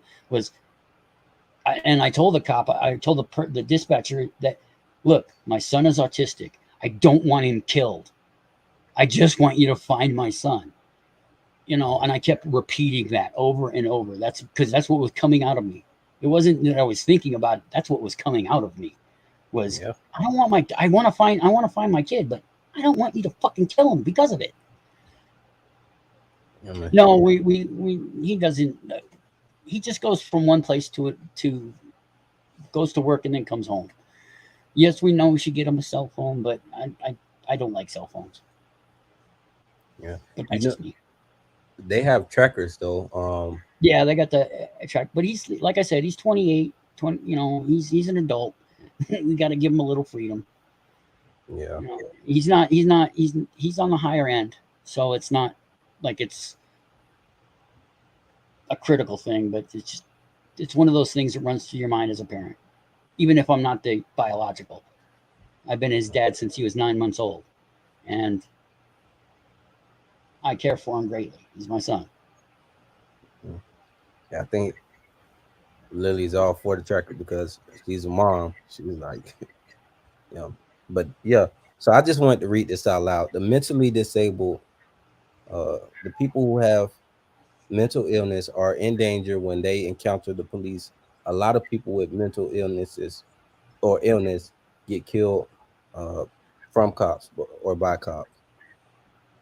And I told the cop, I told the dispatcher that, look, my son is autistic. I don't want him killed. I just want you to find my son. And I kept repeating that over and over. That's because that's what was coming out of me. It wasn't that I was thinking about it. That's what was coming out of me was, I want to find my kid, but I don't want you to fucking kill him because of it. Yeah, man. No, he doesn't. He just goes from one place to goes to work and then comes home. Yes, we know we should get him a cell phone, but I don't like cell phones. Yeah, but that's just me. They have trackers though. Yeah, they got the track, but he's like I said, he's 28. You know, he's an adult. We got to give him a little freedom. Yeah, you know, he's on the higher end, so it's not like it's a critical thing, but it's one of those things that runs through your mind as a parent, even if I'm not the biological. I've been his dad since he was 9 months old, and I care for him greatly. He's my son. Yeah, I think Lily's all for the tracker because she's a mom. She was like, you know, but yeah. So I just wanted to read this out loud. The mentally disabled, the people who have mental illness are in danger when they encounter the police. A lot of people with mental illnesses or illness get killed from cops or by cops,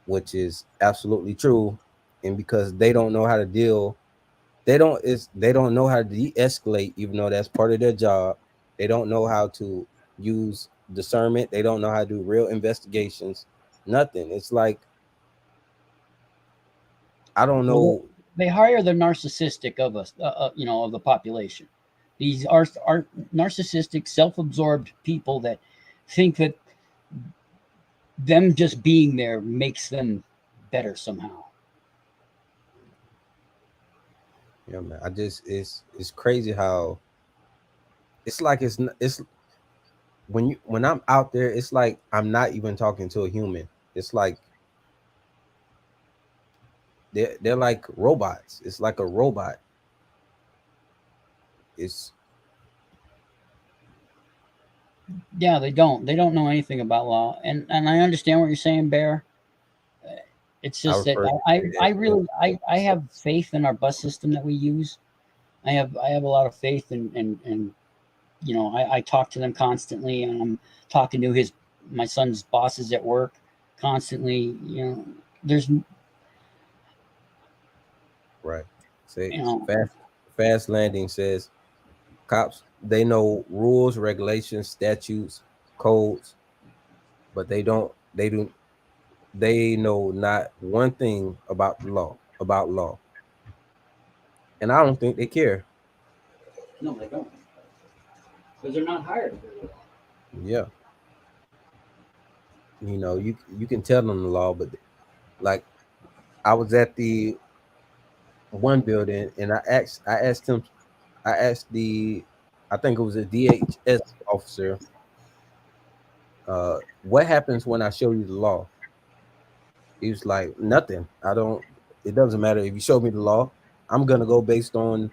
which is absolutely true. And because they don't know how to deal, they don't know how to de-escalate, even though that's part of their job. They don't know how to use discernment. They don't know how to do real investigations. Nothing. It's like, I don't know. Well, they hire the narcissistic of us, of the population. These are narcissistic, self-absorbed people that think that them just being there makes them better somehow. Yeah, man. It's crazy how it's like it's when I'm out there, it's like I'm not even talking to a human. It's like they're like robots. It's like a robot. Yeah, they don't know anything about law, and I understand what you're saying, Bear. It's just that I have faith in our bus system that we use. I have a lot of faith and you know, I talk to them constantly, and I'm talking to my son's bosses at work constantly. You know, there's right. Say fast landing says cops, they know rules, regulations, statutes, codes, but they know not one thing about law. And I don't think they care. No, they don't. Because they're not hired. Yeah. You know, you can tell them the law, but like I was at the one building and I asked the, I think it was a DHS officer, what happens when I show you the law? He was like, nothing. It doesn't matter if you show me the law. I'm gonna go based on,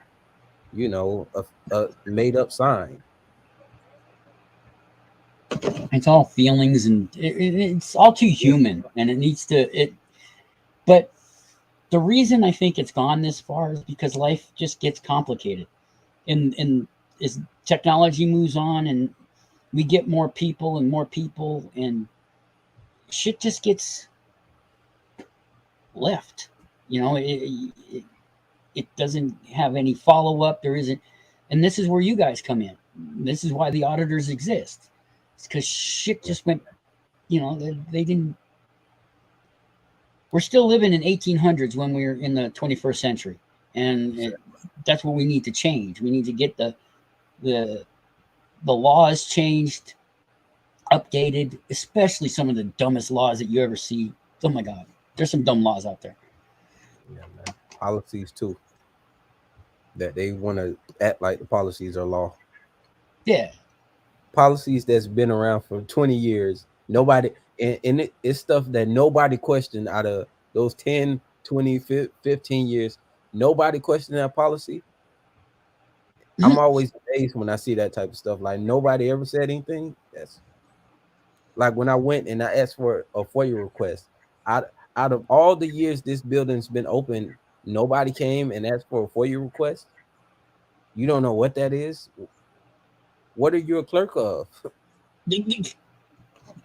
you know, a made up sign. It's all feelings, and it's all too human, and it needs to. But the reason I think it's gone this far is because life just gets complicated, and as technology moves on, and we get more people, and shit just gets left. You know, it doesn't have any follow up. There isn't, and this is where you guys come in. This is why the auditors exist. It's because shit just went. You know, they didn't. We're still living in 1800s when we're in the 21st century, and that's what we need to change. We need to get the laws changed, updated, especially some of the dumbest laws that you ever see. Oh my God, there's some dumb laws out there. Yeah, man. Policies too. That they want to act like the policies are law. Yeah. Policies that's been around for 20 years. Nobody, and it's stuff that nobody questioned out of those 10, 20, 15 years. Nobody questioned that policy. I'm always amazed when I see that type of stuff. Like nobody ever said anything. That's like when I went and I asked for a FOIA request. Out of all the years this building's been open, nobody came and asked for a FOIA request. You don't know what that is. What are you a clerk of?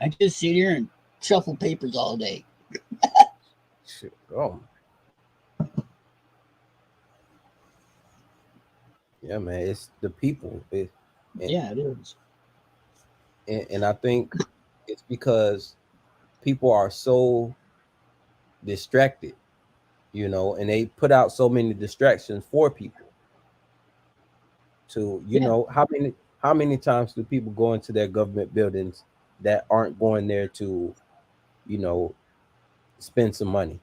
I just sit here and shuffle papers all day. Shit. Oh. Yeah, man, it's the people. Yeah, it is. And I think it's because people are so distracted, you know, and they put out so many distractions for people. To you know, how many times do people go into their government buildings that aren't going there to, you know, spend some money?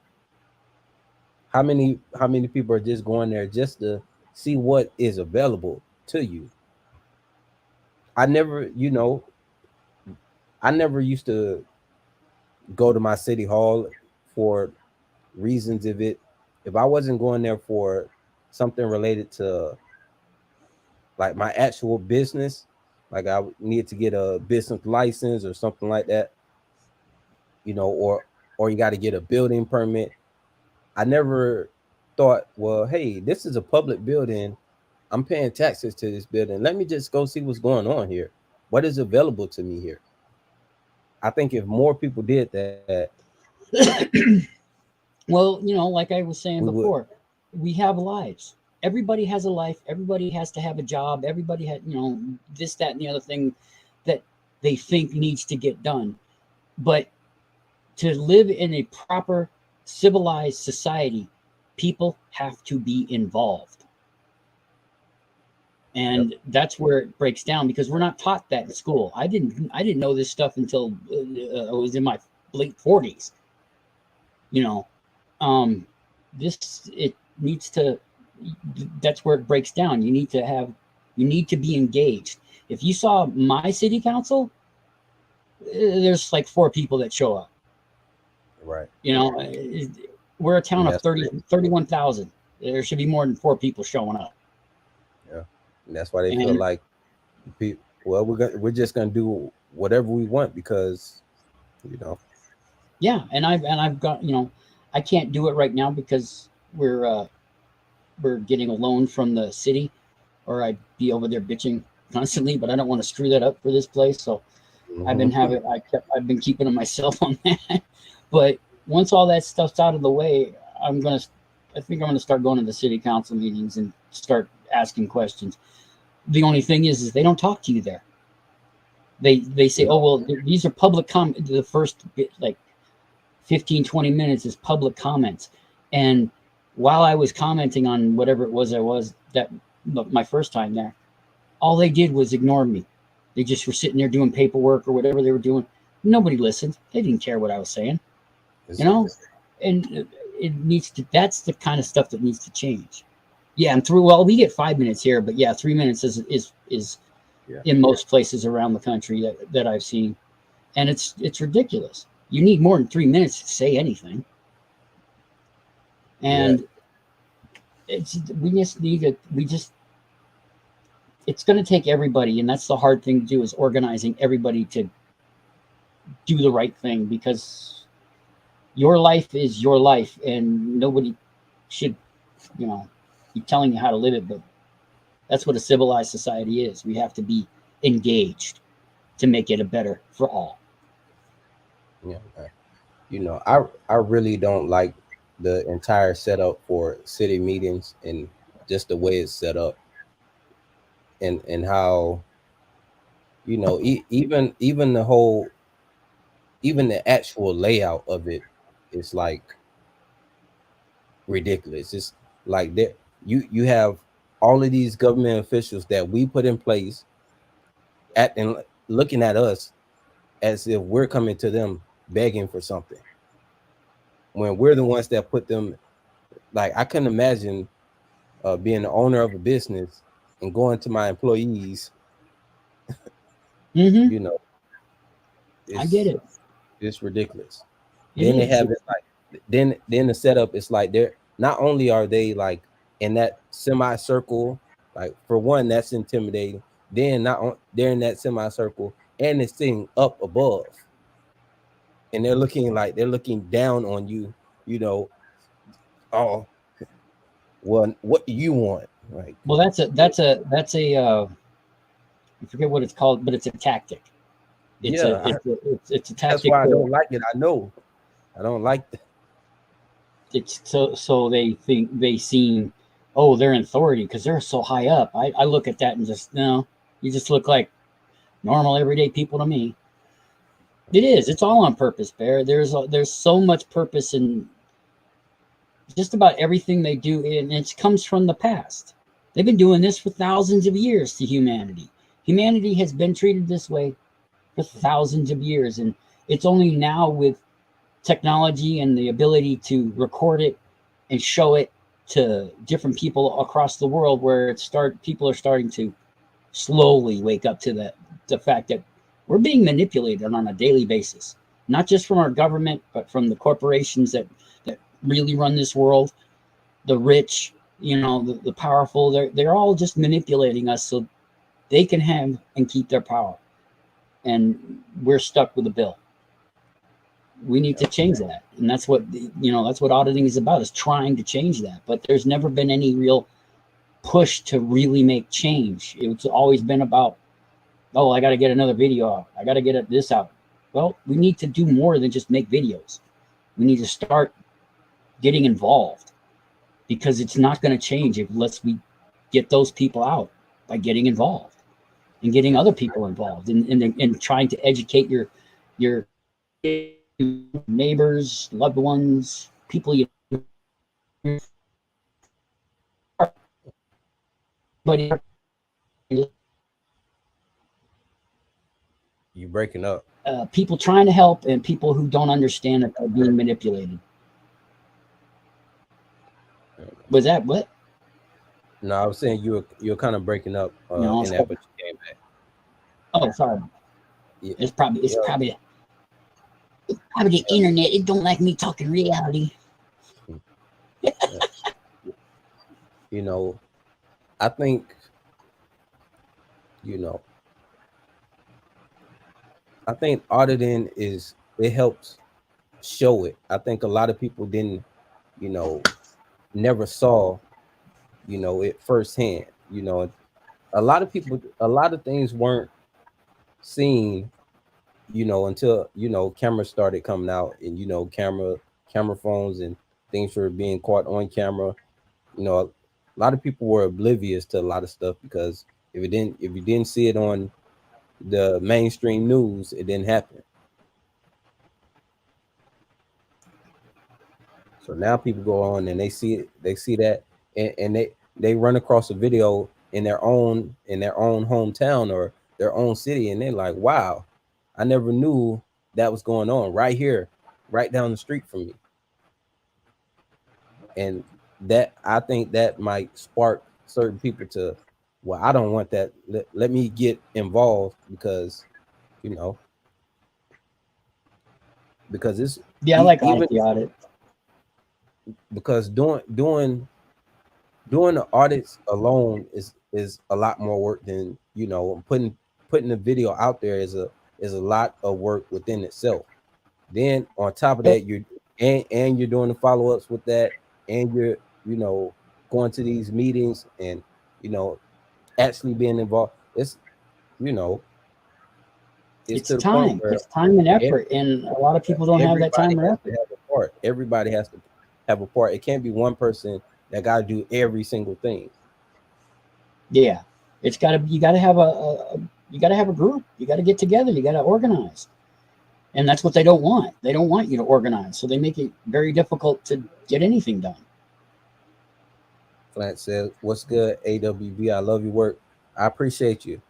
How many people are just going there just to see what is available to you? I never used to go to my city hall for reasons. If I wasn't going there for something related to like my actual business, like I need to get a business license or something like that, you know, or you got to get a building permit. I never thought, well, hey, this is a public building. I'm paying taxes to this building. Let me just go see what's going on here. What is available to me here? I think if more people did that. Well, you know, like I was saying before, we have lives. Everybody has a life. Everybody has to have a job. Everybody has, you know, this, that, and the other thing that they think needs to get done. But to live in a proper civilized society, people have to be involved. And that's where it breaks down, because we're not taught that in school. I didn't know this stuff until I was in my late 40s. You know, it needs to, that's where it breaks down. You need to be engaged. If you saw my city council, there's like 4 people that show up. Right. You know, we're a town of 31,000. There should be more than 4 people showing up. Yeah. And that's why they feel like, well, we're just going to do whatever we want because, you know. Yeah. And I've got, you know, I can't do it right now because we're getting a loan from the city, or I'd be over there bitching constantly, but I don't want to screw that up for this place. So I've been keeping to myself on that. But once all that stuff's out of the way, I think I'm gonna start going to the city council meetings and start asking questions. The only thing is they don't talk to you there. They say, oh, well, these are public comment. The first like 15, 20 minutes is public comments. And while I was commenting on whatever it was that my first time there, all they did was ignore me. They just were sitting there doing paperwork or whatever they were doing. Nobody listened. They didn't care what I was saying, you know? And that's the kind of stuff that needs to change. Yeah, and we get 5 minutes here, but yeah, 3 minutes is in most places around the country that I've seen. And it's ridiculous. You need more than 3 minutes to say anything. And it's going to take everybody. And that's the hard thing to do, is organizing everybody to do the right thing, because your life is your life and nobody should, you know, be telling you how to live it. But that's what a civilized society is. We have to be engaged to make it a better for all. Yeah. You know, I really don't like the entire setup for city meetings and just the way it's set up, and how, you know, even the actual layout of it is like ridiculous. It's like that you have all of these government officials that we put in place and looking at us as if we're coming to them begging for something, when we're the ones that put them. Like, I couldn't imagine being the owner of a business and going to my employees. You know, I get it. It's ridiculous. Then they have it like, then the setup is like, they're not only are they like in that semicircle, like, for one, that's intimidating. Then they're in that semicircle and it's sitting up above, and they're looking down on you. You know, oh, well, what do you want? Like, well, that's a I forget what it's called, but it's a tactic. It's Yeah, it's a that's tactic. why I don't like it. I know. I don't like that. It's so they think they seem, oh, they're in authority because they're so high up. I look at that and just, no, you just look like normal everyday people to me. It is. It's all on purpose, Bear. There's so much purpose in just about everything they do, and it comes from the past. They've been doing this for thousands of years to humanity. Humanity has been treated this way for thousands of years, and it's only now with technology and the ability to record it and show it to different people across the world where people are starting to slowly wake up to the fact that we're being manipulated on a daily basis, not just from our government, but from the corporations that really run this world, the rich, the powerful. They're all just manipulating us so they can have and keep their power, and we're stuck with a bill. We need to change that, and that's what that's what auditing is about, is trying to change that. But there's never been any real push to really make change. It's always been about, oh, I got to get another video out, I got to get this out. Well, we need to do more than just make videos. We need to start getting involved, because it's not going to change unless we get those people out by getting involved and getting other people involved and trying to educate your neighbors, loved ones, people you. But You breaking up. people trying to help and people who don't understand that they're being manipulated. Was that what? No, I was saying you're kind of breaking up No, in that, but you came back. Oh, sorry. Yeah. It's probably the internet. It don't like me talking reality. I think, I think auditing it helps show it. I think a lot of people didn't, never saw, it firsthand. A lot of people, a lot of things weren't seen, until, cameras started coming out, and, camera phones and things were being caught on camera. A lot of people were oblivious to a lot of stuff, because if you didn't see it on the mainstream news, it didn't happen. So now people go on and they see that, and they run across a video in their own hometown or their own city, and they're like, wow, I never knew that was going on right here, right down the street from me. And that, I think that might spark certain people to, well, I don't want that. Let me get involved, because, because it's, I like the audit. Because doing the audits alone is a lot more work than, putting the video out there is a lot of work within itself. Then on top of that, you're doing the follow-ups with that, and you're going to these meetings and actually being involved. It's it's time. It's time and effort, and a lot of people don't have that time or effort. Everybody has to have a part. It can't be one person that got to do every single thing. Yeah, you got to have a group. You got to get together. You got to organize, and that's what they don't want. They don't want you to organize, so they make it very difficult to get anything done. Plant says, "What's good, AWB? I love your work. I appreciate you."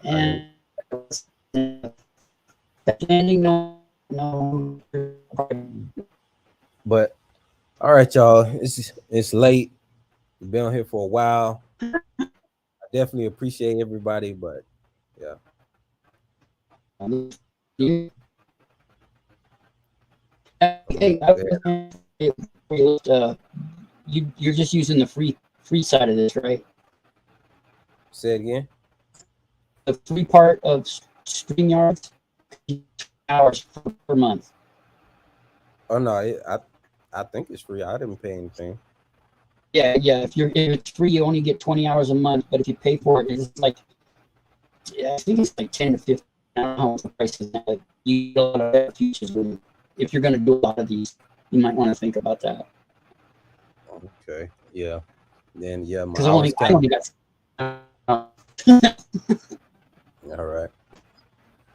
And but all right, y'all. It's late. We've been on here for a while. I definitely appreciate everybody, but yeah. You're just using the free side of this, right? Say it again. The free part of StreamYard, hours per month. Oh no, I think it's free. I didn't pay anything. Yeah. If it's free, you only get 20 hours a month. But if you pay for it, it's like I think it's like 10 to 15. I don't know how much the price is now. But you get a lot of better features if you're going to do a lot of these. You might want to think about that. Okay. Yeah. Then yeah, Because I only got. all right.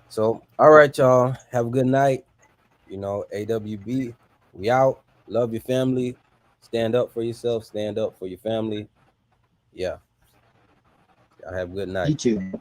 So all right, y'all. Have a good night. You know, AWB. We out. Love your family. Stand up for yourself. Stand up for your family. Yeah. Y'all have a good night. You too.